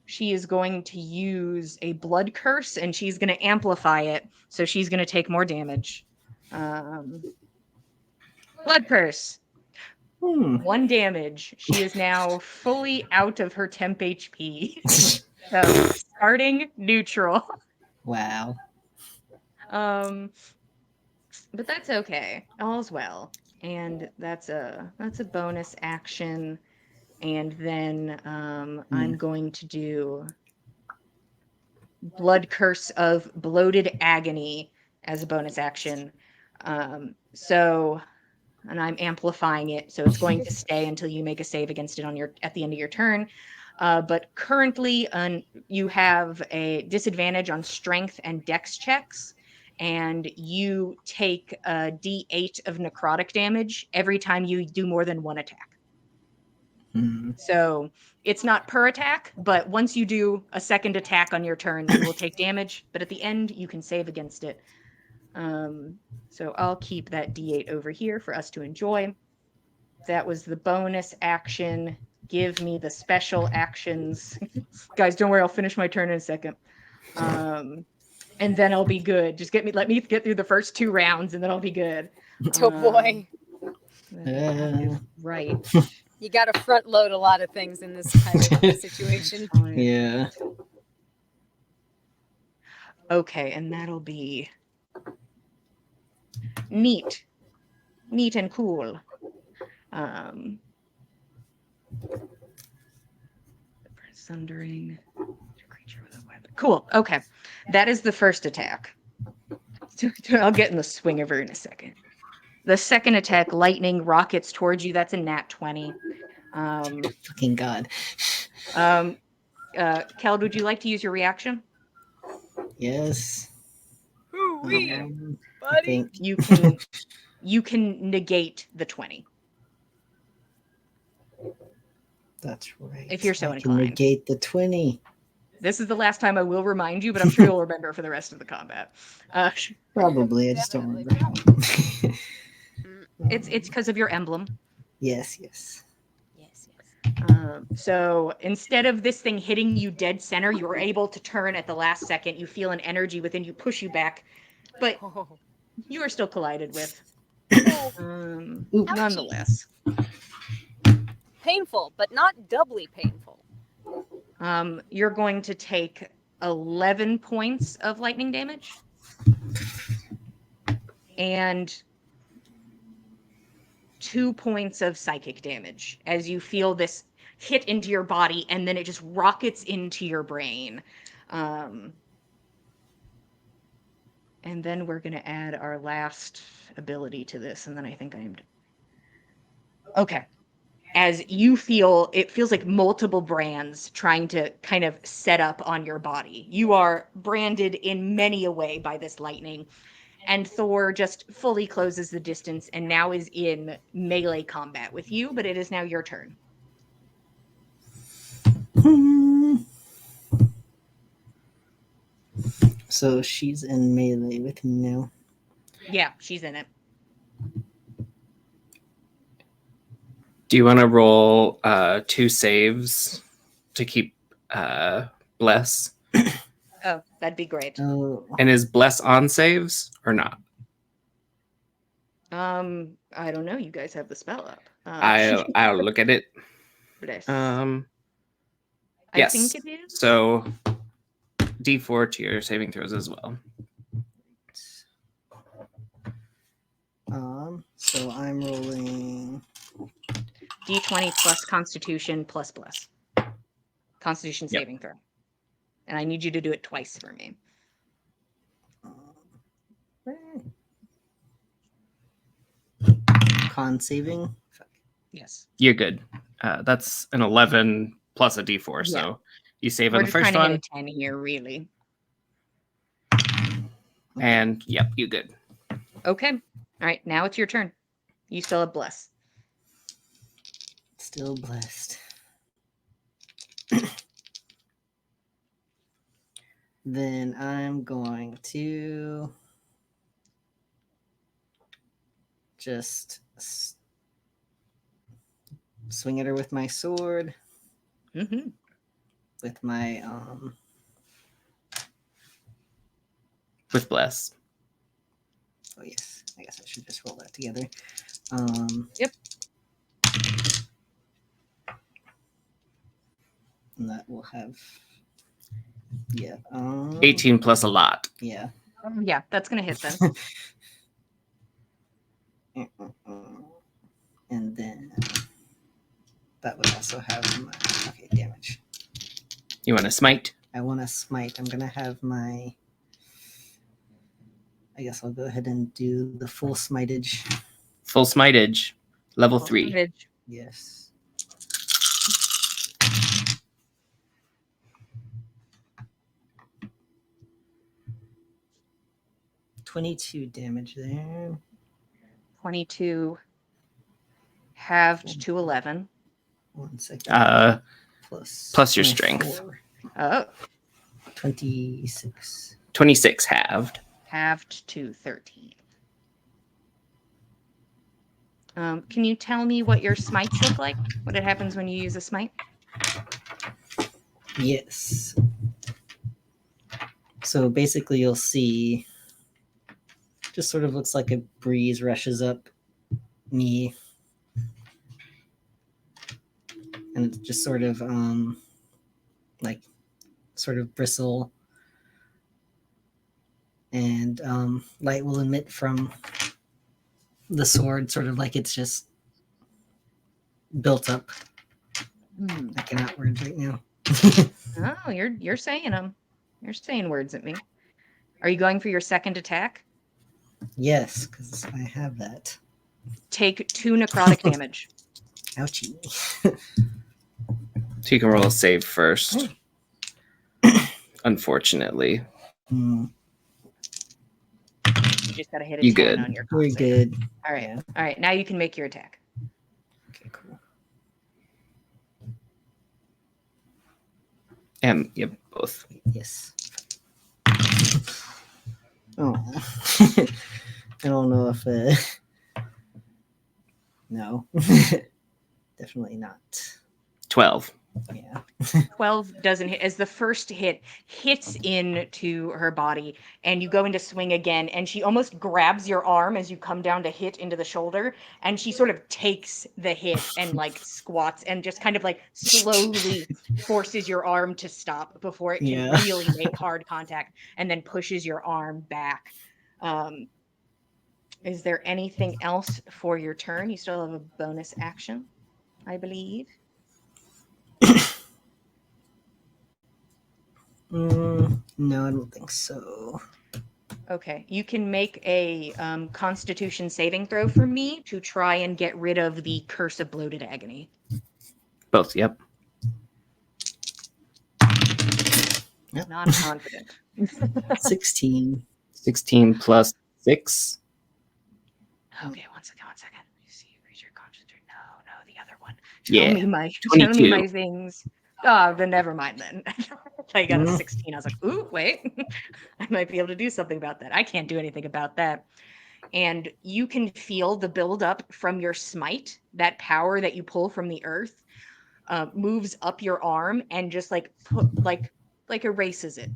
She is going to use a blood curse, and she's going to amplify it, so she's going to take more damage. Blood curse. 1 damage. She is now fully out of her temp HP. So starting neutral. Wow. But that's okay. All's well. And that's a bonus action. And then I'm going to do Blood Curse of Bloated Agony as a bonus action. And I'm amplifying it, so it's going to stay until you make a save against it at the end of your turn. But currently, you have a disadvantage on strength and dex checks, and you take a d8 of necrotic damage every time you do more than 1 attack. So it's not per attack, but once you do a second attack on your turn, you will take damage. But at the end, you can save against it. So I'll keep that d8 over here for us to enjoy. That was the bonus action. Give me the special actions. Guys, don't worry, I'll finish my turn in a second. And then I'll be good. Just let me get through the first 2 rounds, and then I'll be good. Oh boy. Right. You gotta front load a lot of things in this kind of situation. Yeah. Okay, and that'll be neat and cool. Sundering creature with a weapon. Cool. Okay, that is the first attack. I'll get in the swing of her in a second. The second attack, lightning rockets towards you. That's a nat 20. Fucking God. Keld, would you like to use your reaction? Yes. Hoo-wee, I buddy. think. You can negate the 20. That's right. If you're so I can inclined. negate the 20. This is the last time I will remind you, but I'm sure you'll remember for the rest of the combat. Probably. I just don't Definitely. remember. It's because of your emblem. Yes. Yes, yes. So instead of this thing hitting you dead center, you were able to turn at the last second. You feel an energy within you push you back, but Oh. you are still collided with. Ooh. Nonetheless, Painful, but not doubly painful. you're going to take 11 points of lightning damage and 2 points of psychic damage as you feel this hit into your body, and then it just rockets into your brain. And then we're going to add our last ability to this, and then I think I am... Okay. As you feel, it feels like multiple brands trying to kind of set up on your body. You are branded in many a way by this lightning, and Thor just fully closes the distance and now is in melee combat with you, but it is now your turn. So she's in melee with me now. Yeah, she's in it. Do you want to roll 2 saves to keep bless? Oh, that'd be great. Oh, And is bless on saves or not? I don't know. You guys have the spell up. I'll look at it. Bless. I I think it is. So D4 to your saving throws as well. so I'm rolling D20 plus Constitution plus bless. Constitution Yep. saving throw. And I need you to do it twice for me. con saving. Yes. You're good. That's an 11 plus a D4, so you save We're on the just first trying to one. hit a 10 here, really. And yep, you good. Okay. All right, now it's your turn. You still have bless. Still blessed. Then I'm going to just swing at her with my sword. Mm-hmm. With my With bless. oh yes, I guess I should just roll that together. Yep. And that will have 18 plus a lot. Yeah. Yeah, that's going to hit then. And then that would also have my damage. You want to smite? I want to smite. I'm gonna have my. I guess I'll go ahead and do the full smitage. Full smitage, level 3. Advantage. Yes. $22 damage there. 22 halved to 11. 1 second. Plus your strength. 4. Oh, 26. 26 halved. halved to 13. Can you tell me what your smites look like? What it happens when you use a smite? Yes. So basically, you'll see. Just sort of looks like a breeze rushes up me, and it's just sort of sort of bristle, and light will emit from the sword, sort of like it's just built up. I cannot words right now. Oh, you're saying them. You're saying words at me. Are you going for your second attack? Yes, because I have that. Take 2 necrotic damage. Ouchie. So you can roll a save first. Unfortunately. You just gotta hit a You 10 good. on your con We're save. good. All right. Yeah. All right. Now you can make your attack. Okay, cool. And yep, both. Yes. Oh. I don't know if no. Definitely not. 12. Yeah. 12 doesn't hit. As the first hit hits into her body, and you go into swing again, and she almost grabs your arm as you come down to hit into the shoulder, and she sort of takes the hit and like squats and just kind of like slowly forces your arm to stop before it can really make hard contact, and then pushes your arm back. Is there anything else for your turn? You still have a bonus action, I believe. No, I don't think so. Okay, you can make a Constitution saving throw for me to try and get rid of the curse of bloated agony. Both, yep. Yep. Not confident. 16. 16 plus 6. Okay, one second. Let me see. Raise your Constitution. No, the other one. Yeah. Tell me 22. my things. Oh, then never mind then. I got a 16. I was like, ooh, wait. I might be able to do something about that. I can't do anything about that. And you can feel the buildup from your smite, that power that you pull from the earth, moves up your arm and just like erases it.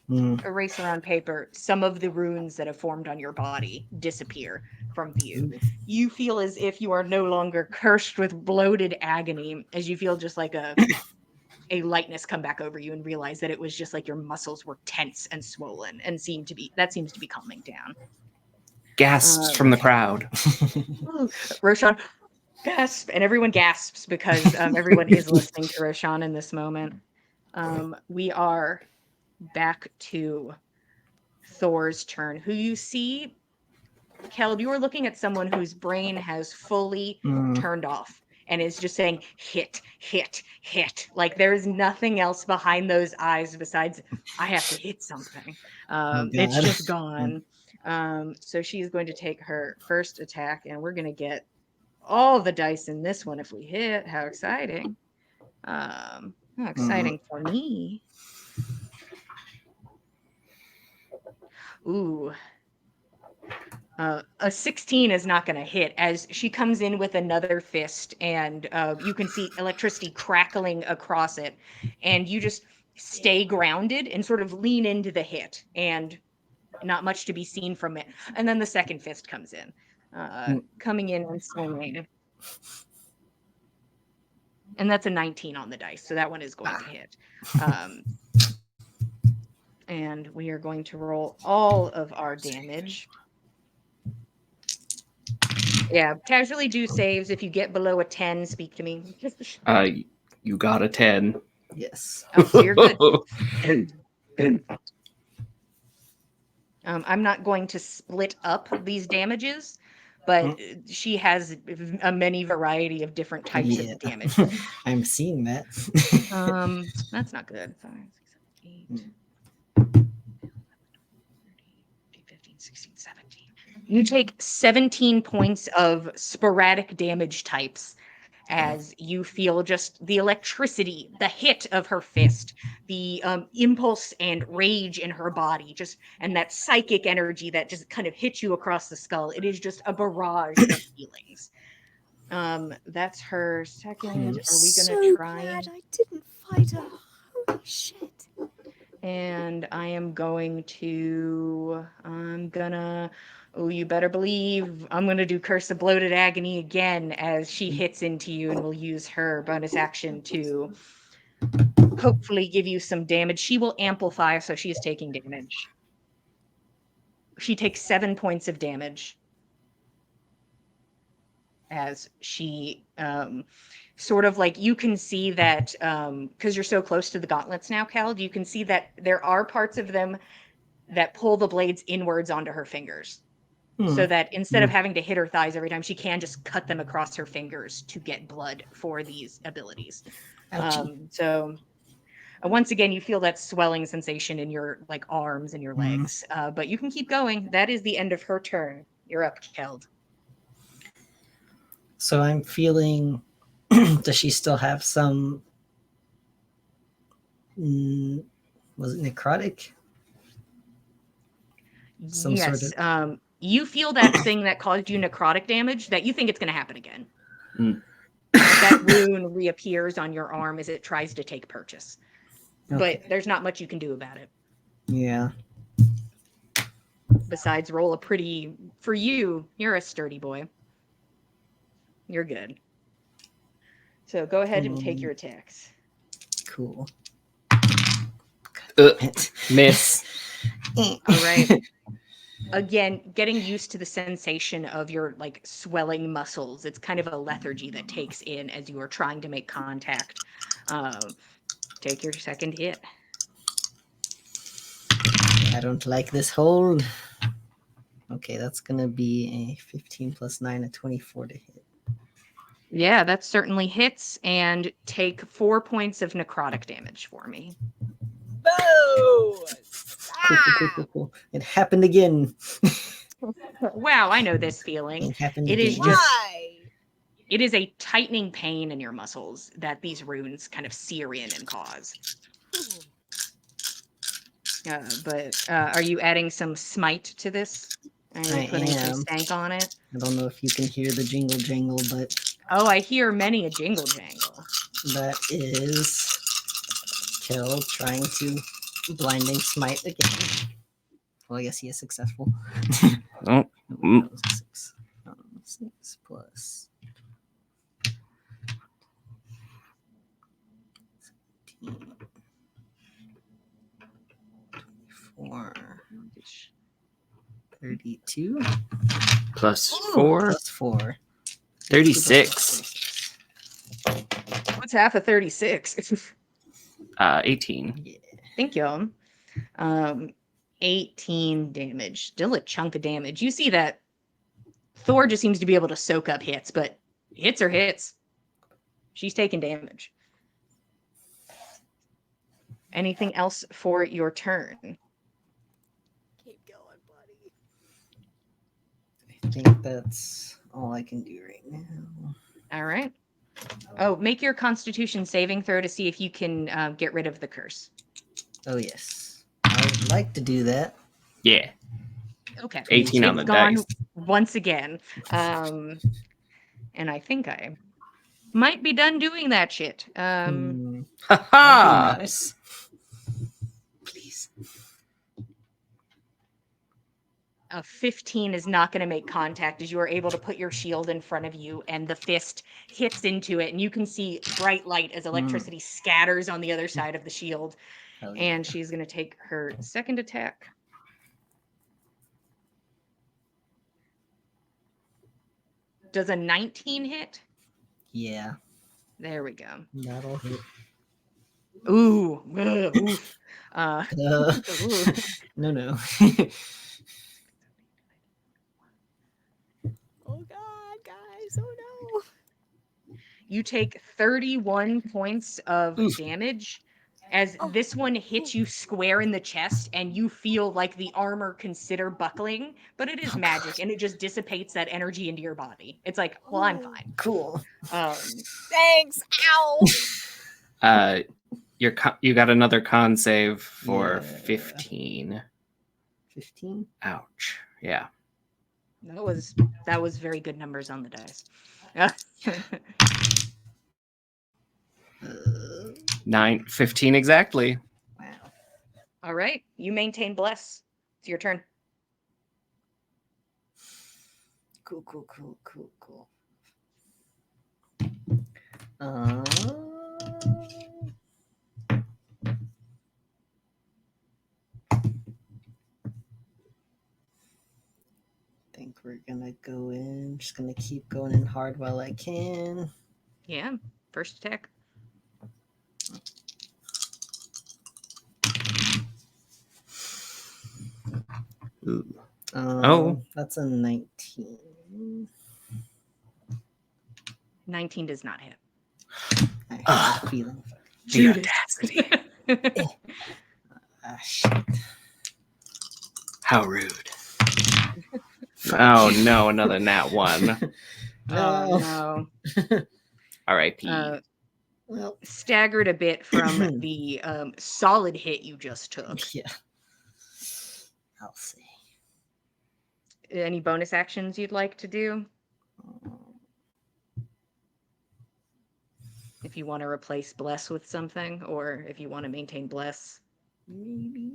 Eraser on paper. Some of the runes that have formed on your body disappear from view. You feel as if you are no longer cursed with bloated agony, as you feel just like a lightness come back over you and realize that it was just like your muscles were tense and swollen and seems to be calming down. Gasps from the crowd. Roshan, gasp, and everyone gasps because everyone is listening to Roshan in this moment. We are back to Thor's turn, who you see, Keld, you are looking at someone whose brain has fully turned off and is just saying, hit, hit, hit. Like there's nothing else behind those eyes besides, I have to hit something. It's just gone. So she's going to take her first attack, and we're going to get all the dice in this one if we hit. How exciting. How exciting for me. Ooh. A 16 is not going to hit as she comes in with another fist, and you can see electricity crackling across it, and you just stay grounded and sort of lean into the hit, and not much to be seen from it. And then the second fist comes in, coming in and swinging. And that's a 19 on the dice, so that one is going to hit. And we are going to roll all of our damage. Yeah, casually do saves. If you get below a 10, speak to me. You got a 10. Yes. Oh, so you're good. I'm not going to split up these damages, but she has a many variety of different types of damage. I'm seeing that. That's not good. 5, 6, 7, 8, 15, 16, 17. You take 17 points of sporadic damage types as you feel just the electricity, the hit of her fist, the impulse and rage in her body, just and that psychic energy that just kind of hits you across the skull. It is just a barrage of feelings. That's her second. Are we gonna try? Glad I didn't fight her. Holy shit. And I'm gonna, oh, you better believe I'm gonna do Curse of Bloated Agony again as she hits into you, and will use her bonus action to hopefully give you some damage. She will amplify, so she is taking damage. She takes 7 points of damage as she sort of like, you can see that because you're so close to the gauntlets now, Cal, you can see that there are parts of them that pull the blades inwards onto her fingers, so that instead of having to hit her thighs every time, she can just cut them across her fingers to get blood for these abilities. So once again, you feel that swelling sensation in your like arms and your legs, but you can keep going. That is the end of her turn. You're up, Keld. So I'm feeling, does she still have some, was it necrotic? Some yes. sort of... You feel that thing that caused you necrotic damage, that you think it's going to happen again. That rune reappears on your arm as it tries to take purchase. Okay. But there's not much you can do about it. Yeah. Besides roll a pretty, for you, you're a sturdy boy. You're good. So go ahead and take your attacks. Cool. Miss. All right. Again, getting used to the sensation of your like swelling muscles. It's kind of a lethargy that takes in as you are trying to make contact. Take your second hit. I don't like this hold. Okay, that's gonna be a 15 plus 9, a 24 to hit. Yeah, that certainly hits. And take 4 points of necrotic damage for me. Boo! Cool. It happened again. Wow, I know this feeling. It happened It is again. just Why? it is a tightening pain in your muscles that these runes kind of sear in and cause. But are you adding some smite to this? Are you I putting some am. stank on it? I don't know if you can hear the jingle jangle, but Oh, I hear many a jingle jangle. that is Kel trying to blinding smite again. Well, I guess he is successful. Oh, That was a 6. 6 plus 17, 24, 32 plus Ooh. 4, plus 4. 36. What's half of 36? 18. Yeah. Thank you. 18 damage. Still a chunk of damage. You see that Thor just seems to be able to soak up hits, but hits are hits. She's taking damage. Anything else for your turn? Keep going, buddy. I think that's all I can do right now. All right. Oh, make your Constitution saving throw to see if you can get rid of the curse. Oh, yes. I would like to do that. Yeah. Okay. 18 on It's the gone dice. once again. And I think I might be done doing that shit. That'd be Ha nice. Please. A 15 is not going to make contact as you are able to put your shield in front of you and the fist hits into it and you can see bright light as electricity scatters on the other side of the shield. Hell yeah. And she's going to take her second attack. Does a 19 hit? Yeah, There we go. that'll hit. Ooh. Oof. Ooh. No. Oh god, guys, oh no. You take 31 points of Oof. damage as Oh. this one hits you square in the chest and you feel like the armor consider buckling, but it is Oh, magic God. and it just dissipates that energy into your body. It's like, well, I'm fine. Cool. Thanks, ow. You got another con save for Yeah. 15. 15? Ouch. Yeah. That was very good numbers on the dice. 15 exactly. Wow. All right, you maintain bless. It's your turn. Cool. Think we're gonna go in. Just gonna keep going in hard while I can. Yeah, first attack. Ooh. That's a 19. 19 does not hit. I have a feeling. The audacity. Shit. How rude. Oh no, another nat 1. Oh no. R.I.P. Well, Staggered a bit from the solid hit you just took. yeah. I'll see. Any bonus actions you'd like to do? If you want to replace bless with something, or if you want to maintain bless. Maybe.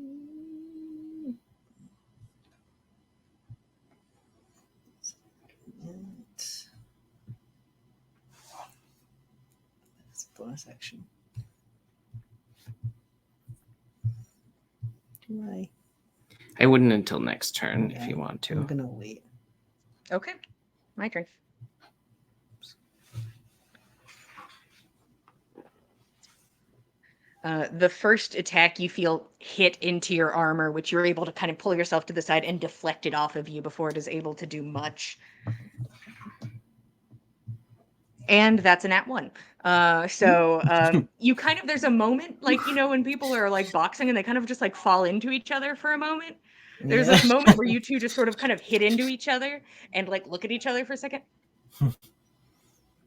That's bonus action. Do I? I wouldn't until next turn if Yeah, you want I'm to. gonna wait. Okay, my turn. The first attack you feel hit into your armor, which you're able to kind of pull yourself to the side and deflect it off of you before it is able to do much. And that's a nat 1. You kind of, there's a moment, like, when people are like boxing and they kind of just like fall into each other for a moment. There's this moment where you two just sort of kind of hit into each other and like look at each other for a second.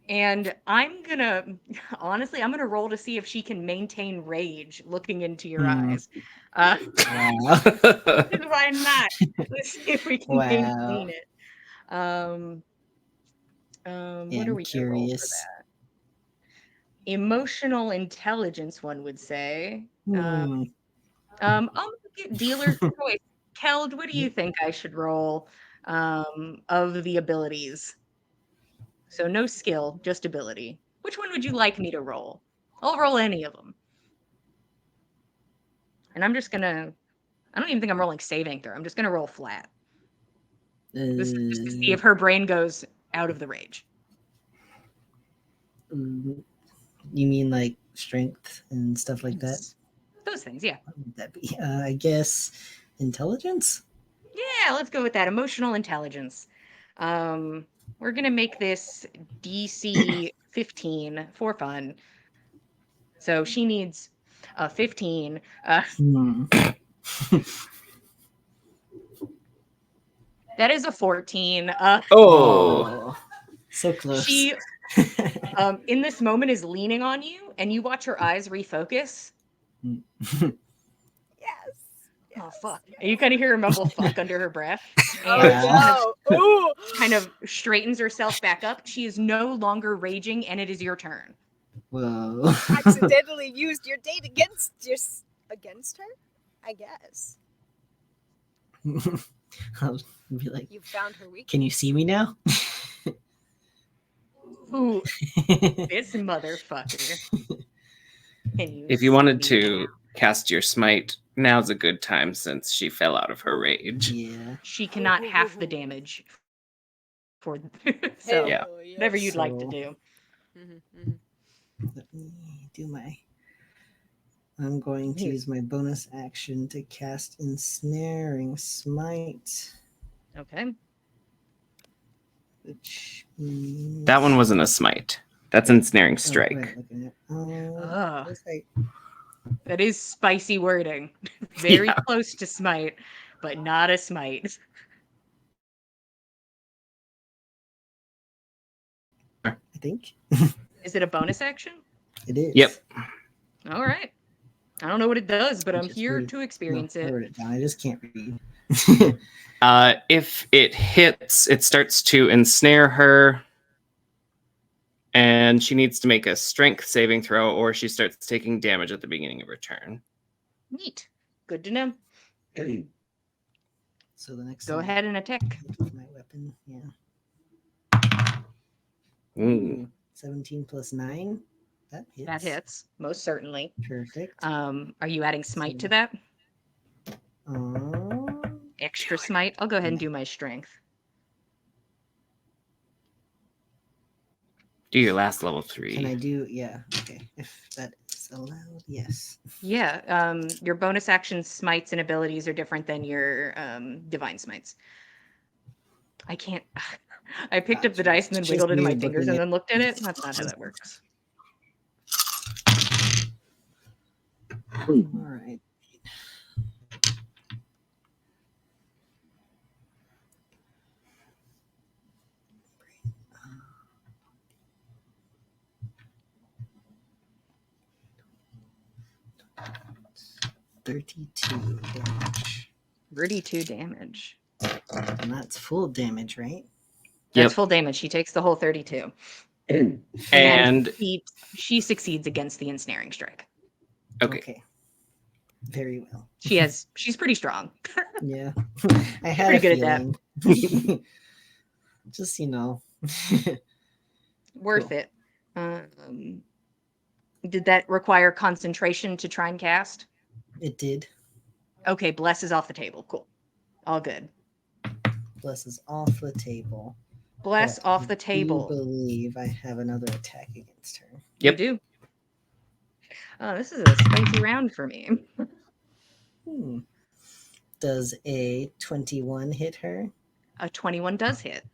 And honestly, I'm gonna roll to see if she can maintain rage looking into your eyes. Wow. Why not? Let's see if we can Wow. maintain it. What are I'm we gonna roll for curious. that? Emotional intelligence, one would say. I'll get dealer's choice. Keld, what do you think I should roll of the abilities? So no skill, just ability. Which one would you like me to roll? I'll roll any of them. And I don't even think I'm rolling saving throw. I'm just gonna roll flat. This is just to see if her brain goes out of the rage. You mean like strength and stuff like that? Those things, yeah. What would that be? I guess intelligence? Yeah, let's go with that. Emotional intelligence. We're gonna make this DC 15 for fun. So she needs 15. That is a 14. So close. She, in this moment, is leaning on you, and you watch her eyes refocus. Yes. Oh, fuck. And you kind of hear her mumble fuck under her breath. Oh, no. Kind of straightens herself back up. She is no longer raging, and it is your turn. Whoa. Accidentally used your date against her, I guess. I'll be like, You found her weakness. can you see me now? Ooh, this motherfucker. If you wanted to cast your smite, now's a good time since she fell out of her rage. Yeah. She cannot half the damage for so Yeah. whatever you'd like to do. Let me do I'm going to use my bonus action to cast Ensnaring Smite. Okay. Which means... That one wasn't a smite. That's Ensnaring Strike. That is spicy wording. Very close to smite, but not a smite. I think. Is it a bonus action? It is. Yep. All right. I don't know what it does, but I'm here to experience I it. wrote it down. I just can't read. If it hits, it starts to ensnare her, and she needs to make a strength saving throw, or she starts taking damage at the beginning of her turn. Neat. Good to know. So the next Go ahead and attack. With my weapon, yeah. Ooh. 17 plus 9. That hits. That hits, most certainly. Perfect. Are you adding smite to that? Extra smite? I'll go ahead and do my strength. Do your last level 3. Can I do? Yeah. Okay. If that is allowed, yes. Yeah. Your bonus action smites and abilities are different than your divine smites. I can't. I picked up the dice and then wiggled it in my fingers and then looked at it. That's not how that works. All right. $32 damage. 32 damage. And that's full damage, right? That's full damage. She takes the whole 32. And she succeeds against the ensnaring strike. Okay. Very well. She's pretty strong. Yeah. I had pretty good at that. Just, Worth it. Did that require concentration to try and cast? It did. Okay, bless is off the table. Cool. All good. Bless is off the table. Bless off the I table. believe I have another attack against her. Yep. You do. Oh, this is a spicy round for me. Does a 21 hit her? A 21 does hit.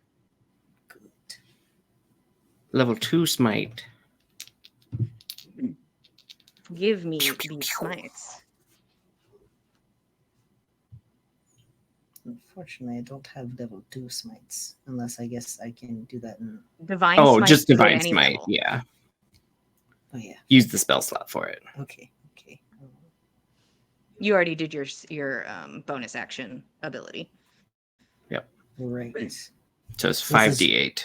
Good. Level 2 smite. Give me these smites. Unfortunately, I don't have level 2 smites, unless I guess I can do that in. Divine Oh, smite just is at divine any smite. level. Yeah. Oh, yeah. Use the spell slot for it. Okay. You already did your bonus action ability. Yep. Right. So it's 5d8.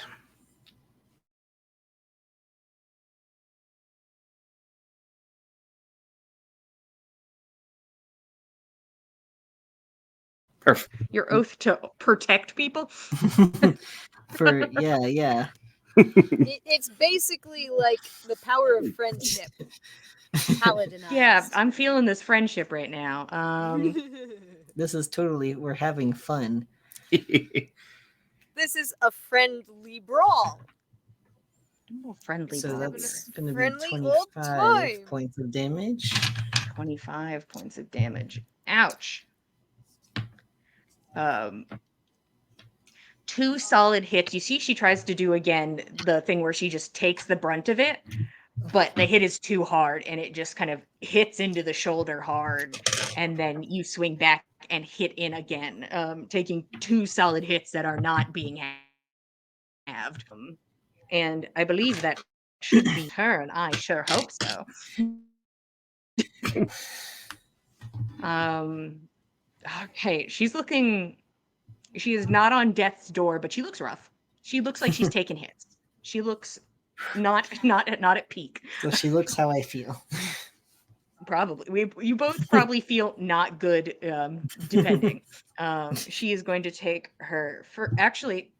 Perfect. Your oath to protect people. Yeah. It's basically like the power of friendship. Paladinized. Yeah, I'm feeling this friendship right now. This is totally, we're having fun. This is a friendly brawl. Friendly So brawl that's here. going to be Friendly old 25 time. points of damage. 25 points of damage. Ouch. 2 solid hits. You see she tries to do again the thing where she just takes the brunt of it, but the hit is too hard and it just kind of hits into the shoulder hard, and then you swing back and hit in again, taking 2 solid hits that are not being halved. And I believe that should be turn. I sure hope so. Okay, she is not on death's door, but she looks rough. She looks like she's taken hits. She looks not at peak. So she looks how I feel. Probably. You both probably feel not good, depending. She is going to take her actually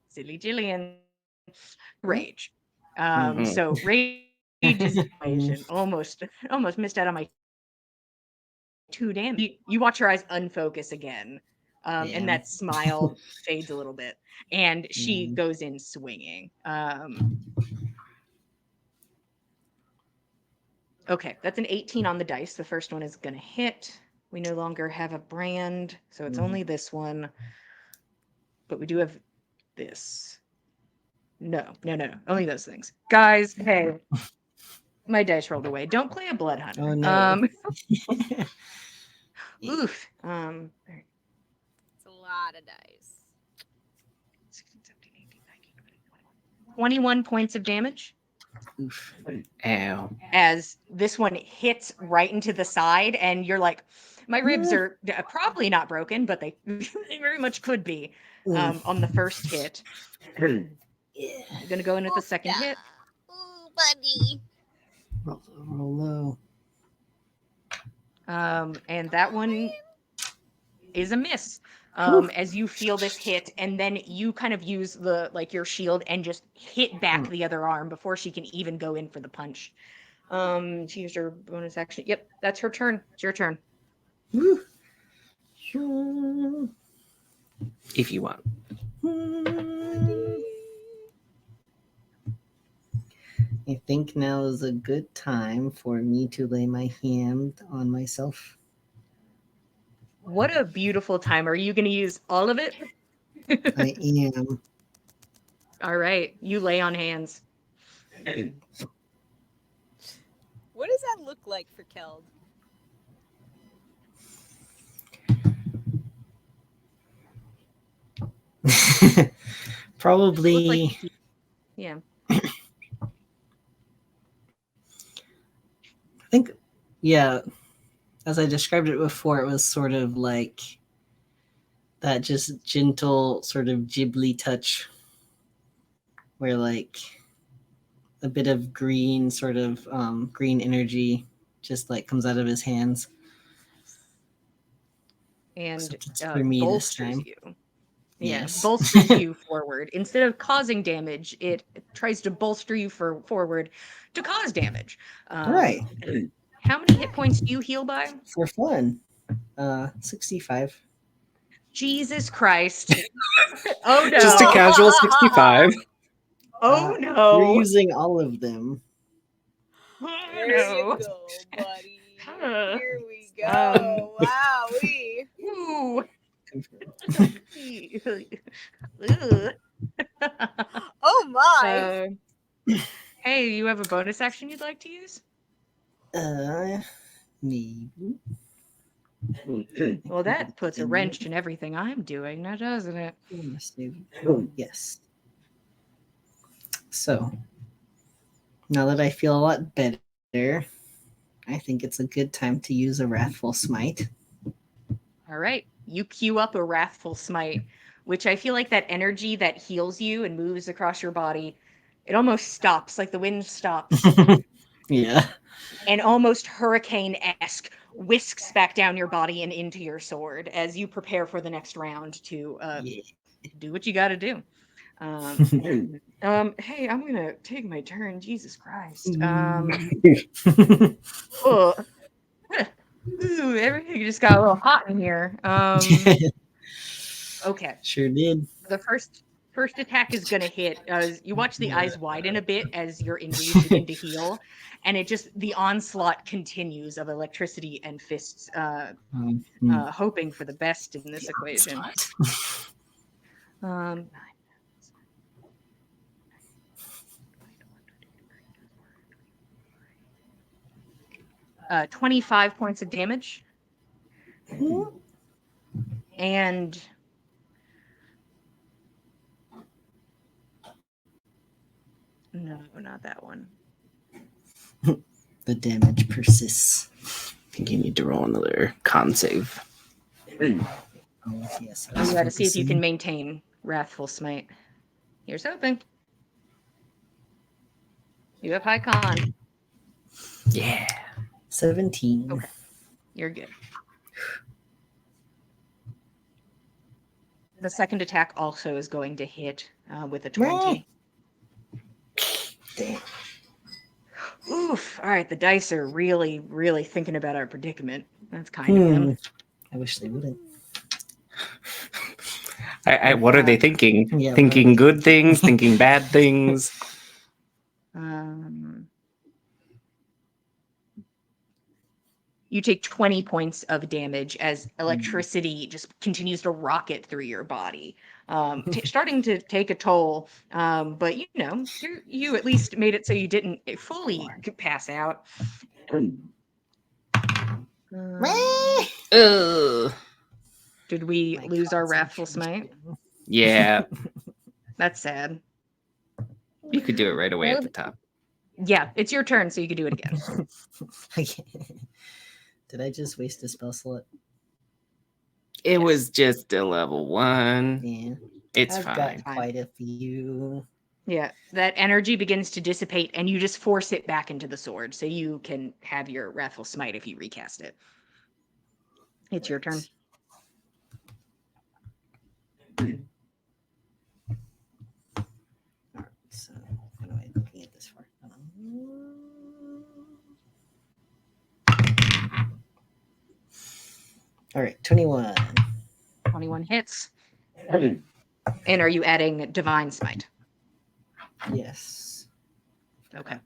silly Jillian rage. So rage is almost missed out on my 2 damage. You watch her eyes unfocus again. And that smile fades a little bit, and she goes in swinging. Okay, that's an 18 on the dice. The first one is going to hit. We no longer have a brand, so it's only this one. But we do have this. No. Only those things. Guys, hey. My dice rolled away. Don't play a blood hunter. Oh, no. Oof. It's a lot of dice. 16, 17, 18, 19, 20, 21 points of damage. Oof. Ow. As this one hits right into the side, and you're like, my ribs are probably not broken, but they very much could be on the first hit. Yeah. I'm gonna go in with the second hit. Ooh, buddy. Roll low. And that one is a miss. As you feel this hit, and then you kind of use your shield and just hit back the other arm before she can even go in for the punch. She used her bonus action. Yep, that's her turn. It's your turn. If you want. I think now is a good time for me to lay my hand on myself. What a beautiful time. Are you going to use all of it? I am. All right, you lay on hands. What does that look like for Keld? Probably. Yeah. I think, yeah, as I described it before, it was sort of like that just gentle sort of Ghibli touch where like a bit of green sort of green energy just like comes out of his hands. And for me bolsters this time. you. Yes. Yeah, bolsters you forward. Instead of causing damage, it tries to bolster you forward to cause damage. Right. How many hit points do you heal by? For fun. 65. Jesus Christ. Oh no. Just a casual 65. Oh You're no. using all of them. There you no. go, buddy. Huh. Here we go. Um, Wowee. Ooh. Ugh. Oh my. Hey, you have a bonus action you'd like to use? Maybe. Well, that puts a wrench in everything I'm doing, now doesn't it? Yes. So, now that I feel a lot better, I think it's a good time to use a Wrathful Smite. All right. You queue up a Wrathful Smite, which I feel like that energy that heals you and moves across your body, it almost stops, like the wind stops, Yeah. and almost hurricane-esque whisks back down your body and into your sword as you prepare for the next round to Yeah. do what you got to do. Hey, I'm gonna take my turn. Jesus Christ. Oh, ooh, everything just got a little hot in here. Okay. Sure did. The first attack is gonna hit. You watch the eyes widen a bit as your injuries begin to heal, and the onslaught continues of electricity and fists, hoping for the best in this equation. 25 points of damage. And no, not that one. The damage persists. I think you need to roll another con save. Oh, yes. I was You got to see if you can focusing. maintain Wrathful Smite. Here's hoping. You have high con. Yeah. 17. Okay. You're good. The second attack also is going to hit with a 20. Damn. Oof. All right. The dice are really, really thinking about our predicament. That's kind of them. I wish they wouldn't. What are they thinking? Yeah, Thinking what are good things, thinking bad things. You take 20 points of damage as electricity just continues to rocket through your body, starting to take a toll. But you at least made it so you didn't fully pass out. Did we My lose our Wrathful Smite? concentration. Yeah. That's sad. You could do it right away at the top. Yeah, it's your turn, so you can do it again. Did I just waste a spell slot? It was just a level 1. Yeah. It's I've fine. got quite a few. Yeah, that energy begins to dissipate, and you just force it back into the sword, so you can have your Wrathful Smite if you recast it. It's your turn. Alright, so what am I looking at this for? Alright, 21. 21 hits. And are you adding Divine Smite? Yes. Okay.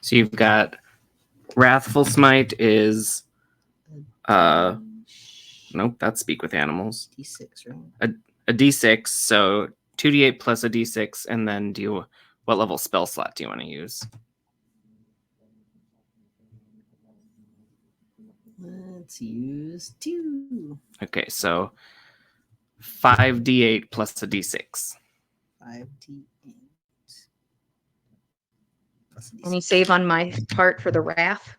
So you've got Wrathful Smite is nope, that's Speak with Animals. D6, right? A D6, so 2d8 plus a D6, and then what level spell slot do you want to use? Let's use 2. Okay, so 5d8 plus a D6. 5d8. Plus a D6. Any save on my part for the Wrath?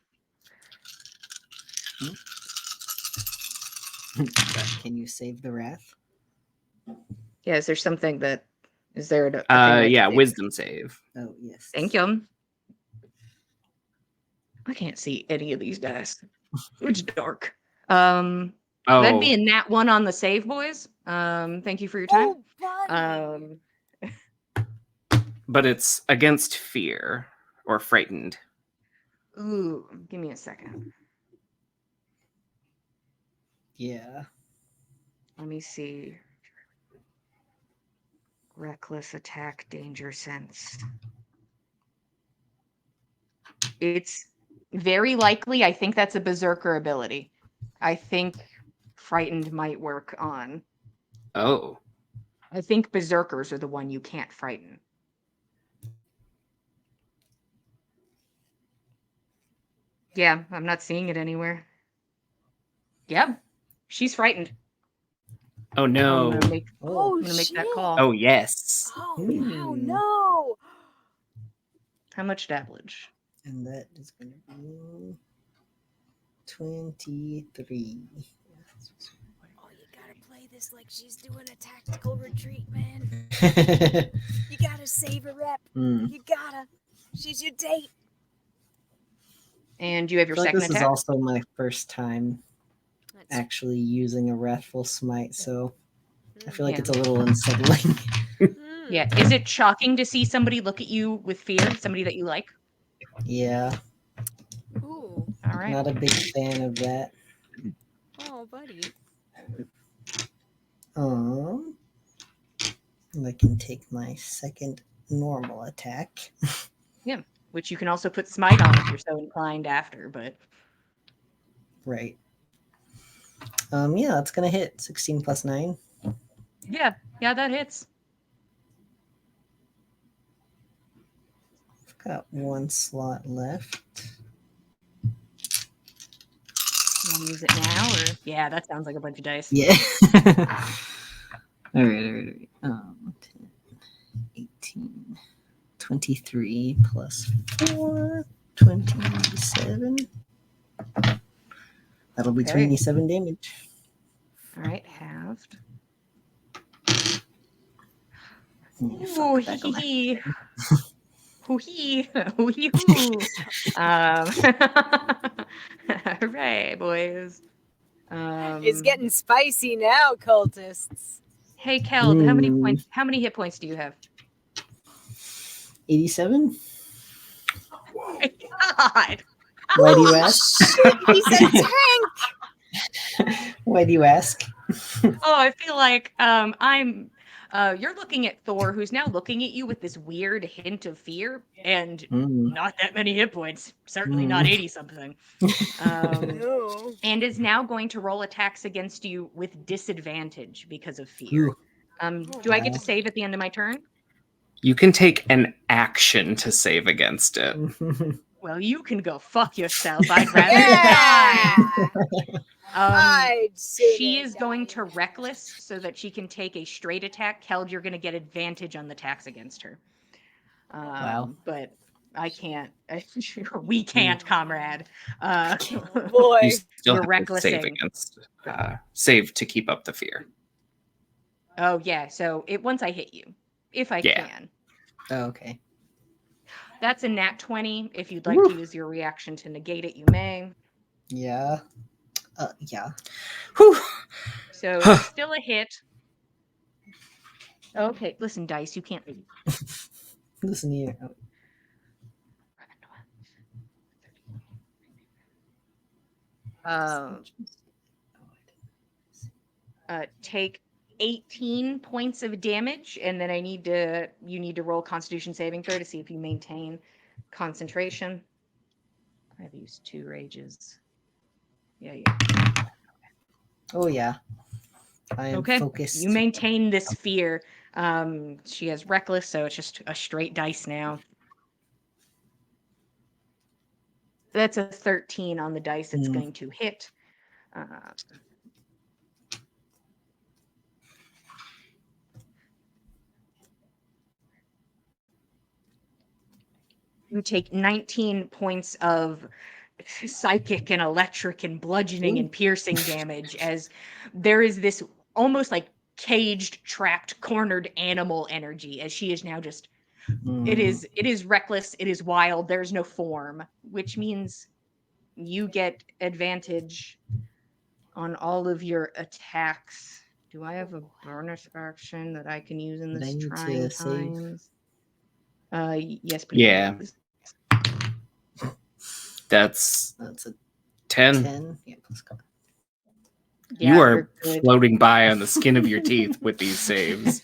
Can you save the wrath? Yeah, is there something that... Is there a thing I can save? Wisdom save. Oh, yes. Thank you. I can't see any of these dice. It's dark. That'd be a nat 1 on the save, boys. Thank you for your time. Oh, buddy. But it's against fear or frightened. Ooh, give me a second. Yeah. Let me see. Reckless attack, danger sense. It's very likely, I think that's a berserker ability. I think frightened might work on. Oh. I think berserkers are the one you can't frighten. Yeah, I'm not seeing it anywhere. Yep, she's frightened. Oh no. I'm gonna make shit. that call. Oh yes. Oh, wow, Hmm. no. How much damage? And that is going to be 23. Oh, you gotta play this like she's doing a tactical retreat, man. You gotta save a rep. Mm. You gotta. She's your date. And you have I your feel like second this is attack. also my first time That's, actually using a Wrathful Smite, so I feel like Yeah. it's a little unsettling. Yeah. Is it shocking to see somebody look at you with fear? Somebody that you like? Yeah, Ooh. All right. not a big fan of that. Oh, buddy. And I can take my second normal attack. Yeah. Which you can also put smite on if you're so inclined after, but Right. Yeah, that's gonna hit 16 plus 9. yeah, that hits. I've got one slot left. You want to use it now, or yeah, that sounds like a bunch of dice. Yeah. all right. 10, 18, 23 plus 4, 27. That'll be Okay. 27 damage. All right, halved. Yeah, Ooh, fuck, back on hee. Hoo-hee. Hoo-hee-hoo. Hooray, boys. It's getting spicy now, cultists. Hey, Keld, how many hit points do you have? 87? Oh my god. Why do you ask? He's a tank. Why do you ask? Oh, I feel like you're looking at Thor, who's now looking at you with this weird hint of fear and not that many hit points. Certainly not 80 something. No. And is now going to roll attacks against you with disadvantage because of fear. Do I get to save at the end of my turn? You can take an action to save against it. Well, you can go fuck yourself. I'd rather Yeah. die. I'd She is going to reckless so that she can take a straight attack. Keld, you're going to get advantage on the attacks against her. Wow. But I can't. We can't, comrade. Boy. You still We're have to save recklessing. against save to keep up the fear. Oh, yeah. So once I hit you, if I Yeah. can. Oh, okay. That's a nat 20. If you'd like to use your reaction to negate it, you may. Yeah. Yeah. Whew. So it's still a hit. Okay, listen, dice, you can't. Listen here. Take 18 points of damage, and then you need to roll Constitution saving throw to see if you maintain concentration. I've used 2 rages. Yeah. Oh, yeah. I am Okay. focused. You maintain this fear. She has reckless, so it's just a straight dice now. That's a 13 on the dice. It's going to hit. You take 19 points of psychic and electric and bludgeoning and piercing damage as there is this almost like caged, trapped, cornered animal energy as she is now just it is reckless, it is wild, there's no form, which means you get advantage on all of your attacks. Do I have a bonus action that I can use in this trying times? Yes, please. Yeah. That's a 10. 10. Yeah, plus God. Yeah, You you're are good. floating by on the skin of your teeth with these saves.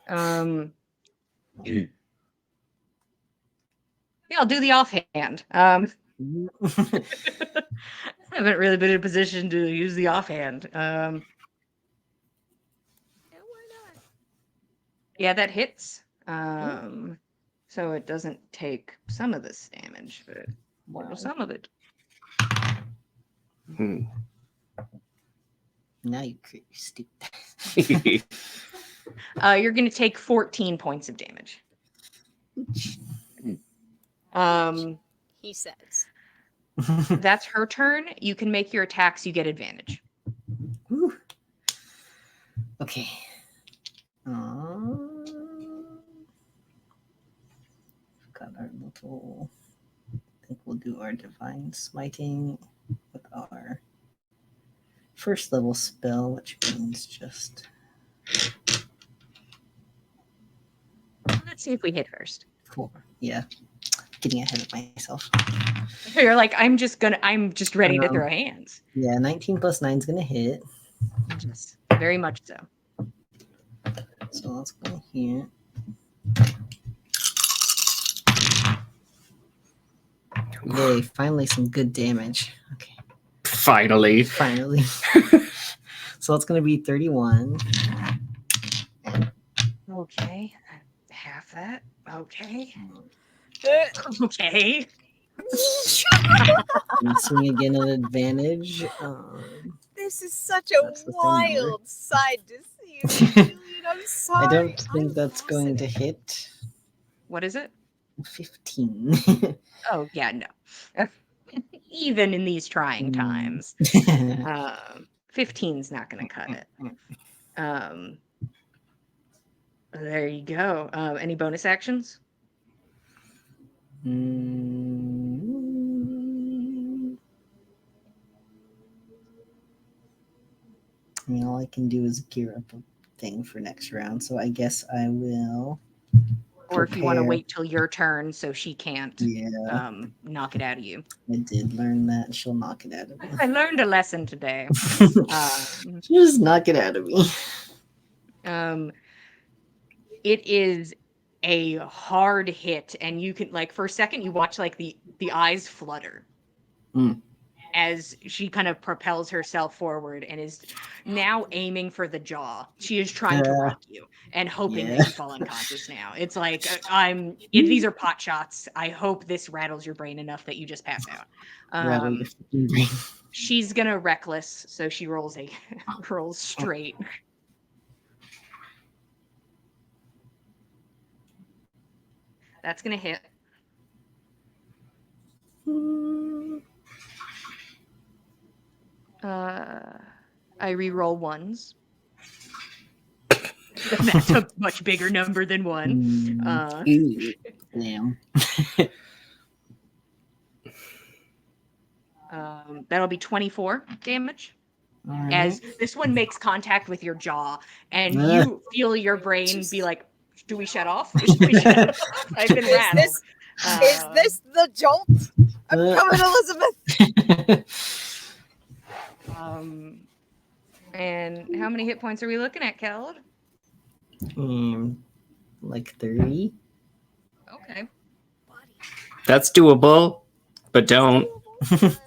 Yeah, I'll do the offhand. Haven't really been in a position to use the offhand. Yeah, why not? Yeah, that hits. So it doesn't take some of this damage, but Wow. some of it. Hmm. Now you create your stupid. You're gonna take 14 points of damage. He says. That's her turn. You can make your attacks. You get advantage. Whew. Okay. Got our little. I think we'll do our divine smiting with our first level spell, which means just Let's see if we hit first. 4. Yeah. Getting ahead of myself. You're like, I'm just ready to Um, throw hands. Yeah, 19 plus 9 is going to hit. Yes, very much so. So let's go here. Yay, finally some good damage. Okay, Finally. finally. So that's going to be 31. Okay, half that. Okay. Uh, Okay. And swing again at advantage. This is such a That's the same number. wild side to see, Julian. I'm sorry. I don't think I'm that's going to fascinated. hit. What is it? 15. Oh yeah, no. Even in these trying times, 15's not going to cut it. There you go. Any bonus actions? I mean, all I can do is gear up a thing for next round, so I guess I will. Or if you want to prepare. wait till your turn so she can't Yeah, knock it out of you. I did learn that. She'll knock it out of me. I learned a lesson today. She'll just knock it out of me. It is a hard hit, and you can, like, for a second you watch like the eyes flutter as she kind of propels herself forward and is now aiming for the jaw. She is trying to rock you and hoping that you fall unconscious now. It's like, these are pot shots. I hope this rattles your brain enough that you just pass out. Rattle your fucking brain. She's gonna reckless, so she rolls straight. That's gonna hit. I re-roll ones. That's a much bigger number than one. Damn. That'll be 24 damage. All As right. this one makes contact with your jaw, and you feel your brain be like, "Do we shut off? Should we shut off? I've been rattled." Is this the jolt? I'm coming, Elizabeth. And how many hit points are we looking at, Keld? Like 30. Okay. That's doable, but don't. The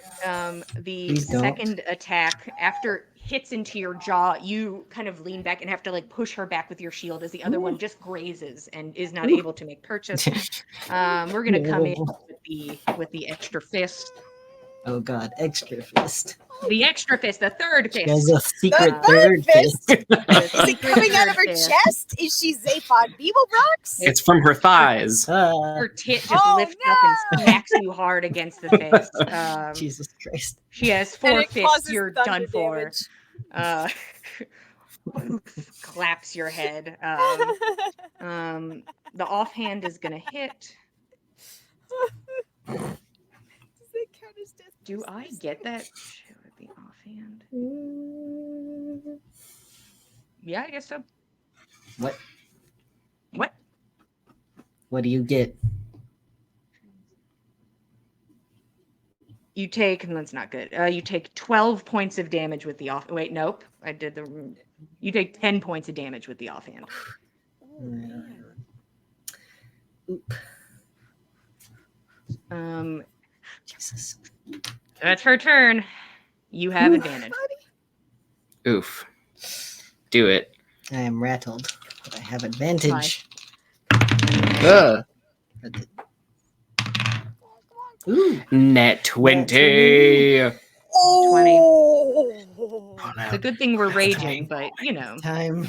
Please don't. second attack, after hits into your jaw, you kind of lean back and have to like push her back with your shield as the other one just grazes and is not able to make purchase. We're gonna come in with the extra fist. Oh god, extra fist. The extra fist, the third fist. There's a secret The third fist. Is it coming out of her chest? Is she Zaphod Beeblebrox? It's from her thighs. Her tit just lifts up and smacks you hard against the fist. Jesus Christ. She has And 4 it fists. causes You're thunder done for. damage. Claps your head. The offhand is gonna hit. Does that count as death? Do I get that? Shit, with the offhand. Yeah, I guess so. What? What? What do you get? You take, and that's not good. You take 12 points of damage with the off. Wait, nope. I did the. You take 10 points of damage with the offhand. man. Oop. Jesus. That's her turn. You have Ooh. advantage. Oof. Do it. I am rattled, but I have advantage. Ugh. Ooh. Net 20. Oh! Oh, It's now, a good thing we're That's raging, time. but you know. Time.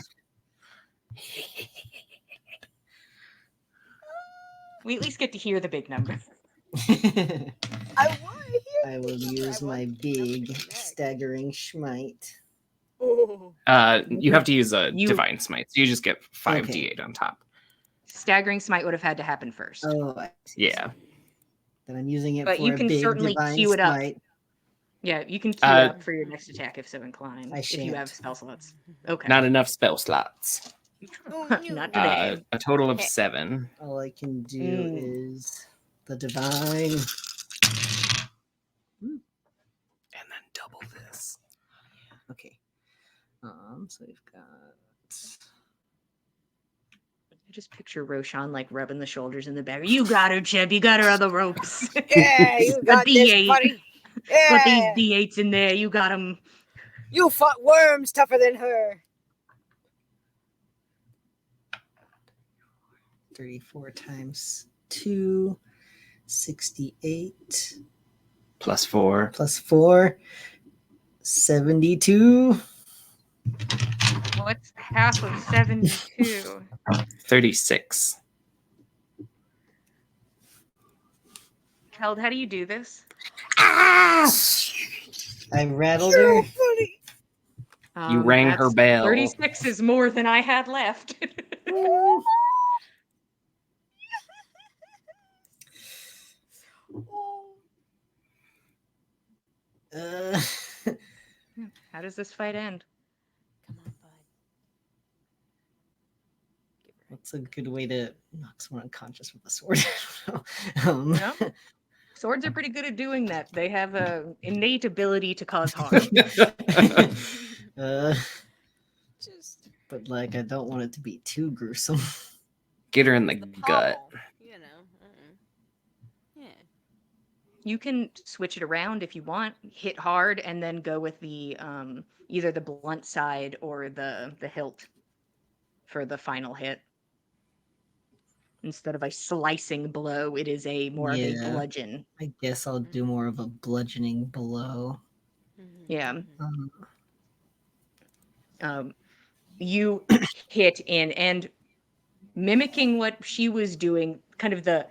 We at least get to hear the big number. I I want to hear will the number. use I my want the number big to connect. staggering smite. Oh. You have to use a You- divine smite. So you just get 5d8 Okay. on top. Staggering smite would have had to happen first. Oh, I see. Yeah. Then I'm using it But for you a can big certainly divine queue it up. smite. Yeah, you can queue it Uh, up for your next attack if so inclined. I If you have shan't. spell slots. Okay. Not enough spell slots. Oh, no. Not today. A total of 7. All I can do Mm. is the divine. And then double this. Okay. So we've got. I just picture Roshan like rubbing the shoulders in the back. You got her, Chip. You got her on the ropes. Yeah, you got this, D8. buddy. Put these Yeah. D8s in there. You got them. You fought worms tougher than her. 34 times 2, 68 Plus 4. plus 4, 72. What's half of 72? 36. Held, how do you do this? Ah! I rattled So her. funny. You rang her that's- bell. 36 is more than I had left. Oh. Uh, How does this fight end? Come on, bud. What's a good way to knock someone unconscious with a sword? um, No? Swords are pretty good at doing that. They have an innate ability to cause harm. uh, Just but like, I don't want it to be too gruesome. Get her in the the gut. pommel, you know. Yeah. You can switch it around if you want. Hit hard and then go with the either the blunt side or the hilt for the final hit. Instead of a slicing blow, it is a more of a Yeah. bludgeon. I guess I'll do more of a bludgeoning blow. Yeah. Um, You hit in and mimicking what she was doing, kind of the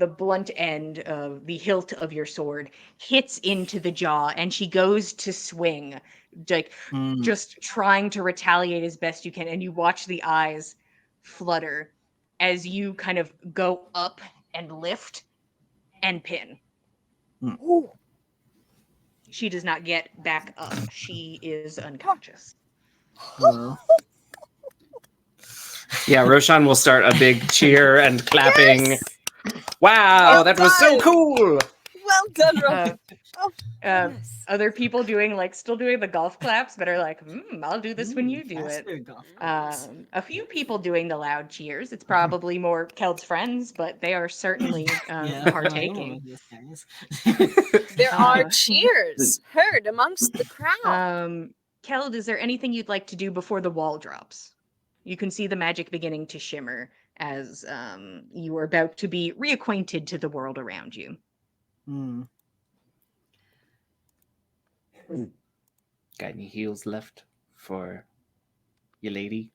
blunt end of the hilt of your sword hits into the jaw, and she goes to swing, like mm, just trying to retaliate as best you can, and you watch the eyes flutter as you kind of go up and lift and pin. Ooh. She does not get back up. She is unconscious. well, Yeah, Roshan will start a big cheer and clapping. Yes! Wow, Well that was so done! cool. Well done, Rob. Uh, Goodness. Other people still doing the golf claps, but are like, I'll do this when you do it. faster golf balls. A few people doing the loud cheers. It's probably more Keld's friends, but they are certainly partaking. These guys. There are Uh, cheers heard amongst the crowd. Keld, is there anything you'd like to do before the wall drops? You can see the magic beginning to shimmer as you are about to be reacquainted to the world around you. Hmm. Got any heals left for your lady?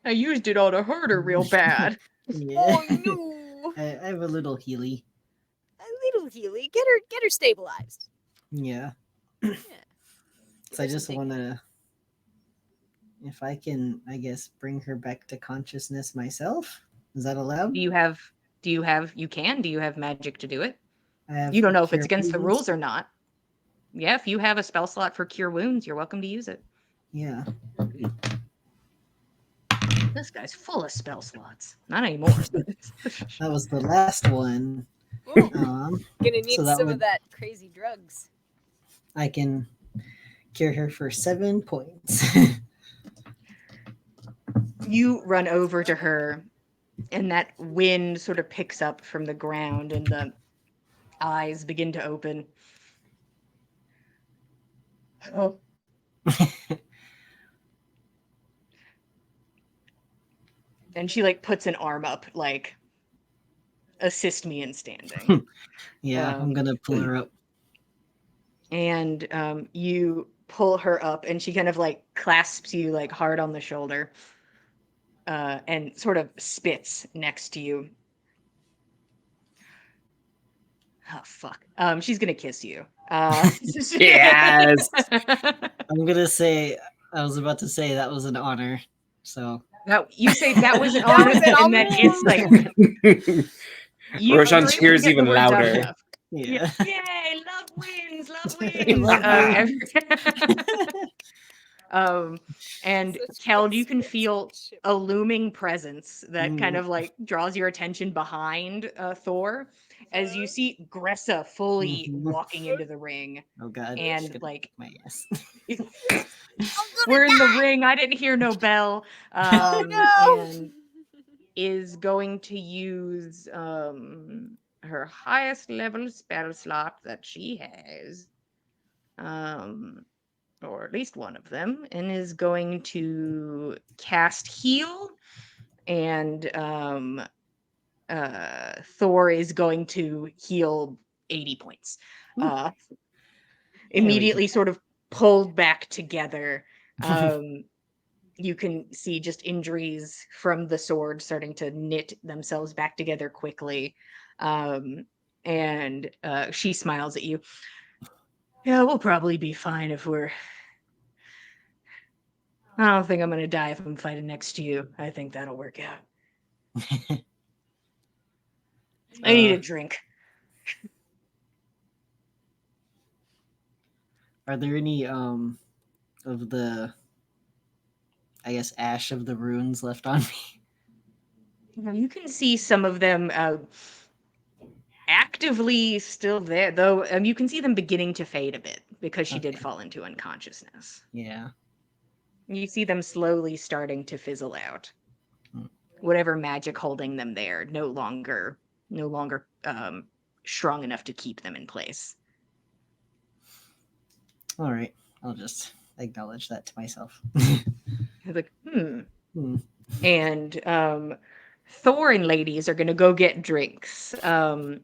I used it all to hurt her real bad. Yeah. Oh no! I have a little Healy. A little Healy. Get her stabilized. Yeah. Yeah. So I just want to, if I can, I guess, bring her back to consciousness myself. Is that allowed? Do you have magic to do it? I have You don't a know if cure it's against the wounds. rules or not. Yeah, if you have a spell slot for cure wounds, you're welcome to use it. Yeah. This guy's full of spell slots. Not anymore. But That was the last one. Ooh, Um, gonna need So that some would- of that crazy drugs. I can cure her for 7 points. You run over to her, and that wind sort of picks up from the ground, and the eyes begin to open. Oh. And she like puts an arm up, like, assist me in standing. Yeah, I'm gonna pull her up. And you pull her up, and she kind of like clasps you like hard on the shoulder, and sort of spits next to you. Oh fuck. She's gonna kiss you. Yes. I'm gonna say, I was about to say that was an honor. So Now you say that was an That honor, was an and then honor. it's like Roshan you're able to cheers get the even words out louder. enough. yeah. Yay! Love wins. Love wins. Love And Such Keld, you good can feel sportsmanship. a looming presence that kind Mm. of like draws your attention behind Thor as you see Gressa fully Mhm. walking into the ring. Oh god. And, she's gonna like- kick my ass. We're in the ring. I didn't hear no bell. Oh no! And is going to use her highest level spell slot that she has. Or at least one of them, and is going to cast heal, and Thor is going to heal 80 points. Immediately sort of pulled back together. You can see just injuries from the sword starting to knit themselves back together quickly. And she smiles at you. Yeah, we'll probably be fine if we're... I don't think I'm gonna die if I'm fighting next to you. I think that'll work out. I need a drink. Are there any of the, I guess, ash of the runes left on me? You can see some of them actively still there, though you can see them beginning to fade a bit because she did Okay. fall into unconsciousness. Yeah. You see them slowly starting to fizzle out. Hmm. Whatever magic holding them there, no longer strong enough to keep them in place. All right. I'll just acknowledge that to myself. Like, Hmm. And Thor and ladies are gonna go get drinks. Sounds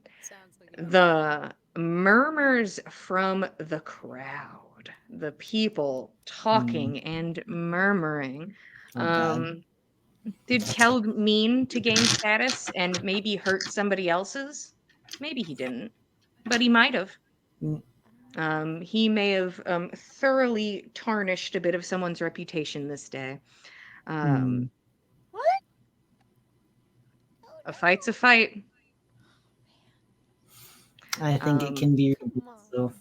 like The murmurs from the crowd, the people talking and murmuring. Oh god. Did Keld mean to gain status and maybe hurt somebody else's? Maybe he didn't, but he might have. He may have thoroughly tarnished a bit of someone's reputation this day. what? A fight's a fight. I think it can be so.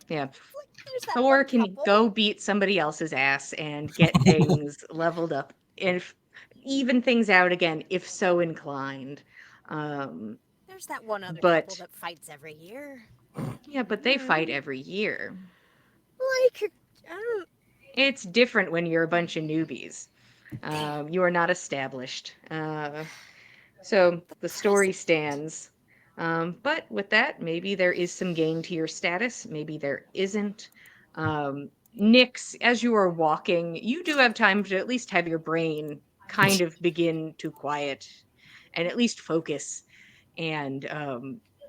Yeah. There's that Thor one can couple. go beat somebody else's ass and get things leveled up, and even things out again if so inclined. There's that one other but- couple that fights every year. Yeah, but they fight every year. Like, I don't. It's different when you're a bunch of newbies. You are not established. So the story stands. But with that, maybe there is some gain to your status. Maybe there isn't. Nyx, as you are walking, you do have time to at least have your brain kind of begin to quiet and at least focus and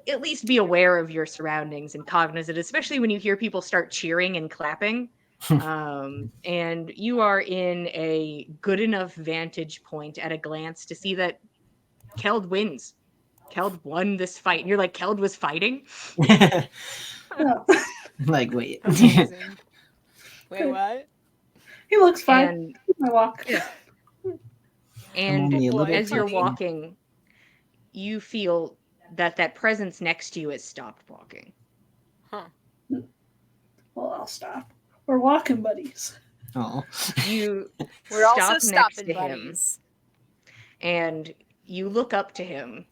at least be aware of your surroundings and cognizant, especially when you hear people start cheering and clapping. And you are in a good enough vantage point at a glance to see that Keld wins. Keld won this fight. And you're like, Keld was fighting? No, Like, wait. Amazing. Wait, what? he looks fine. And I walk. and only a little as you're funny. walking, you feel that that presence next to you has stopped walking. Huh. Well, I'll stop. We're walking buddies. Oh. You We're also stop next stopping to him buddies. and you look up to him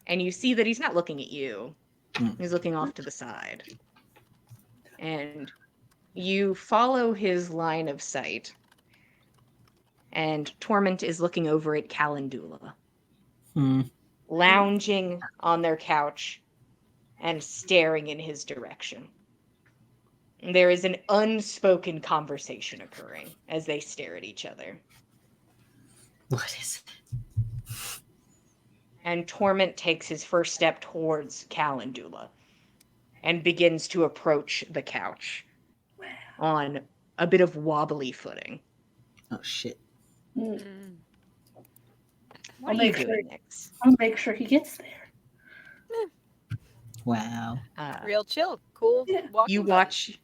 and you see that he's not looking at you. Hmm. He's looking off to the side. And You follow his line of sight, and Torment is looking over at Calendula, lounging on their couch and staring in his direction. There is an unspoken conversation occurring as they stare at each other. What is it? And Torment takes his first step towards Calendula and begins to approach the couch on a bit of wobbly footing. Oh shit. Mm. What are you doing, Nix? I'll make sure he gets there. Wow. Real chill. Cool. Yeah. Walking You buddy. watch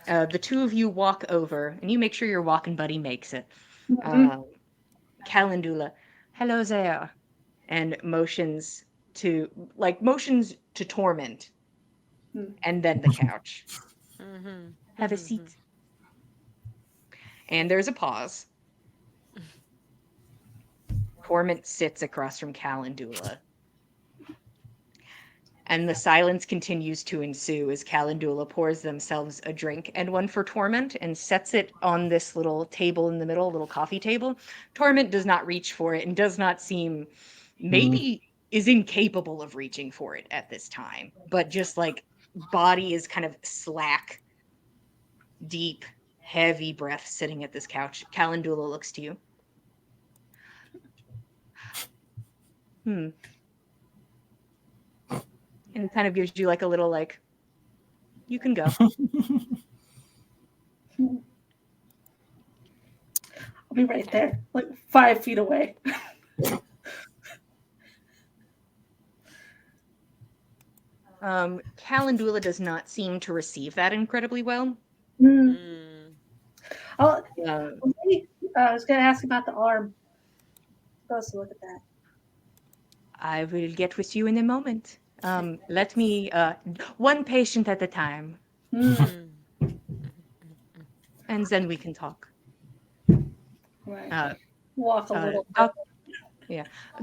the two of you walk over, and you make sure your walking buddy makes it. Mhm. Calendula, hello there, and motions to Torment, and then the couch. Mhm. Have a seat. And there's a pause. Torment sits across from Calendula. And the silence continues to ensue as Calendula pours themselves a drink and one for Torment and sets it on this little table in the middle, little coffee table. Torment does not reach for it and does not seem, maybe is incapable of reaching for it at this time, but just like body is kind of slack, deep, heavy breath sitting at this couch. Calendula looks to you. And kind of gives you like a little like, you can go. I'll be right there, like 5 feet away. Calendula does not seem to receive that incredibly well. I was going to ask about the arm. Supposed to look at that. I will get with you in a moment. Let me, one patient at a time, and then we can talk. Right. Walk a little.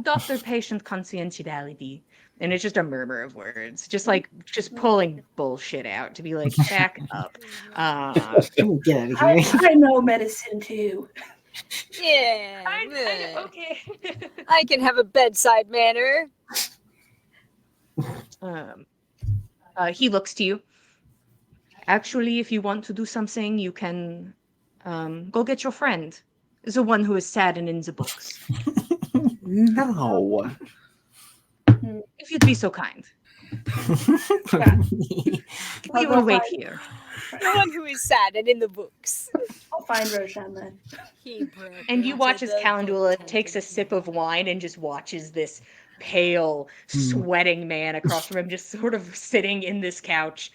Doctor-patient confidentiality. And it's just a murmur of words, just pulling bullshit out to be like, back up. Get out of here. I know medicine too. Yeah. Okay. I can have a bedside manner. He looks to you. Actually, if you want to do something, you can go get your friend. The one who is sad and in the books. No. If you'd be so kind. We will wait here. The one who is sad and in the books. I'll find Roshan then. And you watch as Calendula takes a sip of wine and just watches this pale, sweating man across from him just sort of sitting in this couch.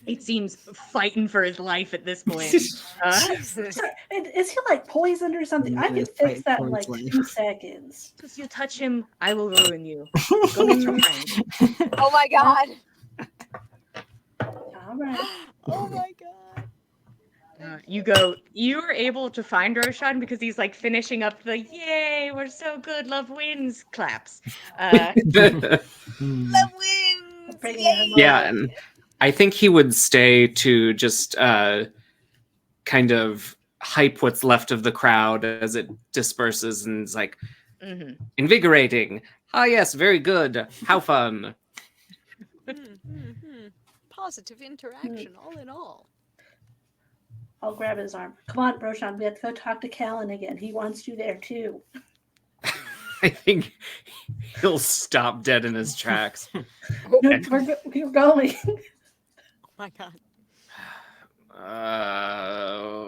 It seems fighting for his life at this point. Is he like poisoned or something? I can fix that in like 2 seconds. If you touch him, I will ruin you. Go get your friend. Oh my god. All right. Oh my god. You were able to find Roshan because he's like finishing up the yay, we're so good, love wins claps. Love wins. Yeah, and I think he would stay to just kind of hype what's left of the crowd as it disperses and is like, invigorating. Ah, yes, very good. How fun. Positive interaction, all in all. I'll grab his arm. Come on, Roshan. We have to go talk to Callan again. He wants you there too. I think he'll stop dead in his tracks. No, we're going. Oh my god.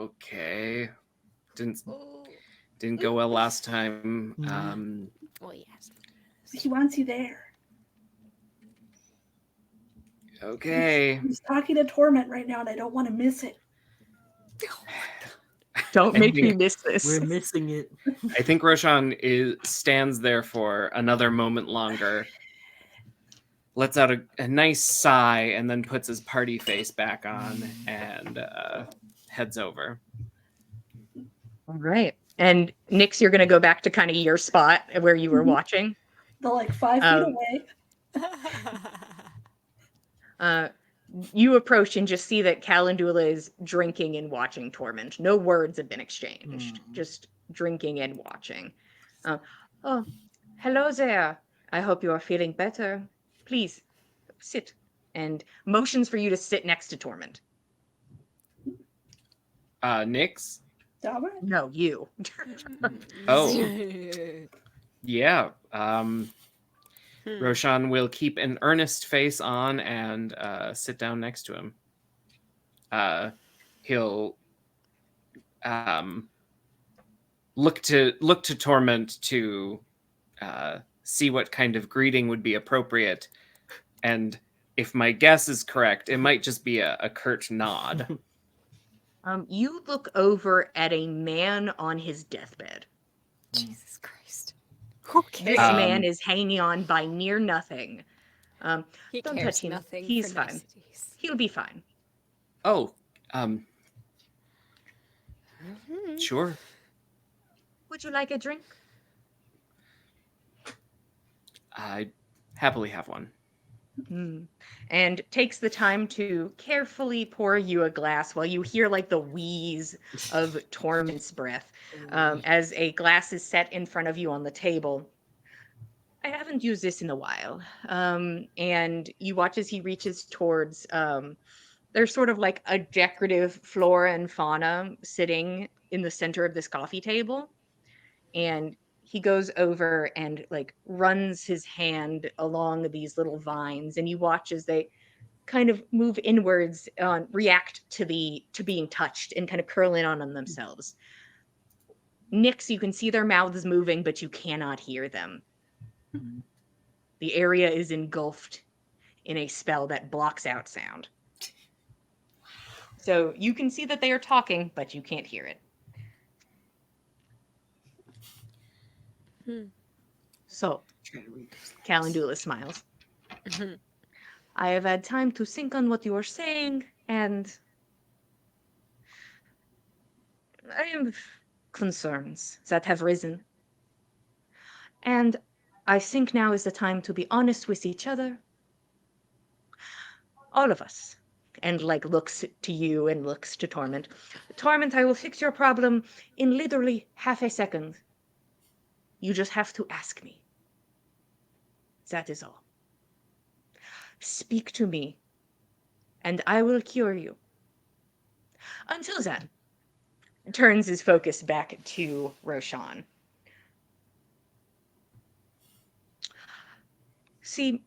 Okay. Didn't go well last time. Well, yes. He wants you there. Okay. He's talking to Torment right now, and I don't want to miss it. Don't make me miss this. We're missing it. I think Roshan stands there for another moment longer, lets out a nice sigh, and then puts his party face back on and heads over. All right. And Nix, you're going to go back to kind of your spot where you were watching. They're like 5 feet away. You approach and just see that Calendula is drinking and watching Torment. No words have been exchanged, just drinking and watching. Oh, hello there. I hope you are feeling better. Please, sit. And motions for you to sit next to Torment. Nyx? All right. No, you. Oh. Yeah. Hmm. Roshan will keep an earnest face on and sit down next to him. He'll look to Torment to see what kind of greeting would be appropriate, and if my guess is correct, it might just be a curt nod. You look over at a man on his deathbed. Jesus Christ. Okay. This man is hanging on by near nothing. He Don't cares touch him. nothing He's for fine. niceties. He'll be fine. Oh, Mhm. sure. Would you like a drink? I'd happily have one. And takes the time to carefully pour you a glass while you hear like the wheeze of Torment's breath as a glass is set in front of you on the table. I haven't used this in a while. And you watch as he reaches towards, there's sort of like a decorative flora and fauna sitting in the center of this coffee table. And he goes over and like runs his hand along these little vines, and you watch as they kind of move inwards, react to being touched and kind of curl in on them themselves. Nyx, you can see their mouths moving, but you cannot hear them. The area is engulfed in a spell that blocks out sound. So you can see that they are talking, but you can't hear it. So, Calendula smiles. I have had time to think on what you are saying, and I have concerns that have risen. And I think now is the time to be honest with each other. All of us. And like looks to you and looks to Torment. Torment, I will fix your problem in literally half a second. You just have to ask me. That is all. Speak to me, and I will cure you. Until then, turns his focus back to Roshan. See,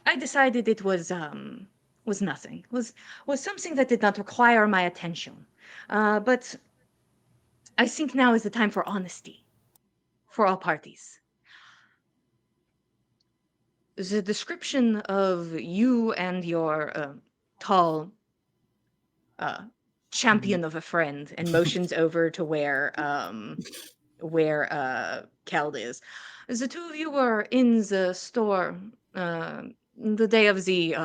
I decided it was nothing. Was something that did not require my attention. But I think now is the time for honesty for all parties. The description of you and your tall champion of a friend, and motions over to where Keld is. The two of you were in the store the day of the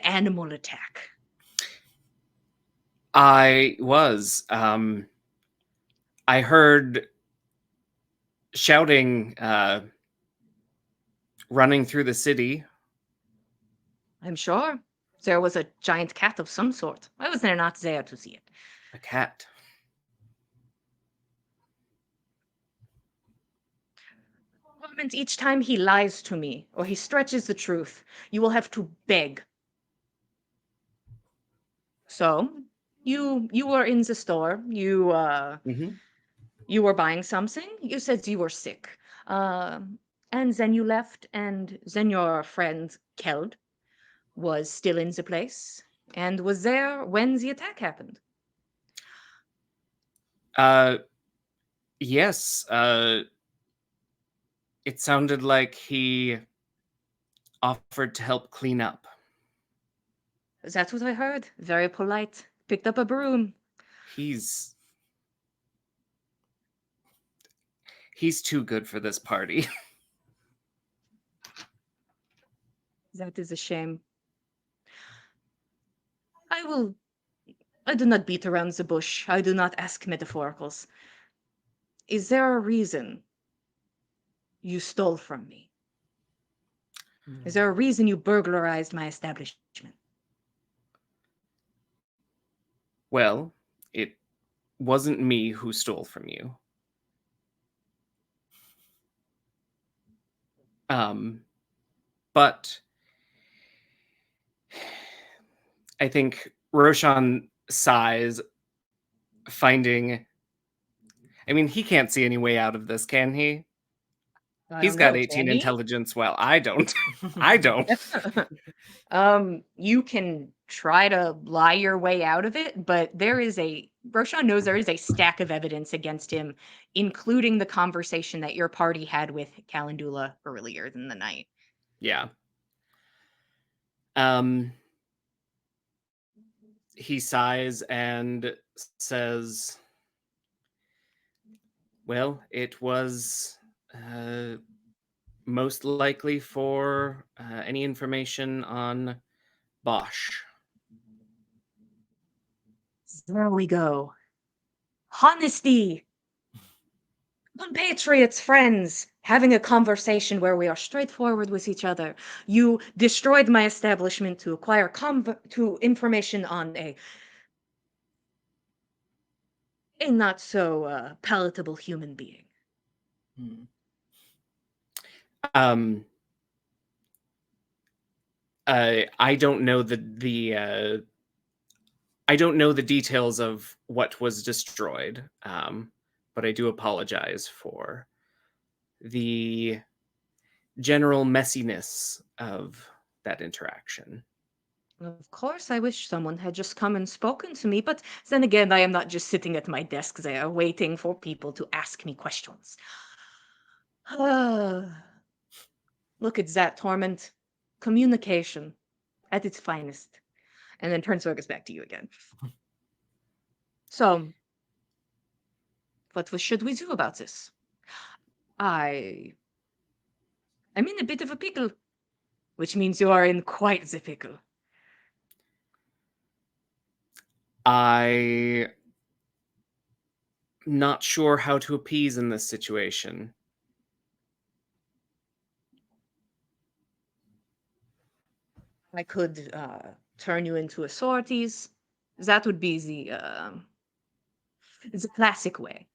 animal attack. I was. I heard shouting, running through the city. I'm sure there was a giant cat of some sort. I was not there to see it. A cat. Moment, each time he lies to me or he stretches the truth, you will have to beg. So, you were in the store. You were buying something. You said you were sick. And then you left, and then your friend Keld was still in the place and was there when the attack happened. Yes. It sounded like he offered to help clean up. That's what I heard. Very polite. Picked up a broom. He's too good for this party. That is a shame. I do not beat around the bush. I do not ask metaphoricals. Is there a reason you stole from me? Is there a reason you burglarized my establishment? Well, it wasn't me who stole from you. But I think Roshan sighs, finding. I mean, he can't see any way out of this, can he? I He's don't got know, 18 can he? intelligence. Well, I don't. I don't. You can try to lie your way out of it, but Roshan knows there is a stack of evidence against him, including the conversation that your party had with Calendula earlier in the night. Yeah. He sighs and says, well, it was most likely for any information on Bosch. There we go. Honesty! Compatriots, friends, having a conversation where we are straightforward with each other. You destroyed my establishment to acquire information on a not so palatable human being. I don't know I don't know the details of what was destroyed, but I do apologize for the general messiness of that interaction. Of course, I wish someone had just come and spoken to me, but then again, I am not just sitting at my desk there waiting for people to ask me questions. Look at that, Torment. Communication at its finest. And then turns focus back to you again. So, should we do about this? I'm in a bit of a pickle, which means you are in quite the pickle. I'm not sure how to appease in this situation. I could turn you into authorities. That would be the classic way.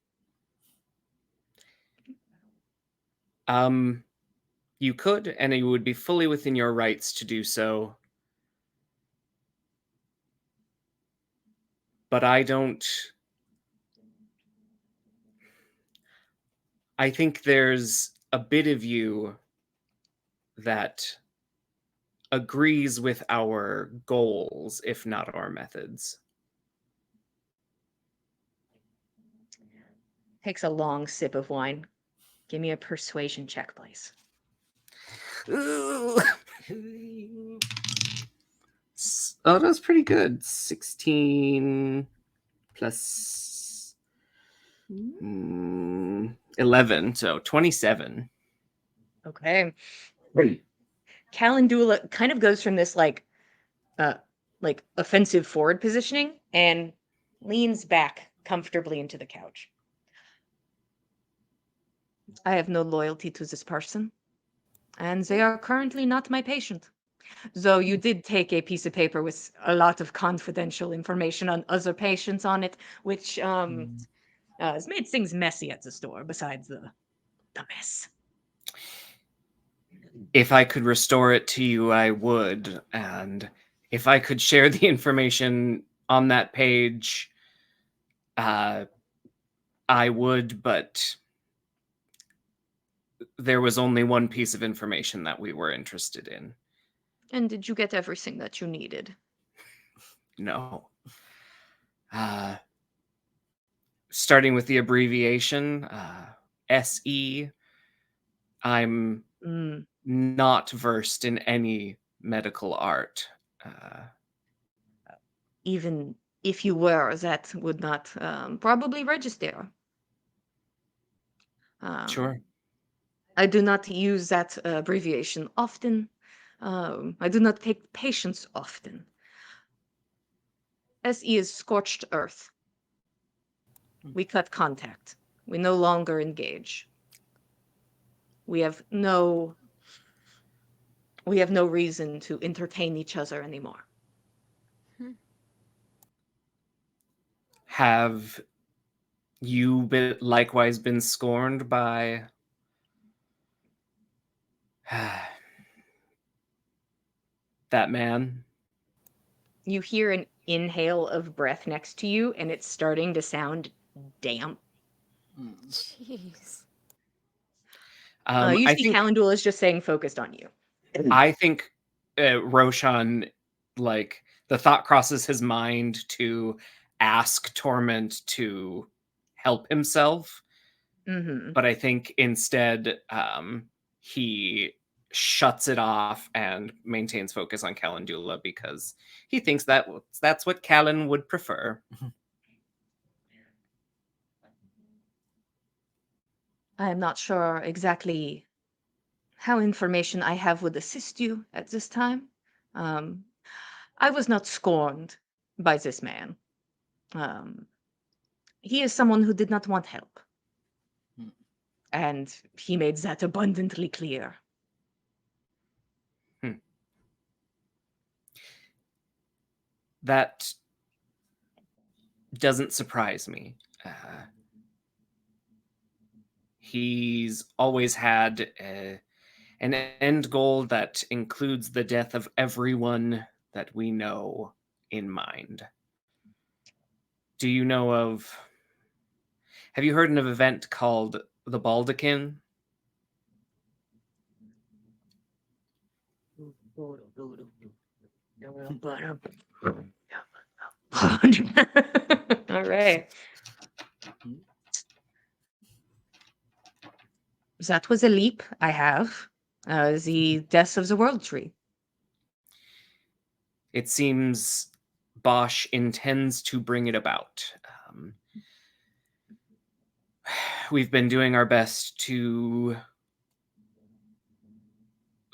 You could, and you would be fully within your rights to do so. But I don't. I think there's a bit of you that agrees with our goals, if not our methods. Takes a long sip of wine. Give me a persuasion check, please. Ooh. Oh, that was pretty good. 16 plus 11, so 27. Okay. Calendula kind of goes from this like offensive forward positioning and leans back comfortably into the couch. I have no loyalty to this person, and they are currently not my patient. Though you did take a piece of paper with a lot of confidential information on other patients on it, which has made things messy at the store, besides the mess. If I could restore it to you, I would. And if I could share the information on that page, I would, but there was only one piece of information that we were interested in. And did you get everything that you needed? No. Starting with the abbreviation, SE, I'm not versed in any medical art. Even if you were, that would not probably register. Sure. I do not use that abbreviation often. I do not take patients often. SE is scorched earth. We cut contact. We no longer engage. We have no reason to entertain each other anymore. Have you likewise been scorned by that man? You hear an inhale of breath next to you, and it's starting to sound damp. Jeez. You I see think Calendul is just saying focused on you. I think Roshan, like, the thought crosses his mind to ask Torment to help himself, Mm-hmm. but I think instead he shuts it off and maintains focus on Calendula because he thinks that that's what Callan would prefer. I'm not sure exactly how information I have would assist you at this time. Um, I was not scorned by this man. Um, he is someone who did not want help. Hmm. And he made that abundantly clear. That doesn't surprise me. He's always had an end goal that includes the death of everyone that we know in mind. Do you know of... Have you heard of an event called the Baldekin? All right. That was a leap I have. The Deaths of the World Tree. It seems Bosch intends to bring it about. We've been doing our best to,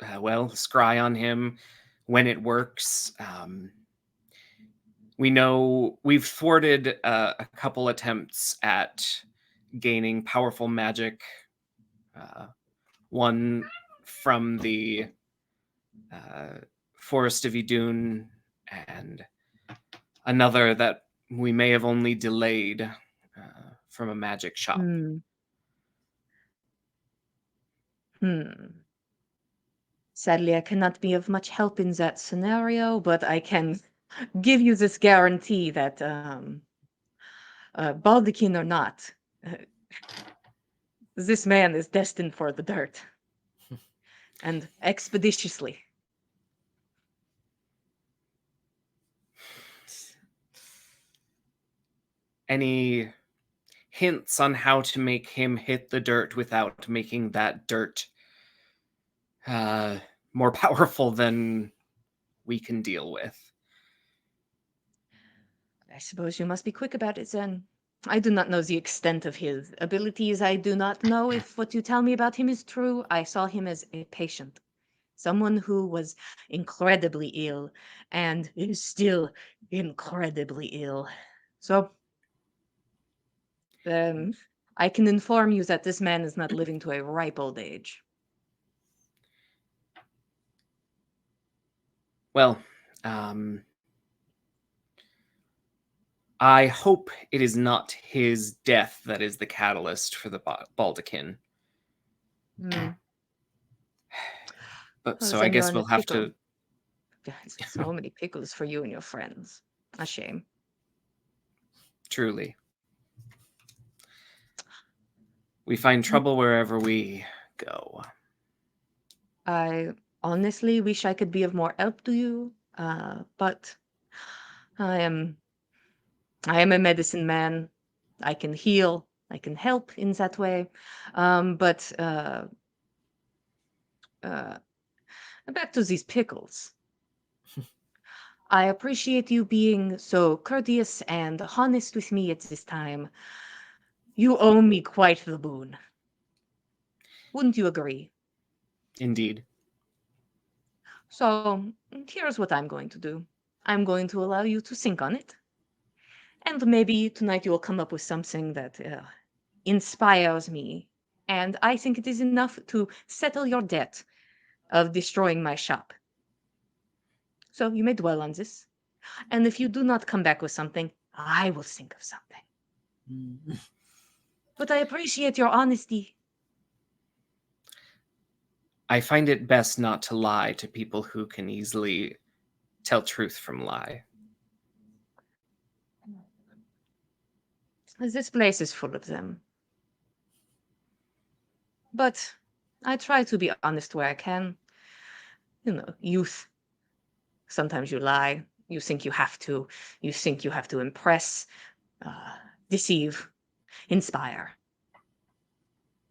scry on him when it works. We know we've thwarted a couple attempts at gaining powerful magic. One from the Forest of Idun, and another that we may have only delayed from a magic shop. Sadly, I cannot be of much help in that scenario, but I can give you this guarantee that, Baldekin or not, uh, this man is destined for the dirt. And expeditiously. Any hints on how to make him hit the dirt without making that dirt more powerful than we can deal with? I suppose you must be quick about it then. I do not know the extent of his abilities. I do not know if what you tell me about him is true. I saw him as a patient, someone who was incredibly ill and is still incredibly ill. So, I can inform you that this man is not living to a ripe old age. Well, I hope it is not his death that is the catalyst for the Baldekin. But so I Then you're guess in a we'll have pickle. to... So many pickles for you and your friends. A shame. Truly. We find trouble wherever we go. I honestly wish I could be of more help to you, but I am a medicine man. I can heal. I can help in that way. But back to these pickles. I appreciate you being so courteous and honest with me at this time. You owe me quite the boon. Wouldn't you agree? Indeed. So here's what I'm going to do. I'm going to allow you to think on it. And maybe tonight you will come up with something that inspires me. And I think it is enough to settle your debt of destroying my shop. So you may dwell on this. And if you do not come back with something, I will think of something. Mm. But I appreciate your honesty. I find it best not to lie to people who can easily tell truth from lie. This place is full of them. But I try to be honest where I can. Youth. Sometimes you lie. You think you have to. You think you have to impress, deceive, inspire.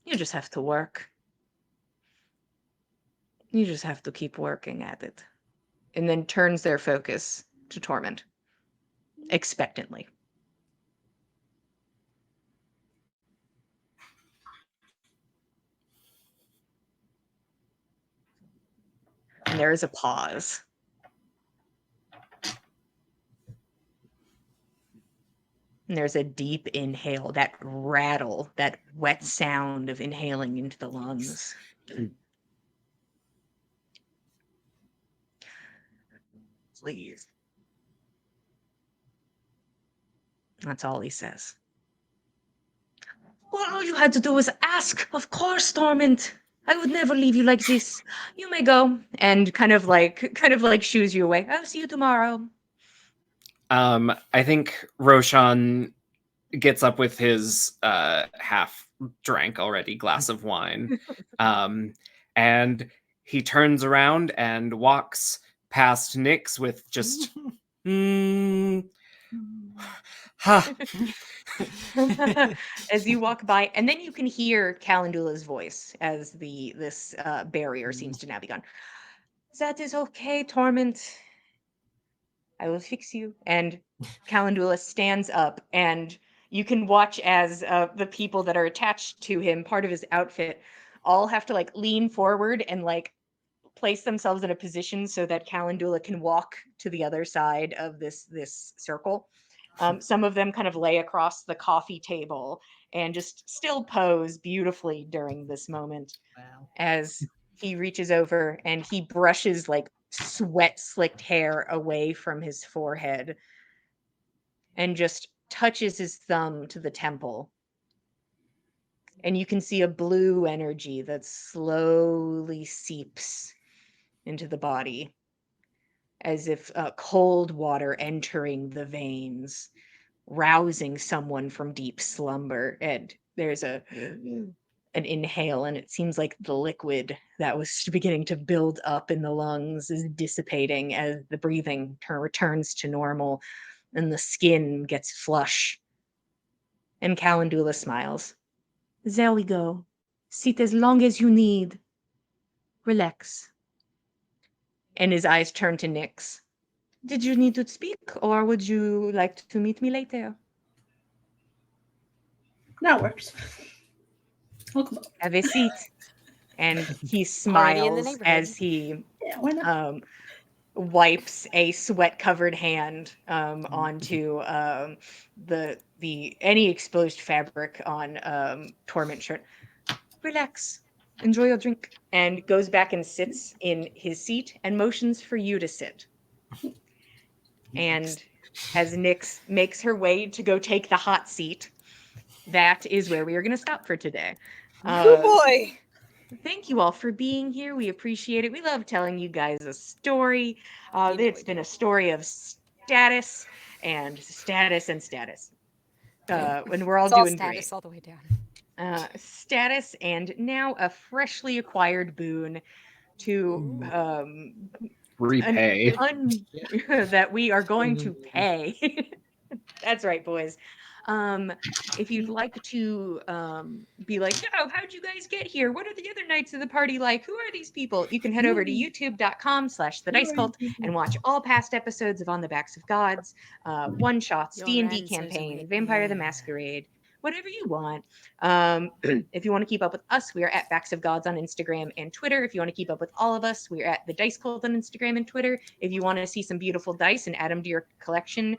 You just have to work. You just have to keep working at it. And then turns their focus to Torment, expectantly. And there is a pause. And there's a deep inhale, that rattle, that wet sound of inhaling into the lungs. Please. That's all he says. Well, all you had to do was ask. Of course, Torment. I would never leave you like this. You may go. And kind of like shoos you away. I'll see you tomorrow. I think Roshan gets up with his half drank already glass of wine. And he turns around and walks past Nyx with just ha. As you walk by, and then you can hear Calendula's voice as this barrier seems to now be gone. That is okay, Torment. I will fix you. And Calendula stands up, and you can watch as the people that are attached to him, part of his outfit, all have to like lean forward and like place themselves in a position so that Calendula can walk to the other side of this circle. Some of them kind of lay across the coffee table and just still pose beautifully during this moment. Wow. As he reaches over and he brushes like sweat slicked hair away from his forehead and just touches his thumb to the temple. And you can see a blue energy that slowly seeps into the body, as if cold water entering the veins, rousing someone from deep slumber. And there's an inhale, and it seems like the liquid that was beginning to build up in the lungs is dissipating as the breathing returns to normal and the skin gets flush. And Calendula smiles. There we go. Sit as long as you need. Relax. And his eyes turn to Nyx. Did you need to speak, or would you like to meet me later? That works. Welcome. Have a seat. And he Already in the smiles neighborhood. as he Yeah, why not? wipes a sweat-covered hand onto the any exposed fabric on Torment shirt. Relax, enjoy your drink, and goes back and sits in his seat and motions for you to sit. And as Nyx makes her way to go take the hot seat, that is where we are going to stop for today. Oh boy! Thank you all for being here. We appreciate it. We love telling you guys a story. It's been a story of status and status and status. And we're all It's all doing status great. all the way down. Status and now a freshly acquired boon to Repay. that we are going to pay. That's right, boys. If you'd like to be like, oh, how'd you guys get here? What are the other knights of the party like? Who are these people? You can head over to youtube.com/the Dice Cult and watch all past episodes of On the Backs of Gods, one-shots, Your D&D answers campaign, await Vampire the there. Masquerade, whatever you want. If you want to keep up with us, we are at Backs of Gods on Instagram and Twitter. If you want to keep up with all of us, we are at the Dice Cult on Instagram and Twitter. If you want to see some beautiful dice and add them to your collection,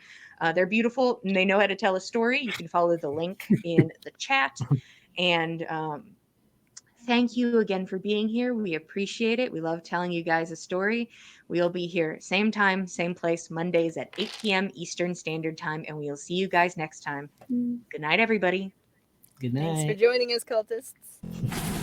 they're beautiful and they know how to tell a story. You can follow the link in the chat. And Thank you again for being here. We appreciate it. We love telling you guys a story. We'll be here same time, same place, Mondays at 8 p.m. Eastern Standard Time, and we'll see you guys next time. Good night, everybody. Good night. Thanks for joining us, cultists.